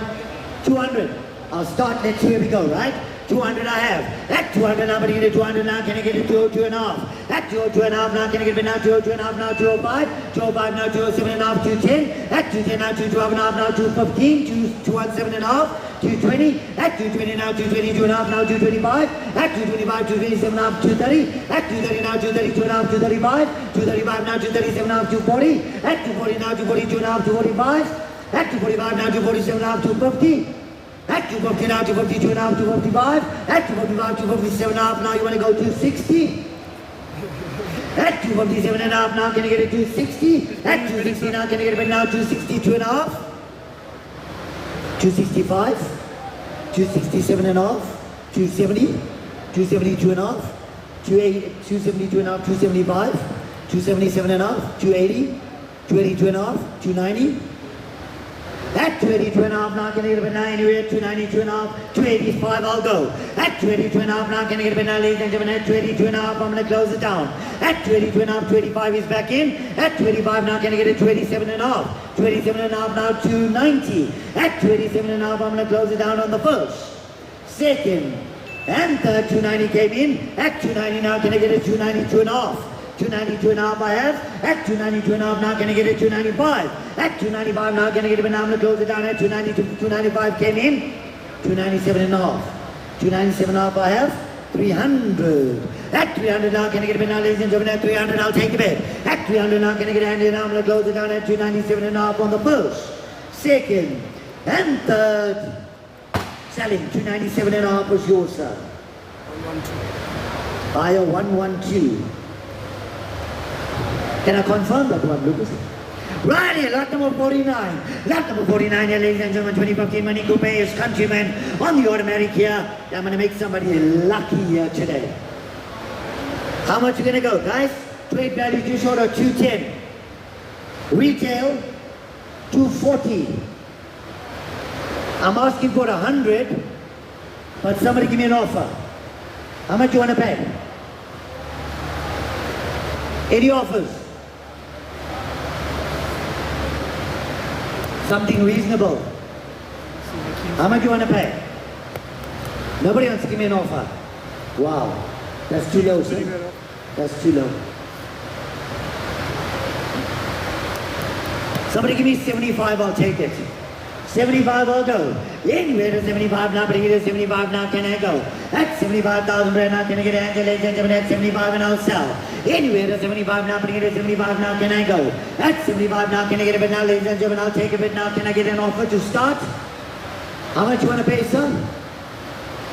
200. I'll start, let's see, here we go, right? 200 I have. At 200 now, bring it to 200 now, can I get it 202 and a half? At 202 and a half now, can I get it now 202 and a half now, 205? 205 now, 207 and a half, 210. At 210 now, 212 and a half now, 215, 217 and a half, 220. At 220 now, 222 and a half now, 225. At 225, 227 and a half, 230. At 230 now, 232 and a half, 235. 235 now, 237 and a half, 240. At 240 now, 242 and a half, 245. At 245 now, 247 and a half, 250. At 250 now, 252 and a half, 255. At 255, 257 and a half, now you want to go 260. At 257 and a half, now can you get it 260? At 260 now, can you get it now 262 and a half? 265, 267 and a half, 270, 272 and a half, 272 and a half, 275, 277 and a half, 280, 282 and a half, 290. At 282 and a half, now can I get it now anywhere, 292 and a half, 285 I'll go. At 282 and a half, now can I get it now, ladies and gentlemen, at 282 and a half, I'm going to close it down. At 282 and a half, 285 is back in. At 285 now can I get it 287 and a half, 287 and a half now 290. At 287 and a half, I'm going to close it down on the first, second, and third. 290 came in. At 290 now can I get it 292 and a half. 292 and a half I have. At 292 and a half now can I get it 295. At 295 now can I get it, but now I'm going to close it down at 292, 295 came in. 297 and a half. 297 and a half I have. 300. At 300 now can I get it, but now ladies and gentlemen, at 300 I'll take the bet. At 300 now can I get it, and now I'm going to close it down at 297 and a half on the first, second, and third. Selling 297 and a half was yours, sir. 112. Buyer 112. Can I confirm that one, Lucas? Right here, lot number 49. Lot number 49 here, ladies and gentlemen, 2015 Money Coupe is Countryman on the automatic here. I'm going to make somebody lucky here today. How much you going to go, guys? Trade value just short of 210. Retail, 240. I'm asking for 100, but somebody give me an offer. How much you want to pay? Any offers? Something reasonable. How much you want to pay? Nobody wants to give me an offer. Wow, that's too low, sir. That's too low. Somebody give me 75, I'll take it. 75 I'll go. Anywhere to 75 now, bring it to 75 now, can I go? At 75,000 right now, can I get an answer, ladies and gentlemen, at 75 and I'll sell. Anywhere to 75 now, bring it to 75 now, can I go? At 75 now, can I get a bid now, ladies and gentlemen, I'll take a bid now, can I get an offer to start? How much you want to pay, sir?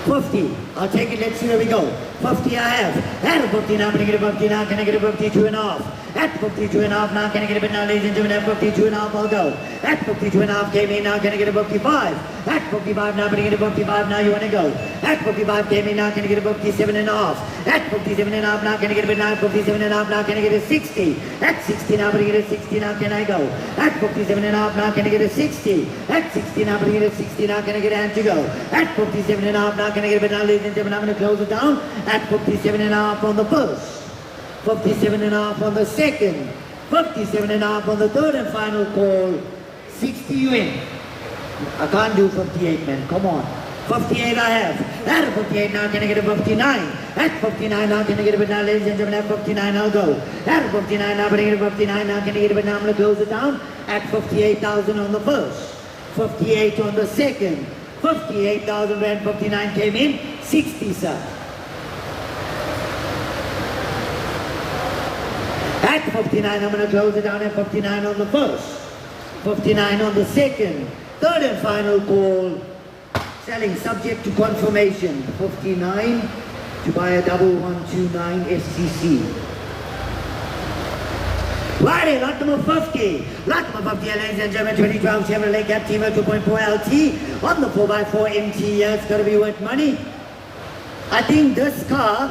50. I'll take it, let's see where we go. 50 I have. At 50 now, can I get a 50 now, can I get a 52 and a half? At 52 and a half now, can I get a bid now, ladies and gentlemen, at 52 and a half I'll go. At 52 and a half came in now, can I get a 55? At 55 now, can I get a 55 now, you want to go? At 55 came in now, can I get a 57 and a half? At 57 and a half now, can I get a bid now, 57 and a half now, can I get a 60? At 60 now, can I get a 60 now, can I go? At 57 and a half now, can I get a 60? At 60 now, can I get a 60 now, can I get a hand to go? At 57 and a half now, can I get a bid now, ladies and gentlemen, I'm going to close it down. At 57 and a half on the first. 57 and a half on the second, 57 and a half on the third and final call, 60 you in. I can't do 58, man, come on. 58 I have. At 58 now, can I get a 59? At 59 now, can I get a bit now, ladies and gentlemen, at 59 I'll go. At 59 now, can I get a 59 now, can I get a bit now, I'm going to close it down. At 58,000 on the first, 58 on the second, 58,000 when 59 came in, 60 sir. At 59, I'm going to close it down at 59 on the first, 59 on the second, third and final call, selling subject to confirmation, 59 to buy a 1129 SCC. Right, lot number 50. Lot number 50, ladies and gentlemen, 2012 Chevrolet Captiva 2.4 LT on the 4x4 MT. Yeah, it's got to be worth money. I think this car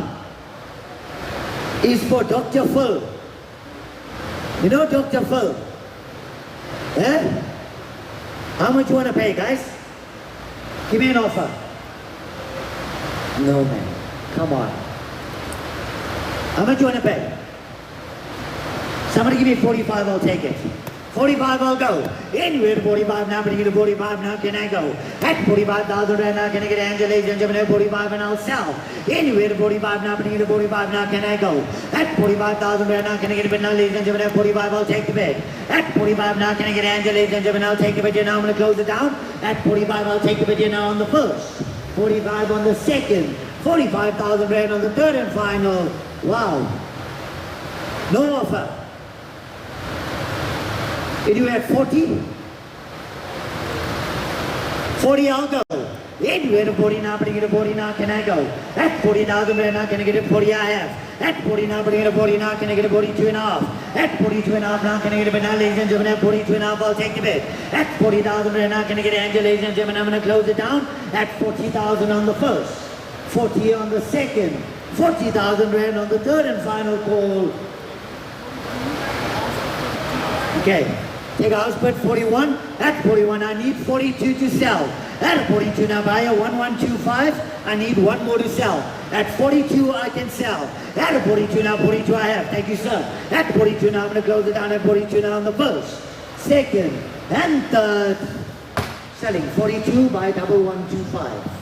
is for Dr. Phil. You know Dr. Phil? Eh? How much you want to pay, guys? Give me an offer. No, man. Come on. How much you want to pay? Somebody give me 45, I'll take it. 45, I'll go. Anywhere to 45 now, but you get 45 now, can I go? At 45,000 right now, can I get Angela, ladies and gentlemen, at 45 and I'll sell. Anywhere to 45 now, but you get 45 now, can I go? At 45,000 right now, can I get a bid now, ladies and gentlemen, at 45, I'll take the bid. At 45 now, can I get Angela, ladies and gentlemen, I'll take the bid here now, I'm going to close it down. At 45, I'll take the bid here now on the first. 45 on the second. 45,000 rand on the third and final. Wow. No offer. Anywhere at 40? 40, I'll go. Anywhere to 40 now, but you get a 40 now, can I go? At 40,000 rand now, can I get a 40 I have? At 40 now, but you get a 40 now, can I get a 42 and a half? At 42 and a half now, can I get a bid now, ladies and gentlemen, at 42 and a half, I'll take the bid. At 40,000 rand now, can I get Angela, ladies and gentlemen, I'm going to close it down. At 40,000 on the first, 40 on the second, 40,000 rand on the third and final call. Okay. Take a house bid 41. At 41, I need 42 to sell. At 42 now, buyer 1125. I need one more to sell. At 42, I can sell. At 42 now, 42 I have. Thank you, sir. At 42 now, I'm going to close it down. At 42 now on the first, second, and third. Selling 42 by 1125.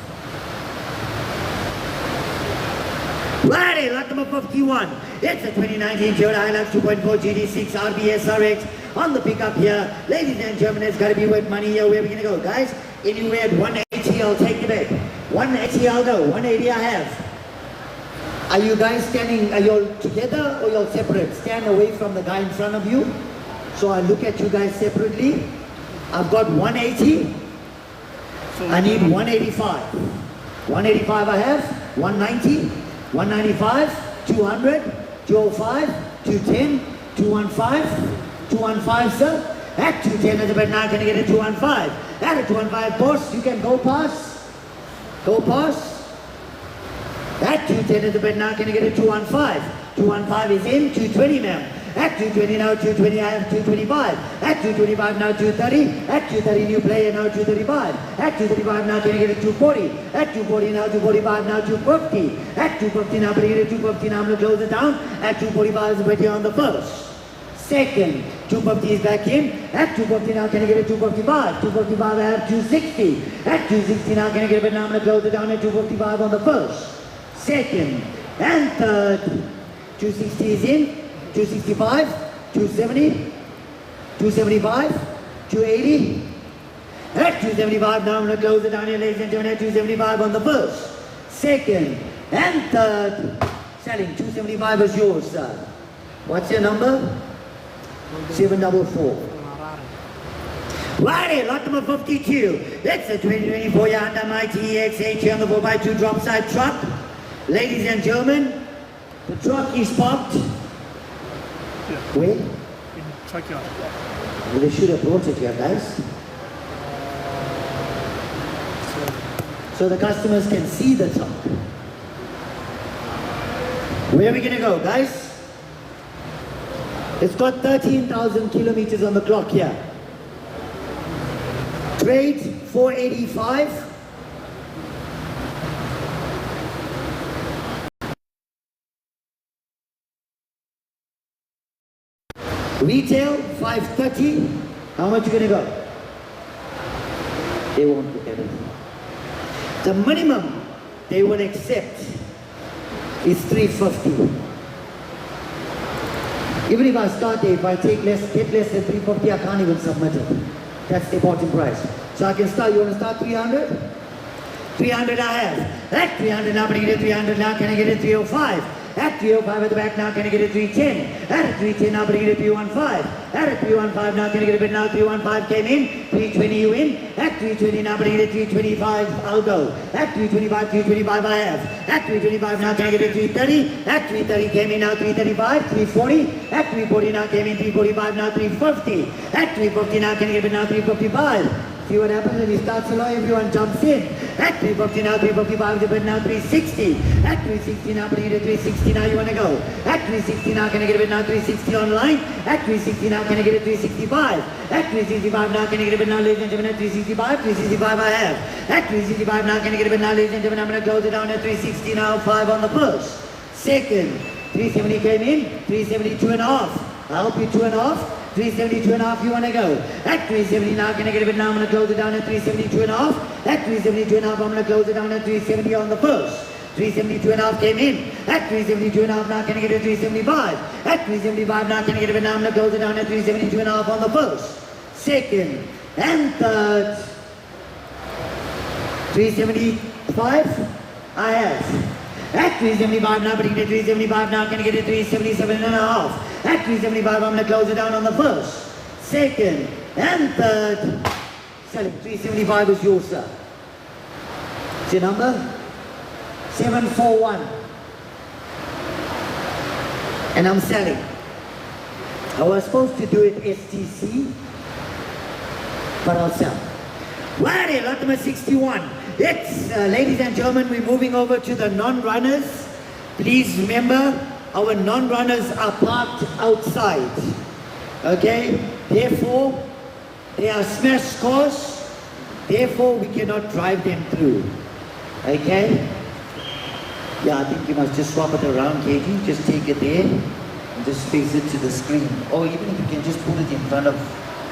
Righty, lot number 51. It's a 2019 Toyota Hilux 2.4 GD6 RBS RX on the pickup here. Ladies and gentlemen, it's got to be with money here. Where are we going to go, guys? Anywhere at 180, I'll take the bet. 180, I'll go. 180, I have. Are you guys standing, are you all together or you all separate? Stand away from the guy in front of you. So I look at you guys separately. I've got 180. I need 185. 185 I have. 190. 195, 200, 205, 210, 215, 215, sir. At 210 is about now, can I get a 215? At a 215, boss, you can go past. Go past. At 210 is about now, can I get a 215? 215 is in, 220 ma'am. At 220 now, 220 I have 225. At 225 now, 230. At 230 new player now, 235. At 235 now, can I get a 240? At 240 now, 245 now, 250. At 250 now, can I get a 250 now, I'm going to close it down. At 245 is right here on the first. Second, 250 is back in. At 250 now, can I get a 255? 255 I have 260. At 260 now, can I get a bit now, I'm going to close it down at 255 on the first. Second, and third. 260 is in. 265, 270, 275, 280. At 275 now, I'm going to close it down here, ladies and gentlemen, at 275 on the first, second, and third. Selling 275 is yours, sir. What's your number? 744. Righty, lot number 52. That's a 2024 Hyundai Mighty EX8 on the 4x2 drop side truck. Ladies and gentlemen, the truck is parked. Where? In Truckyard. Well, they should have brought it here, guys. So the customers can see the truck. Where are we going to go, guys? It's got 13,000 kilometers on the clock here. Trade 485. Retail 530. How much you gonna go? They won't look at it. The minimum they will accept is 350. Even if I start there, if I take less, get less than 350, I can't even submit it. That's the bottom price. So I can start. You want to start 300? 300 I have. At 300 now, can I get a 300 now? Can I get a 305? At 305 at the back now, can I get a 310? At a 310 now, can I get a 315? At a 315 now, can I get a bid now? 315 came in, 320 you in. At 320 now, can I get a 325? I'll go. At 325, 325 I have. At 325 now, can I get a 330? At 330 came in now, 335, 340. At 340 now, came in 345 now, 350. At 350 now, can I get a bid now? 355. See what happens when he starts slow, everyone jumps in. At 350 now, 355 the bid now, 360. At 360 now, bring it to 360 now, you want to go. At 360 now, can I get a bid now, 360 online. At 360 now, can I get a 365. At 365 now, can I get a bid now, ladies and gentlemen, at 365. 365 I have. At 365 now, can I get a bid now, ladies and gentlemen, I'm going to close it down at 360 now, 5 on the first. Second, 370 came in, 372 and a half. I'll help you 2 and a half. 372 and a half, you want to go. At 370 now, can I get a bit now? I'm going to close it down at 372 and a half. At 372 and a half, I'm going to close it down at 370 on the first. 372 and a half came in. At 372 and a half, now can I get a 375? At 375 now, can I get a bit now? I'm going to close it down at 372 and a half on the first. Second and third. 375, I have. At 375 now, putting it at 375 now, can I get a 377 and a half? At 375, I'm going to close it down on the first, second, and third. Selling. 375 is yours, sir. What's your number? 741. And I'm selling. I was supposed to do it STC, but I'll sell. Righty, lot number 61. It's, ladies and gentlemen, we're moving over to the non-runners. Please remember, our non-runners are parked outside. Okay? Therefore, they are smashed cars. Therefore, we cannot drive them through. Okay? Yeah, I think you must just swap it around, Katie. Just take it there and just face it to the screen. Or even if you can just put it in front of,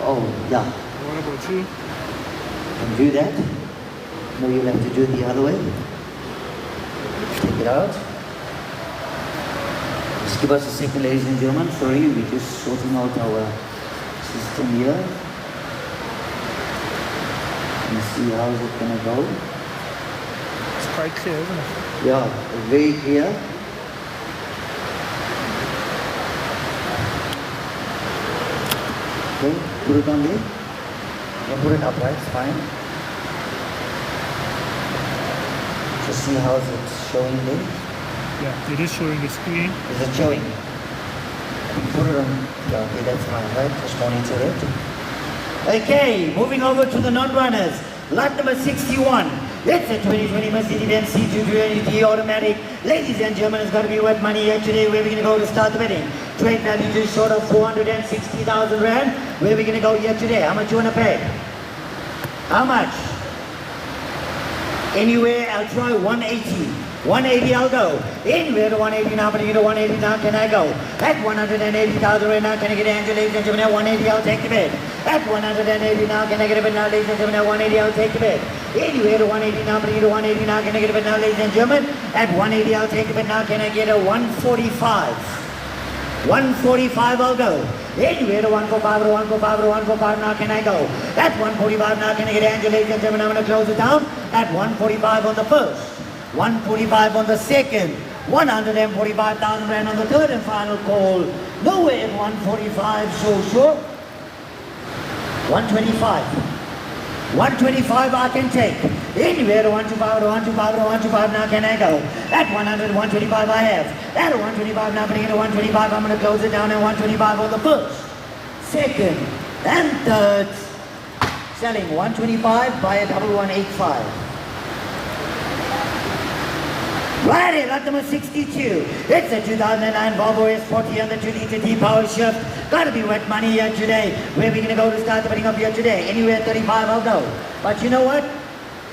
oh, yeah. What about you? And do that. No, you'll have to do it the other way. Take it out. Just give us a second, ladies and gentlemen. Sorry, we're just sorting out our system here. And see how it's gonna go. It's quite clear, isn't it? Yeah, very clear. Okay, put it on there. Yeah, put it upright, it's fine. Just see how it's showing there. Yeah, it is showing the screen. Is it showing? Put it on. Yeah, okay, that's fine, right? Just monitor it. Okay, moving over to the non-runners. Lot number 61. It's a 2020 Mercedes-Benz C220D automatic. Ladies and gentlemen, it's got to be worth money here today. Where are we going to go to start the bidding? Trade value just short of 460,000 Rand. Where are we going to go here today? How much you want to pay? How much? Anywhere, I'll try 180. 180 I'll go. Anywhere to 180 now, but you know 180 now, can I go? At 180,000 right now, can I get an answer, ladies and gentlemen? At 180 I'll take the bid. At 180 now, can I get a bid now, ladies and gentlemen? At 180 I'll take the bid. Anywhere to 180 now, but you know 180 now, can I get a bid now, ladies and gentlemen? At 180 I'll take the bid now, can I get a 145? 145 I'll go. Anywhere to 145 to 145 to 145 now, can I go? At 145 now, can I get an answer, ladies and gentlemen? I'm going to close it down. At 145 on the first. 145 on the second, 145,000 Rand on the third and final call. Nowhere at 145, so sure. 125. 125 I can take. Anywhere to 125 to 125 to 125 now can I go? At 100, 125 I have. At 125 now, bring it to 125, I'm going to close it down at 125 on the first, second and third. Selling 125, buy a 1185. Righty, lot number 62. It's a 2009 Volvo S40 on the 2-liter D-Power Shift. Gotta be wet money here today. Where are we gonna go to start the bidding up here today? Anywhere 35, I'll go. But you know what?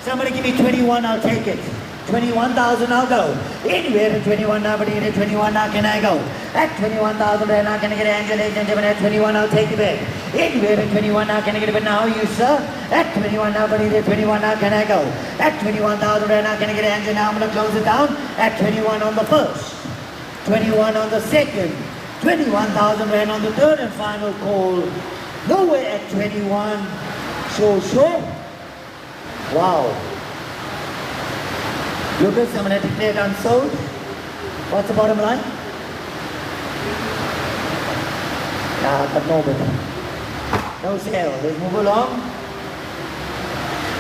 Somebody give me 21, I'll take it. 21,000, I'll go. Anywhere to 21 now, but at 21 now, can I go? At 21,000 right now, can I get an answer, ladies and gentlemen? At 21, I'll take the bid. Anywhere to 21 now, can I get a bid now? You, sir? At 21 now, but at 21 now, can I go? At 21,000 right now, can I get an answer now? I'm going to close it down. At 21 on the first, 21 on the second, 21,000 Rand on the third and final call. Nowhere at 21. So sure. Wow. Lucas, I'm going to declare it unsold. What's the bottom line? But no bid. No sale. Let's move along.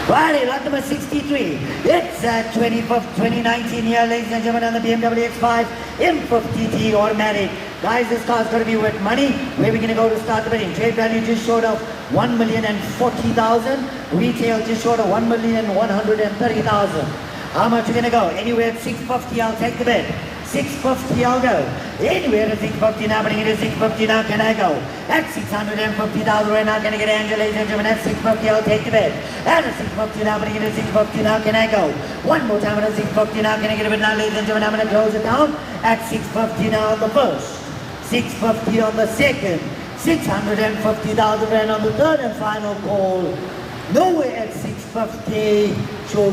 Righty, lot number 63. It's 2019 here, ladies and gentlemen, on the BMW X5 M50T automatic. Guys, this car's going to be worth money. Where are we going to go to start the bidding? Trade value just short of 1,040,000. Retail just short of 1,130,000. How much are you going to go? Anywhere at 650, I'll take the bid. 650, I'll go. Anywhere at 650 now, bring it at 650 now, can I go? At 650,000 right now, can I get Angela, ladies and gentlemen? At 650, I'll take the bid. At 650 now, bring it at 650 now, can I go? One more time at 650 now, can I get a bid now, ladies and gentlemen? I'm going to close it down. At 650 now on the first. 650 on the second. 650,000 rand on the third and final call. Nowhere at 650. Sure.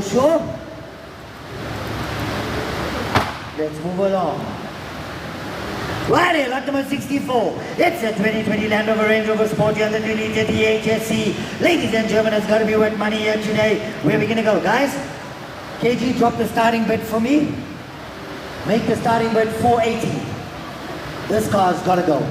Let's move along. Righty, lot number 64. It's a 2020 Land Rover Range Rover Sport on the 2020 HSC. Ladies and gentlemen, it's got to be worth money here today. Where are we going to go, guys? KG, drop the starting bid for me. Make the starting bid 480. This car's got to go.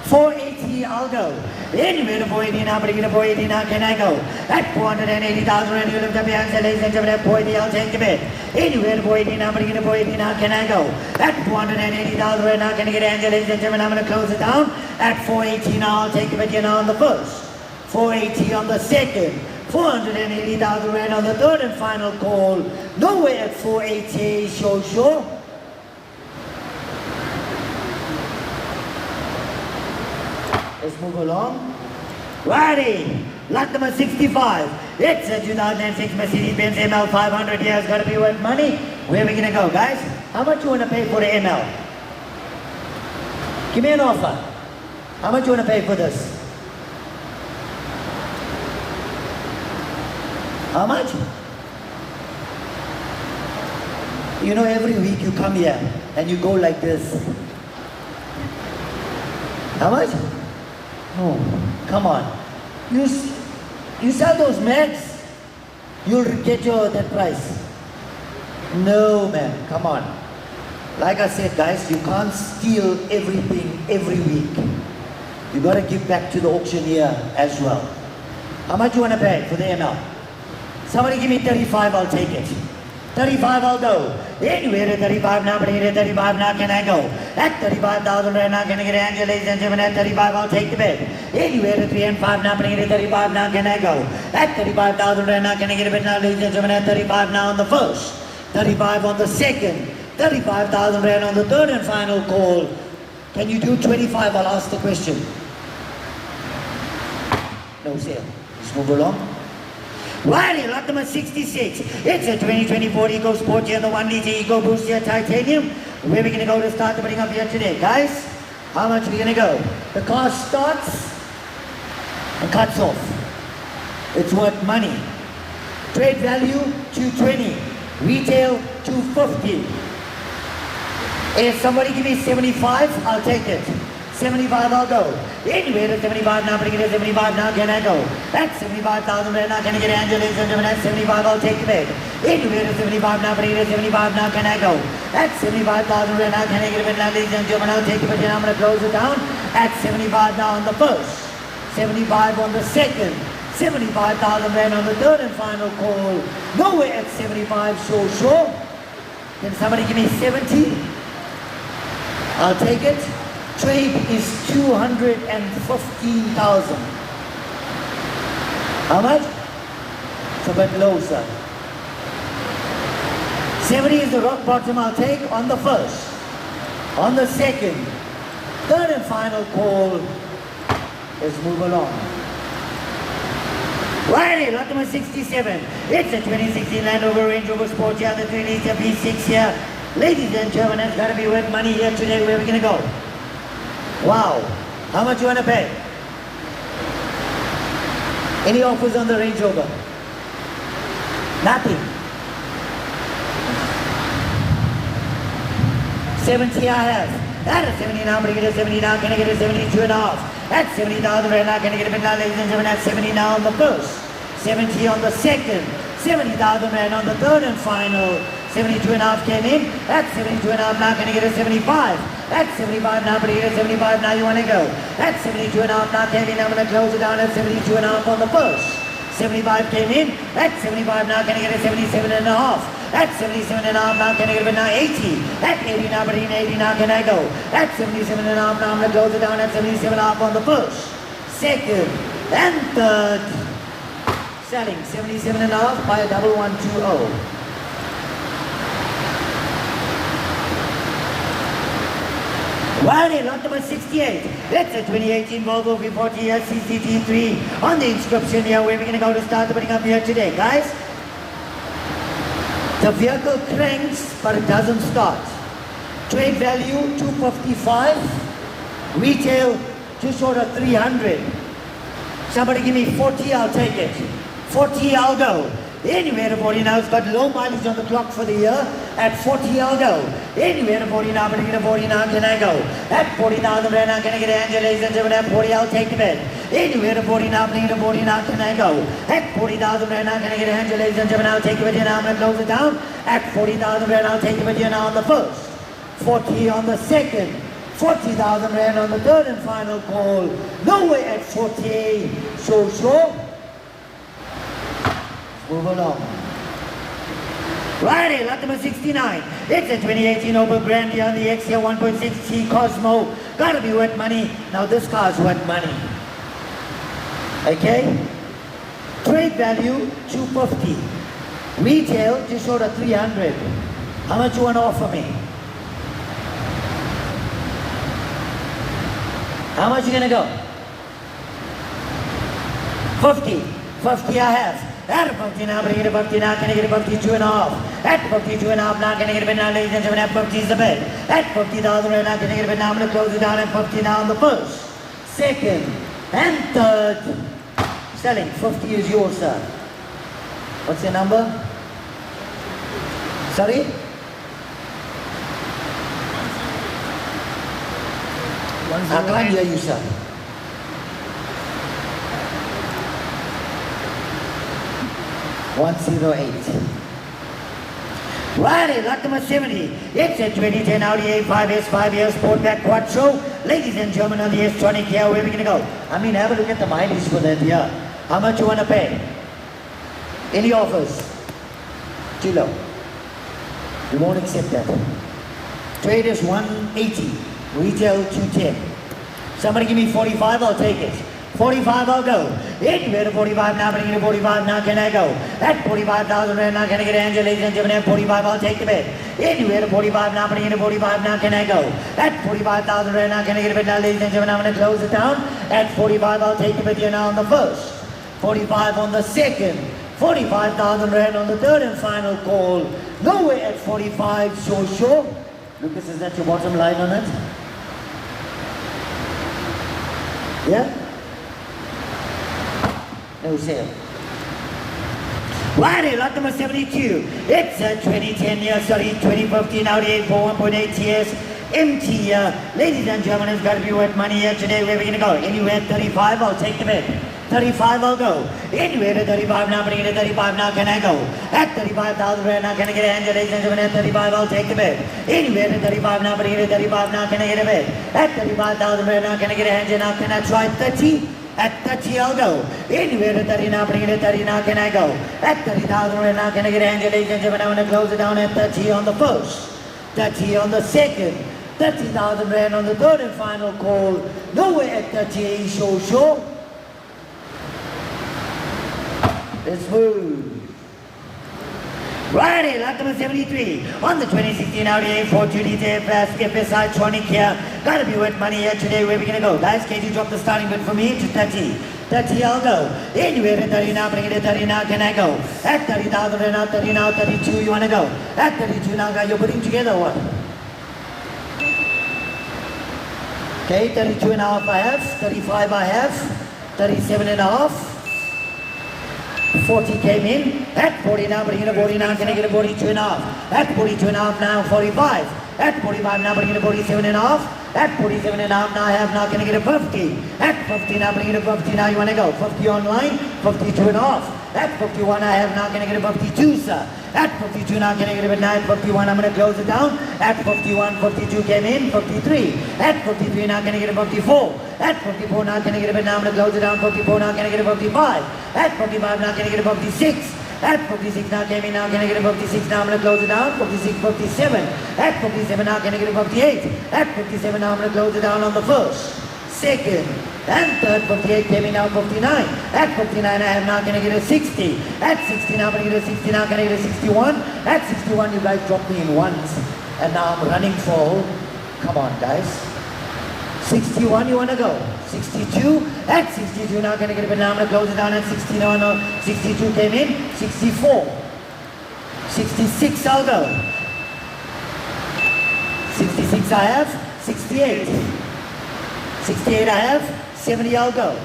480, I'll go. Anywhere to 480 now, bring it to 480 now, can I go? At 480,000 rand, you lift up your hands, ladies and gentlemen, at 480, I'll take the bid. Anywhere to 480 now, bring it to 480 now, can I go? At 480,000 rand, now, can I get hands, ladies and gentlemen, I'm going to close it down. At 480 now, I'll take the bid, now on the first. 480 on the second. 480,000 rand on the third and final call. Nowhere at 480, sure. Let's move along. Righty, lot number 65. It's a 2006 Mercedes-Benz ML 500 here. It's got to be worth money. Where are we going to go, guys? How much you want to pay for the ML? Give me an offer. How much you want to pay for this? How much? You know, every week you come here and you go like this. How much? Oh, come on. You sell those mags, you'll get that price. No, man, come on. Like I said, guys, you can't steal everything every week. You got to give back to the auction here as well. How much you want to pay for the ML? Somebody give me 35, I'll take it. 35, I'll go. Anywhere at 35 now, but here at 35 now, can I go? At 35,000 right now, can I get Angela, ladies and gentlemen? At 35, I'll take the bid. Anywhere at 3 and 5 now, but here at 35 now, can I go? At 35,000 right now, can I get a bid now, ladies and gentlemen? At 35 now on the first. 35 on the second. 35,000 rand on the third and final call. Can you do 25? I'll ask the question. No sale. Let's move along. Righty, lot number 66. It's a 2024 EcoSport here, the 1 liter EcoBoost here, titanium. Where are we going to go to start the bidding up here today, guys? How much are we going to go? The car starts and cuts off. It's worth money. Trade value, 220. Retail, 250. If somebody give me 75, I'll take it. 75, I'll go. Anywhere at 75 now, bring it at 75 now, can I go? At 75,000 right now, can I get Angela, ladies and gentlemen? At 75, I'll take the bid. Anywhere at 75 now, bring it at 75 now, can I go? At 75,000 right now, can I get a bid now, ladies and gentlemen? I'll take the bid and I'm going to close it down. At 75 now on the first. 75 on the second. 75,000 rand on the third and final call. Nowhere at 75, sure. Can somebody give me 70? I'll take it. Trade is 215,000. How much? It's a bit low, sir. 70 is the rock bottom I'll take on the first. On the second. Third and final call. Let's move along. Righty, lot number 67. It's a 2016 Land Rover Range Rover Sport here, the 3 liter V6 here. Ladies and gentlemen, it's got to be worth money here today. Where are we going to go? Wow. How much you want to pay? Any offers on the Range Rover? Nothing. 70 I have. At a 70 now, bring it at 70 now, can I get a 72 and a half? At 70,000 right now, can I get a bid now, ladies and gentlemen? At 70 now on the first. 70 on the second. 70,000 rand on the third and final. 72 and a half came in. At 72 and a half now, can I get a 75? At 75 now, but here at 75 now, you want to go. At 72 and a half now came in. I'm going to close it down at 72 and a half on the first. 75 came in. At 75 now, can I get a 77 and a half? At 77 and a half now, can I get a now 80? At 80 now, but in 80 now, can I go? At 77 and a half now, I'm going to close it down at 77 and a half on the first, second, and third. Selling 77 and a half by a 1120. Well, lot number 68. It's a 2018 Volvo V40 CCT3 on the inscription here where we're going to go to start opening up here today, guys. The vehicle cranks, but it doesn't start. Trade value 255. Retail just short of 300. Somebody give me 40, I'll take it. 40, I'll go. Anywhere to 40 now, it's got low mileage on the clock for the year. At 40, I'll go. Anywhere to 40 now, but to get a 40 now, can I go? At 40,000 right now, can I get an angel, ladies and gentlemen? At 40, I'll take the bed. Anywhere to 40 now, but to get a 40 now, can I go? At 40,000 right now, can I get an angel, ladies and gentlemen? I'll take the bed here now, I'm going to close it down. At 40,000 right now, I'll take the bed here now on the first. 40 on the second. 40,000 rand on the third and final call. No way at 40. So. Move along. Righty, lot number 69. It's a 2018 Opel Grandeur on the XL 1.6T Cosmo. Gotta be worth money. Now this car's worth money. Okay? Trade value 250. Retail just short of 300. How much you want to offer me? How much you gonna go? 50. 50 I have. At 50 now, bring it to 50 now, can I get a 52 and a half? At 52 and a half now, can I get a bid now, ladies and gentlemen? At 50 is the bid. At 50,000 right now, can I get a bid now? I'm going to close it down at 50 now on the first, second, and third. Selling, 50 is yours, sir. What's your number? Sorry? I can't hear you, sir. $108. Righty, lot number 70. It's a 2010 Audi A5 S5 Sportback Quattro. Ladies and gentlemen, on the S-Tronic here, where are we going to go? I mean, have a look at the mileage for that here. How much you want to pay? Any offers? Too low. We won't accept that. Trade is 180. Retail 210. Somebody give me 45, I'll take it. 45, I'll go. Anywhere to 45 now, bring it to 45 now, can I go? At 45,000 rand now, can I get an angel, ladies and gentlemen? At 45, I'll take the bid. Anywhere to 45 now, bring it to 45 now, can I go? At 45,000 rand now, can I get a bid now, ladies and gentlemen? I'm going to close it down. At 45, I'll take the bid here now on the first. 45 on the second. 45,000 rand on the third and final call. Nowhere at 45, sure. Lucas, is that your bottom line on it? Yeah? No sale. Righty, lot number 72. It's a 2015 Audi A4 1.8 TS MT. Ladies and gentlemen, it's got to be worth money here today. Where are we going to go? Anywhere at 35, I'll take the bid. 35, I'll go. Anywhere to 35 now, bring it to 35 now, can I go? At 35,000 rand now, can I get a hand, ladies and gentlemen? At 35, I'll take the bid. Anywhere to 35 now, bring it to 35 now, can I get a bid? At 35,000 rand now, can I get a hand, now, can I try 30? At 30, I'll go. Anywhere to 30 now, bring it to 30 now, can I go? At 30,000 right now, can I get a hand, ladies and gentlemen? I'm going to close it down at 30 on the first, 30 on the second, 30,000 rand on the third and final call. Nowhere at 30, sure. Let's move. Righty, lot number 73. On the 2016 Audi A4 2-liter FSI Tronic here. Gotta be worth money here today. Where are we gonna go? Guys, can you drop the starting bid for me to 30? 30, I'll go. Anywhere to 30 now, bring it to 30 now, can I go? At 30,000 right now, 30 now, 32, you wanna go? At 32 now, guys, you're putting together what? Okay, 32 and a half I have, 35 I have, 37 and a half. 40 came in. At 40 now, bring it to 40 now, can I get a 42 and a half? At 42 and a half now, 45. At 45 now, bring it to 47 and a half. At 47 and a half now I have now can I get a 50? At 50 now bring it to 50 now you want to go. 50 online, 52 and a half. At 51 I have now can I get a 52 sir. At 52 now can I get a bit now at 51 I'm going to close it down. At 51, 52 came in, 53. At 53 now can I get a 54. At 54 now can I get a bit now I'm going to close it down. 54 now can I get a 55. At 55 now can I get a 56. At 56 now came in now can I get a 56 now I'm going to close it down. 56, 57. At 57 now can I get a 58. At 57 now I'm going to close it down on the first, second and third. 58 came in now 59. At 59 I have now can I get a 60. At 60 now can I get a 60 now can I get a 61. At 61 you guys dropped me in once and now I'm running for, come on guys. 61 you want to go. 62. At 62 now can I get a bit now I'm going to close it down at 60 now. No, 62 came in. 64. 66 I'll go. 66 I have. 68. 68 I have. 70 I'll go.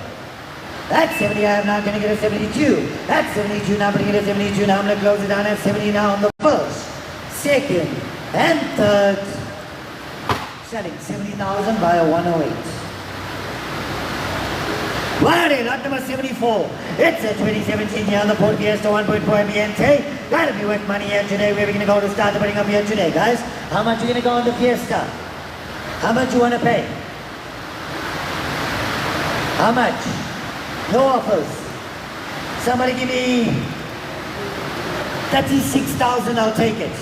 At 70 I have now going to get a 72. At 72 now I'm going to get a 72. Now I'm going to close it down at 70 now on the first, second and third. Selling 70,000 by a 108. Righty, lot number 74. It's a 2017 here on the Ford Fiesta 1.4 Ambiente. Gotta be worth money here today. Where we're going to go to start the putting up here today, guys? How much are you going to go on the Fiesta? How much you want to pay? How much? No offers. Somebody give me 36,000, I'll take it.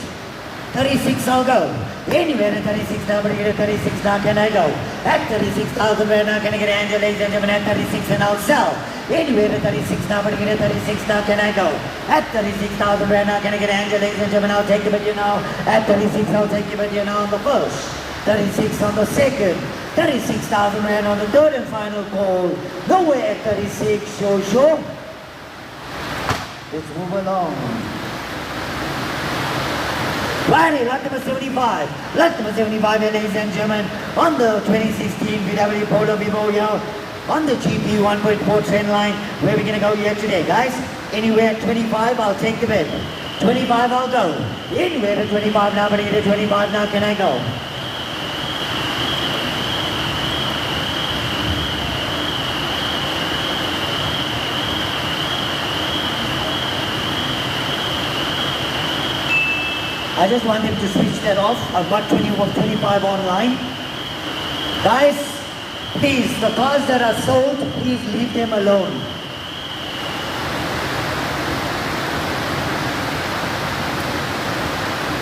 36 I'll go. Anywhere at 36 now, but at 36 now can I go. At 36,000 right now can I get Angela, ladies and gentlemen, at 36 and I'll sell. Anywhere at 36 now, but at 36 now can I go. At 36,000 right now can I get Angela, ladies and gentlemen, I'll take the bid now. At 36 I'll take the bid now on the first, 36 on the second, 36,000 rand on the third and final call. Nowhere at 36, sure. Let's move along. Righty, lot number 75. Lot number 75 here, ladies and gentlemen, on the 2016 VW Polo Vivo here, on the GP 1.4 trend line, where we're going to go here today, guys. Anywhere at 25, I'll take the bid. 25, I'll go. Anywhere at 25 now, but at 25 now, can I go? I just want him to switch that off. I've got 25 online. Guys, please, the cars that are sold, please leave them alone.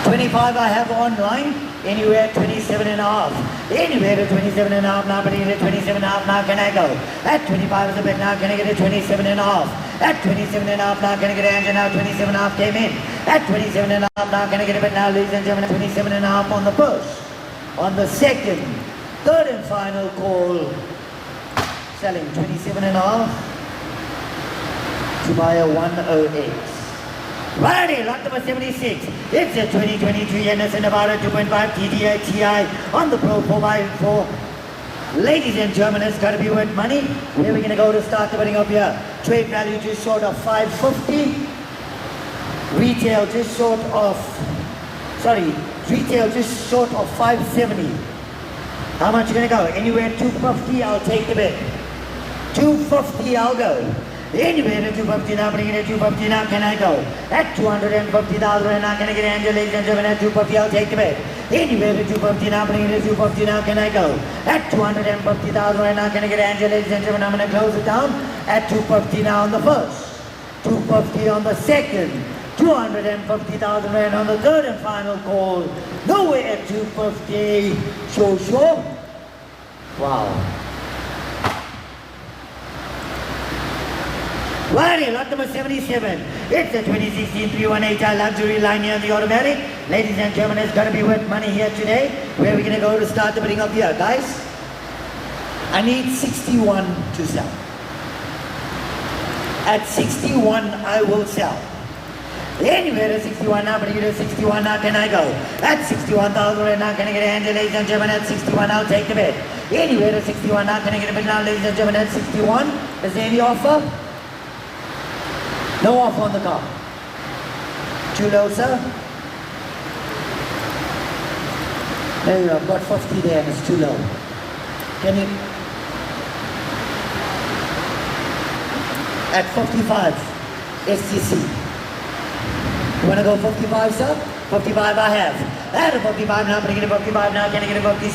$25 I have online, anywhere 27 and a half. Anywhere to 27 and a half now, but at 27 and a half now can I go? At 25 is a bit now, can I get a 27 and a half? At 27 and a half now, can I get an engine now? 27 and a half came in. At 27 and a half now, can I get a bit now, ladies and gentlemen? 27 and a half on the first, on the second, third and final call. Selling 27 and a half to buy a 108. Righty, lot number 76. It's a 2023 Anderson Navara 2.5 TDI TI on the Pro 4x4. Ladies and gentlemen, it's got to be worth money. Where are we going to go to start the bidding up here? Trade value just short of 550. Retail just short of, retail just short of 570. How much you going to go? Anywhere 250, I'll take the bid. 250, I'll go. Anywhere to 250 now, bring it at 250 now, can I go? At 250,000 and now, can I get Angela, ladies and gentlemen, at 250, I'll take the bid. Anywhere to 250 now, bring it at 250 now, can I go? At 250,000 right now, can I get Angela, ladies and gentlemen, I'm going to close it down. At 250 now on the first, 250 on the second, 250,000 rand on the third and final call. Nowhere at 250, sure. Wow. Righty, lot number 77. It's a 2016 318i luxury line here in the automatic. Ladies and gentlemen, it's going to be worth money here today. Where are we going to go to start the bidding up here, guys? I need 61 to sell. At 61, I will sell. Anywhere to 61 now, but you do 61 now, can I go? At 61,000 right now, can I get a hand, ladies and gentlemen? At 61, I'll take the bid. Anywhere to 61 now, can I get a bid now, ladies and gentlemen? At 61, is there any offer? No offer on the car. Too low, sir? Hey, I've got 50 there and it's too low. Can you? At 55, STC. You want to go 55, sir? 55 I have. At 55 now, bring it to 55 now, can I get a 56?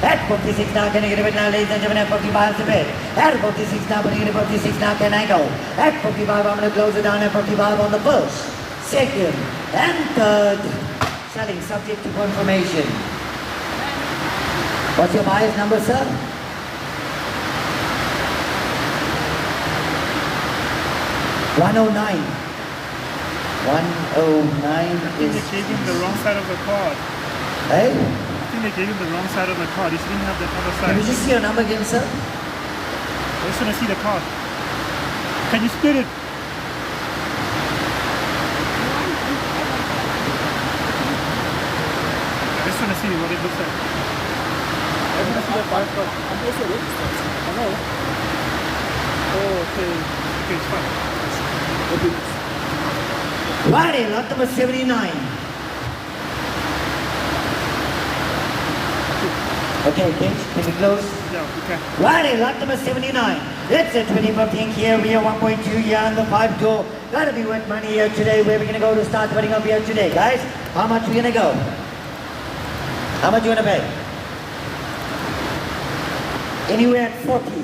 At 56 now, can I get a bit now, ladies and gentlemen, at 55 is the bid. At 56 now, bring it to 56 now, can I go? At 55, I'm going to close it down at 55 on the first, second, and third. Selling subject to confirmation. What's your buyer's number, sir? 109. 109 They is... gave him the wrong side of the card. Hey? I think they gave him the wrong side of the card. He shouldn't have the other Can we side. just see your number again, sir? I just want to see the card. Can you split it? I just want to see what it looks like. I want to see the card. I'm also registered. I know. Oh, okay. Okay, it's fine. Okay. Righty, lot number 79. Okay, Kate, can we close? Yeah, okay. Righty, lot number 79. It's a 2015 Kia Rio 1.2 year on the 5 door. Gotta be worth money here today. Where we gonna go to start putting up here today, guys? How much we gonna go? How much you gonna pay? Anywhere at 40.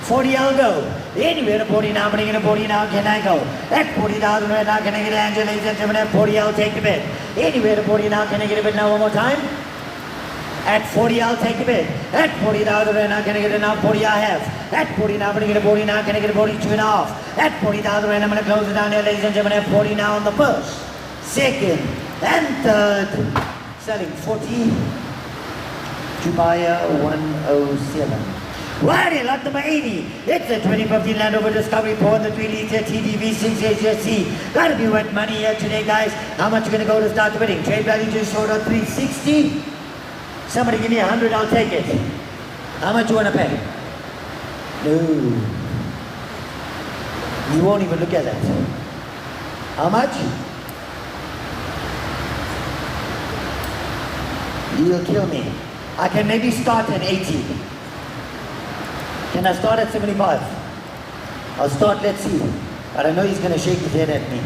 40 I'll go. Anywhere to 40 now, bring it to 40 now, can I go? At 40,000 right now, can I get Angela, ladies and gentlemen, at 40 I'll take the bid. Anywhere to 40 now, can I get a bid now one more time? At 40 I'll take a bid. At 40,000 right now, can I get it now? 40 I have. At 40 now, bring it to 40 now, can I get a 42 and a half? At 40,000 right now, I'm gonna close it down here, ladies and gentlemen, at 40 now on the first, second, and third. Selling 40. Jubaya 107. Righty, lot number 80. It's a 2015 Land Rover Discovery Pro in the 3-liter TDV 6 HSC. Gotta be worth money here today, guys. How much you gonna go to start the bidding? Trade value just showed on 360. Somebody give me 100, I'll take it. How much you wanna pay? No. You won't even look at that. How much? You'll kill me. I can maybe start at 80. Can I start at 75? I'll start, let's see. But I know he's going to shake his head at me.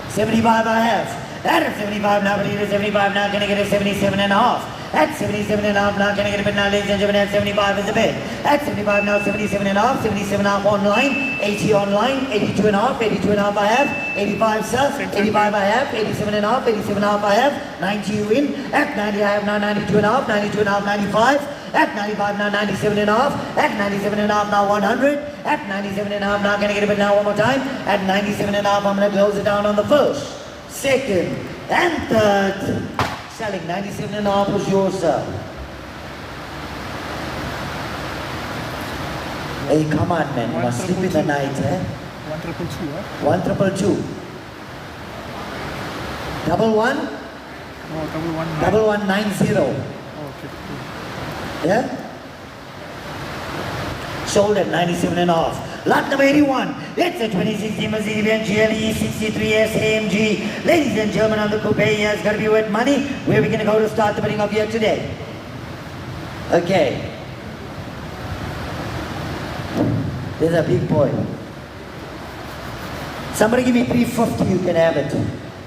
75 I have. At 75 now, but it is 75 now, can I get a 77 and a half? At 77 and a half now, can I get a bid now, ladies and gentlemen, at 75 is the bid. At 75 now, 77 and a half, 77 and a half online, 80 online, 82 and a half, 82 and a half I have, 85 sir, 85 I have, 87 and a half, 87 and a half I have, 90 you win. At 90 I have now 92 and a half, 92 and a half, 95. At 95 now 97 and a half. At 97 and a half now 100. At 97 and a half now, can I get a bid now one more time? At 97 and a half, I'm going to close it down on the first, second, and third. Selling 97 and a half was yours, sir. Hey, come on, man. You must sleep in the night, eh? 1222, huh? 1222. Double one? Oh, double one. 1190. Oh, okay. Cool. Yeah? Sold at 97 and a half. Lot number 81. It's a 2016 Mercedes-Benz GLE 63S AMG. Ladies and gentlemen, on the coupe here, it's going to be worth money. Where are we going to go to start the bidding up here today? Okay. There's a big boy. Somebody give me 350, you can have it.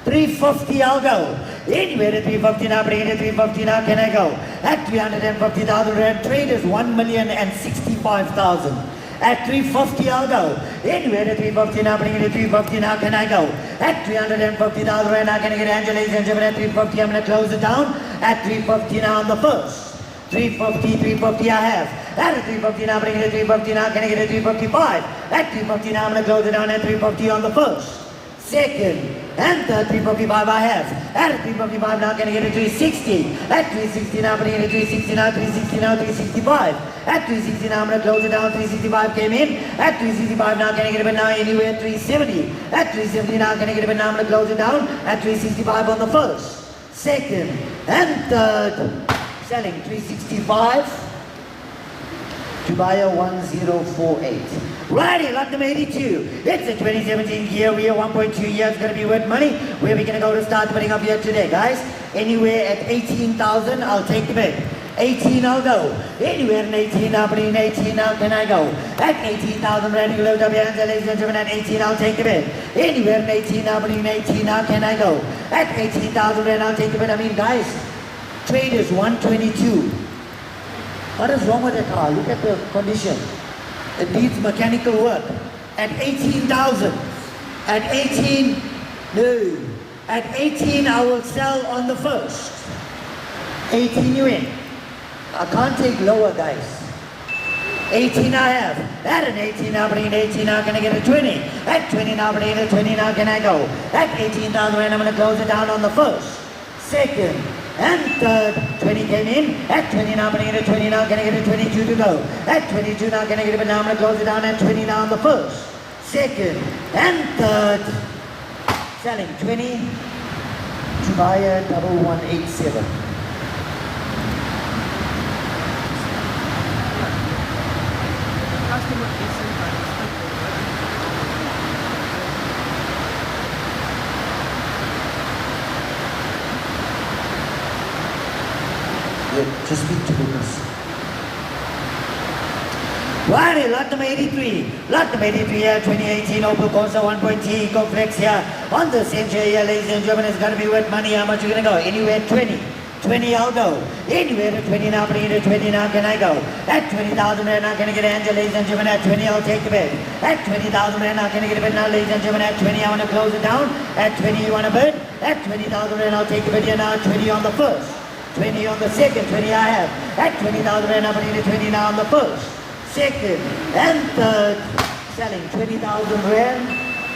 350, I'll go. Anywhere at 350 now, bring it at 350 now, can I go? At 350,000 rand, trade is 1,065,000. At 350, I'll go. Anywhere at 350 now, bring it at 350 now, can I go? At 350,000 rand now, can I get Angela, ladies and gentlemen, at 350, I'm going to close it down. At 350 now on the first. 350, 350 I have. At 350 now, bring it at 350 now, can I get a 355? At 350 now, I'm going to close it down at 350 on the first, second, and third. 355 I have. At 355 now, can I get a 360? At 360 now, bring it at 360 now, 360 now, 365. At 360 now, I'm going to close it down. 365 came in. At 365 now, can I get a bid now? Anywhere at 370. At 370 now, can I get a bid now? I'm going to close it down. At 365 on the first, second, and third. Selling 365. To buy a 1048. Righty, lot number 82. It's a 2017 Kia Rio 1.2 year. It's going to be worth money. Where are we going to go to start putting up here today, guys? Anywhere at 18,000, I'll take the bid. 18, I'll go. Anywhere in 18, I'll bring in 18, now can I go? At 18,000, ready to load up your hands, ladies and gentlemen, at 18, I'll take the bid. Anywhere in 18, I'll bring in 18, now can I go? At 18,000, and I'll take the bid. I mean, guys, trade is 122. What is wrong with the car? Look at the condition. It needs mechanical work. At 18,000, at 18, no. At 18, I will sell on the first. 18 you in. I can't take lower, guys. 18 I have. At an 18, I'll bring in 18, now can I get a 20? At 20, now bring in a 20, now can I go? At 18,000, and I'm going to close it down on the first, second, and third. 20 came in. At 20, now bring in a 20, now can I get a 22 to go? At 22, now can I get it, but now I'm going to close it down at 20 now on the first, second, and third. Selling 20 to buyer 1187. Yeah, just speak to Lucas. Right, lot number 83. Lot number 83 here, 2018 Opel Corsa 1.T Eco Flex here. On the same chair here, ladies and gentlemen, it's gonna be worth money. How much you gonna go? Anywhere 20. 20 I'll go. Anywhere to 20 now, bring it to 20 now can I go? At 20,000 rand now can I get an answer, ladies and gentlemen? At 20 I'll take the bid. At 20,000 rand now can I get a bid now, ladies and gentlemen? At 20 I want to close it down. At 20 you want a bid? At 20,000 rand I'll take the bid here now. 20 on the first, 20 on the second, 20 I have. At 20,000 rand I'll bring it to 20 now on the first, second, and third. Selling 20,000 rand.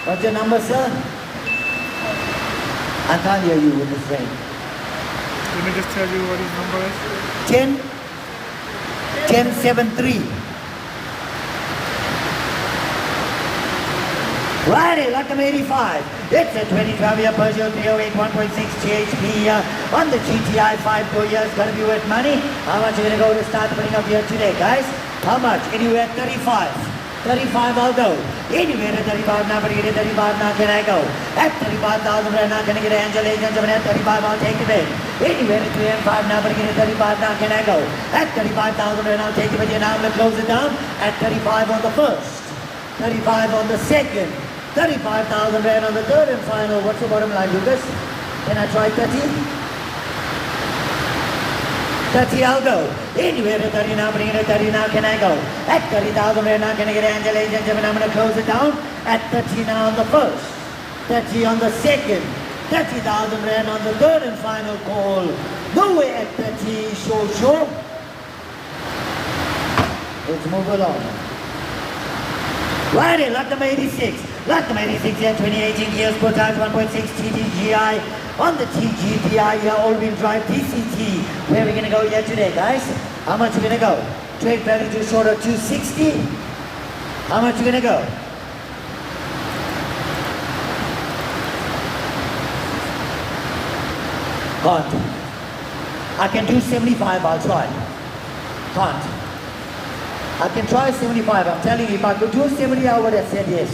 What's your number, sir? I can't hear you with this rain. Let me just tell you what his number is. 1073. Righty, lot number 85. It's a 2012 year Peugeot 308 1.6 GHP on the GTI 5-door year. It's gonna be worth money. How much are you gonna go to start putting up here today, guys? How much? Anywhere 35. 35 I'll go. Anywhere at 35 now, but get it 35 now can I go? At 35,000 right now can I get an angel agent? At 35 I'll take the bid. Anywhere at 3 and 5 now, but get it 35 now can I go? At 35,000 right now I'll take the bid. Now I'm gonna close it down at 35 on the first, 35 on the second, 35,000 rand on the third and final. What's the bottom line, Lucas? Can I try 30? 30 I'll go. Anywhere to 30 now, bring it to 30 now can I go? At 30,000 rand now can I get an angel agent? I'm going to close it down at 30 now on the first, 30 on the second, 30,000 rand on the third and final call. Nowhere at 30, sure. Let's move along. Righty, lot number 86. Lot number 86 here, 2018 Kia Sportage 1.6 TGGI on the TGDI here, all-wheel drive DCT. Where are we going to go here today, guys? How much are we going to go? Trade value just short of 260. How much are we going to go? Can't. I can do 75, I'll try. Can't. I can try 75, I'm telling you, if I could do 70, I would have said yes.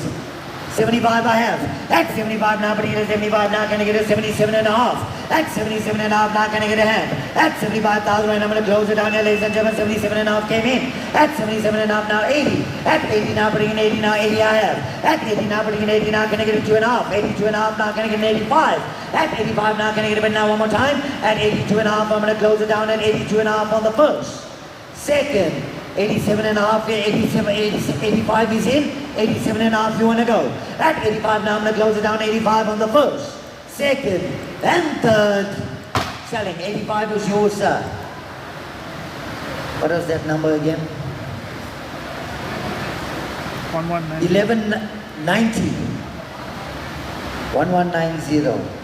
75 I have. At 75 now, but I get a 75 now, can I get a 77 and a half? At 77 and a half now, can I get a hand? At 75,000 and I'm going to close it down here, ladies and gentlemen. 77 and a half came in. At 77 and a half now, 80. At 80 now, putting in 80 now, 80 I have. At 80 now, putting in 80 now, can I get a 2 and a half? 82 and a half now, can I get an 85? At 85 now, can I get a bid now one more time? At 82 and a half, I'm going to close it down at 82 and a half on the first, second, 87 and a half, 87, 85 is in, 87 and a half you want to go. At 85 now I'm going to close it down, 85 on the first, second, and third. Selling, 85 is yours, sir. What was that number again? 1190. 1190. 1190.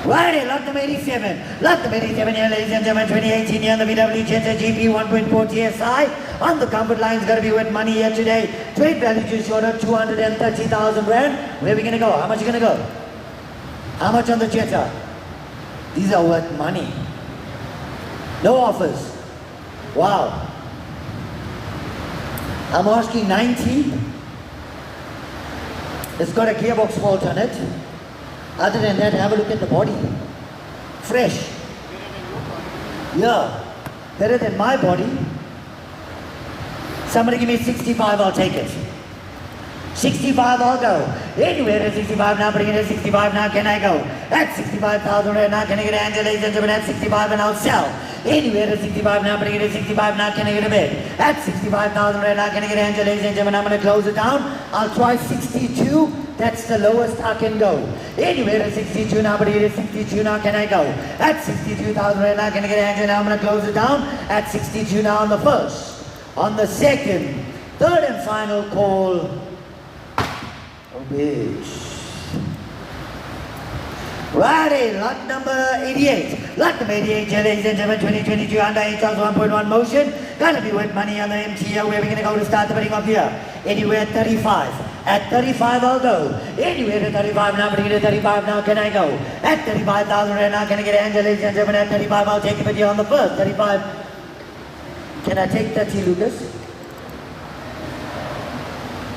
Righty, lot number 87. Lot number 87 here, ladies and gentlemen, 2018 here on the VW Jetta GP 1.4 TSI. On the comfort line, it's going to be worth money here today. Trade value just short of 230,000 rand. Where are we going to go? How much are you going to go? How much on the Jetta? These are worth money. No offers. Wow. I'm asking 90. It's got a gearbox fault on it. Other than that, have a look at the body. Fresh. Yeah, better than my body. Somebody give me 65, I'll take it. 65, I'll go. Anywhere to 65 now, bring it to 65 now, can I go? At 65,000 right now, can I get Angela, ladies and gentlemen, at 65 and I'll sell. Anywhere to 65 now, bring it to 65 now, can I get a bid? At 65,000 right now, can I get Angela, ladies and gentlemen, I'm going to close it down. I'll try 62, that's the lowest I can go. Anywhere to 62 now, bring it to 62 now, can I go? At 62,000 right now, can I get Angela, I'm going to close it down. At 62 now on the first. On the second, third and final call. Oh, bitch. Righty, lot number 88. Lot number 88, ladies and gentlemen, 2022 under 8,1.1 motion. Gonna be with money on the MTO. Where we're gonna go to start the bidding of here? Anywhere at 35. At 35 I'll go. Anywhere to 35 now, bring it to 35 now, can I go? At 35,000 right now, can I get Angela, ladies and gentlemen, at 35 I'll take it with you on the first. 35. Can I take 30, Lucas?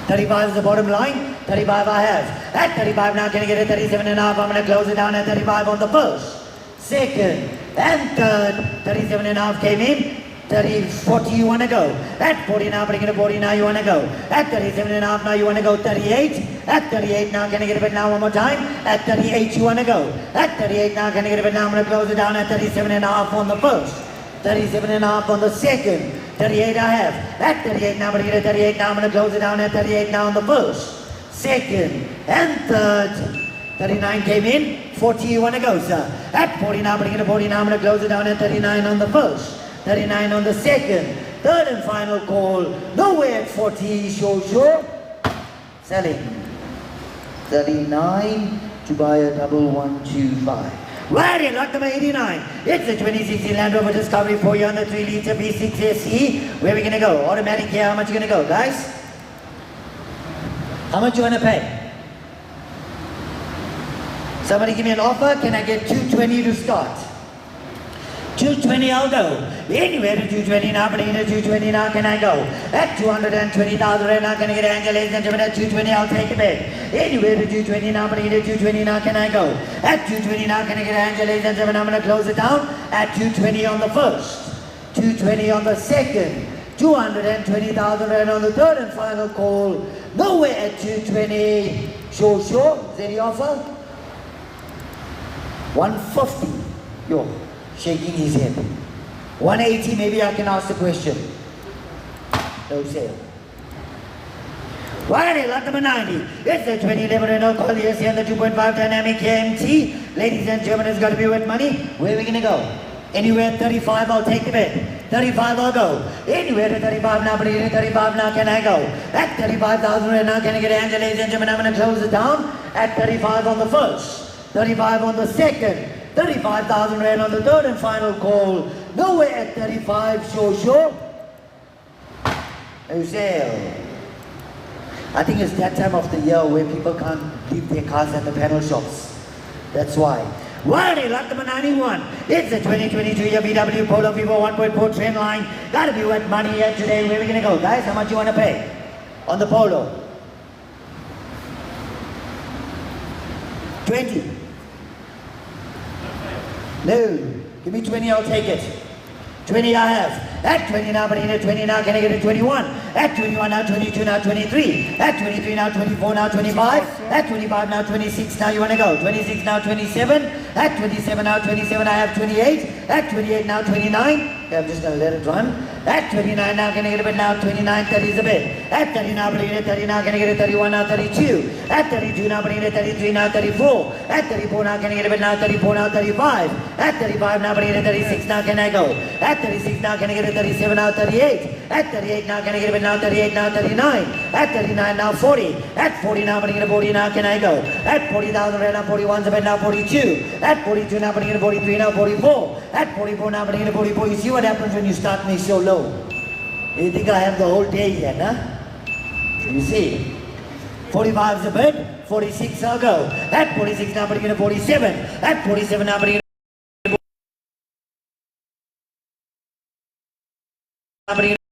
35 is the bottom line. 35 I have. At 35 now, can I get a 37 and a half? I'm going to close it down at 35 on the first, second, and third. 37 and a half came in. 40 you want to go. At 40 now, bring it to 40 now, you want to go. At 37 and a half now, you want to go. 38. At 38 now, can I get a bit now one more time? At 38 you want to go. At 38 now, can I get a bit now? I'm going to close it down at 37 and a half on the first. 37 and a half on the second. 38 I have. At 38 now, bring it to 38 now, I'm going to close it down at 38 now on the first, second, and third. 39 came in. 40 you want to go, sir. At 40 now, bring it to 40 now, I'm going to close it down at 39 on the first, 39 on the second, third and final call. Nowhere at 40, sure. Selling. 39 to buy a 1125. Righty, lot number 89. It's the 2016 Land Rover Discovery 4 year on the 3-liter V6 SE. Where are we going to go? Automatic here. How much you going to go, guys? How much you want to pay? Somebody give me an offer. Can I get 220 to start? 220 I'll go. Anywhere to 220 now, but into 220 now can I go? At 220,000 right now, can I get Angela, ladies and gentlemen? At 220 I'll take a bid. Anywhere to 220 now, but into 220 now can I go? At 220 now can I get Angela, ladies and gentlemen? I'm going to close it down at 220 on the first, 220 on the second, 220,000 right on the third and final call. Nowhere at 220. Sure. Is there the offer? 150. Yo. Shaking his head. 180, maybe I can ask the question. No sale. Righty, lot number 90. It's the 2011 Renault Collier and the 2.5 Dynamic KMT. Ladies and gentlemen, it's got to be with money. Where are we going to go? Anywhere at 35, I'll take the bid. 35, I'll go. Anywhere to 35 now, but at 35 now, can I go? At 35,000 right now, can I get Angela, ladies and gentlemen? I'm going to close it down at 35 on the first, 35 on the second, 35,000 rand on the third and final call. Nowhere at 35, sure. No sale. I think it's that time of the year where people can't leave their cars at the panel shops. That's why. Righty, lot number 91. It's the 2022 year VW Polo Vivo 1.4 trend line. Gotta be with money here today. Where are we gonna go, guys? How much you wanna pay on the Polo? 20. No, give me 20, I'll take it. 20 I have. At 20 now, but in at 20 now, can I get a 21? At 21 now, 22 now, 23. At 23 now, 24 now, 25. At 25 now, 26 now, you want to go? 26 now, 27. At 27 now, 27, I have 28. At 28 now, 29. Okay, I'm just going to let it run. At 29 now, can I get a bit now? 29, 30 is a bit. At 30 now, but in at 30 now, can I get a 31 now, 32. At 32 now, but in at 33 now, 34. At 34 now, can I get a bit now? 34 now, 35. At 35 now, but in at 36 now, can I go? At 36 now, can I get a 37 now, 38. At 38 now, can I get a bit now? 38 now, 39. At 39 now, 40. At 40 now, but in at 40 now, can I go? At 40,000 right now, 41's a bit now, 42. At 42 now, but in at 43 now, 44. At 44 now, but in at 44. You see what happens when you start me so low? You think I have the whole day here, huh? You see? 45's a bit. 46 I'll go. At 46 now, but in at 47. At 47 now, but in at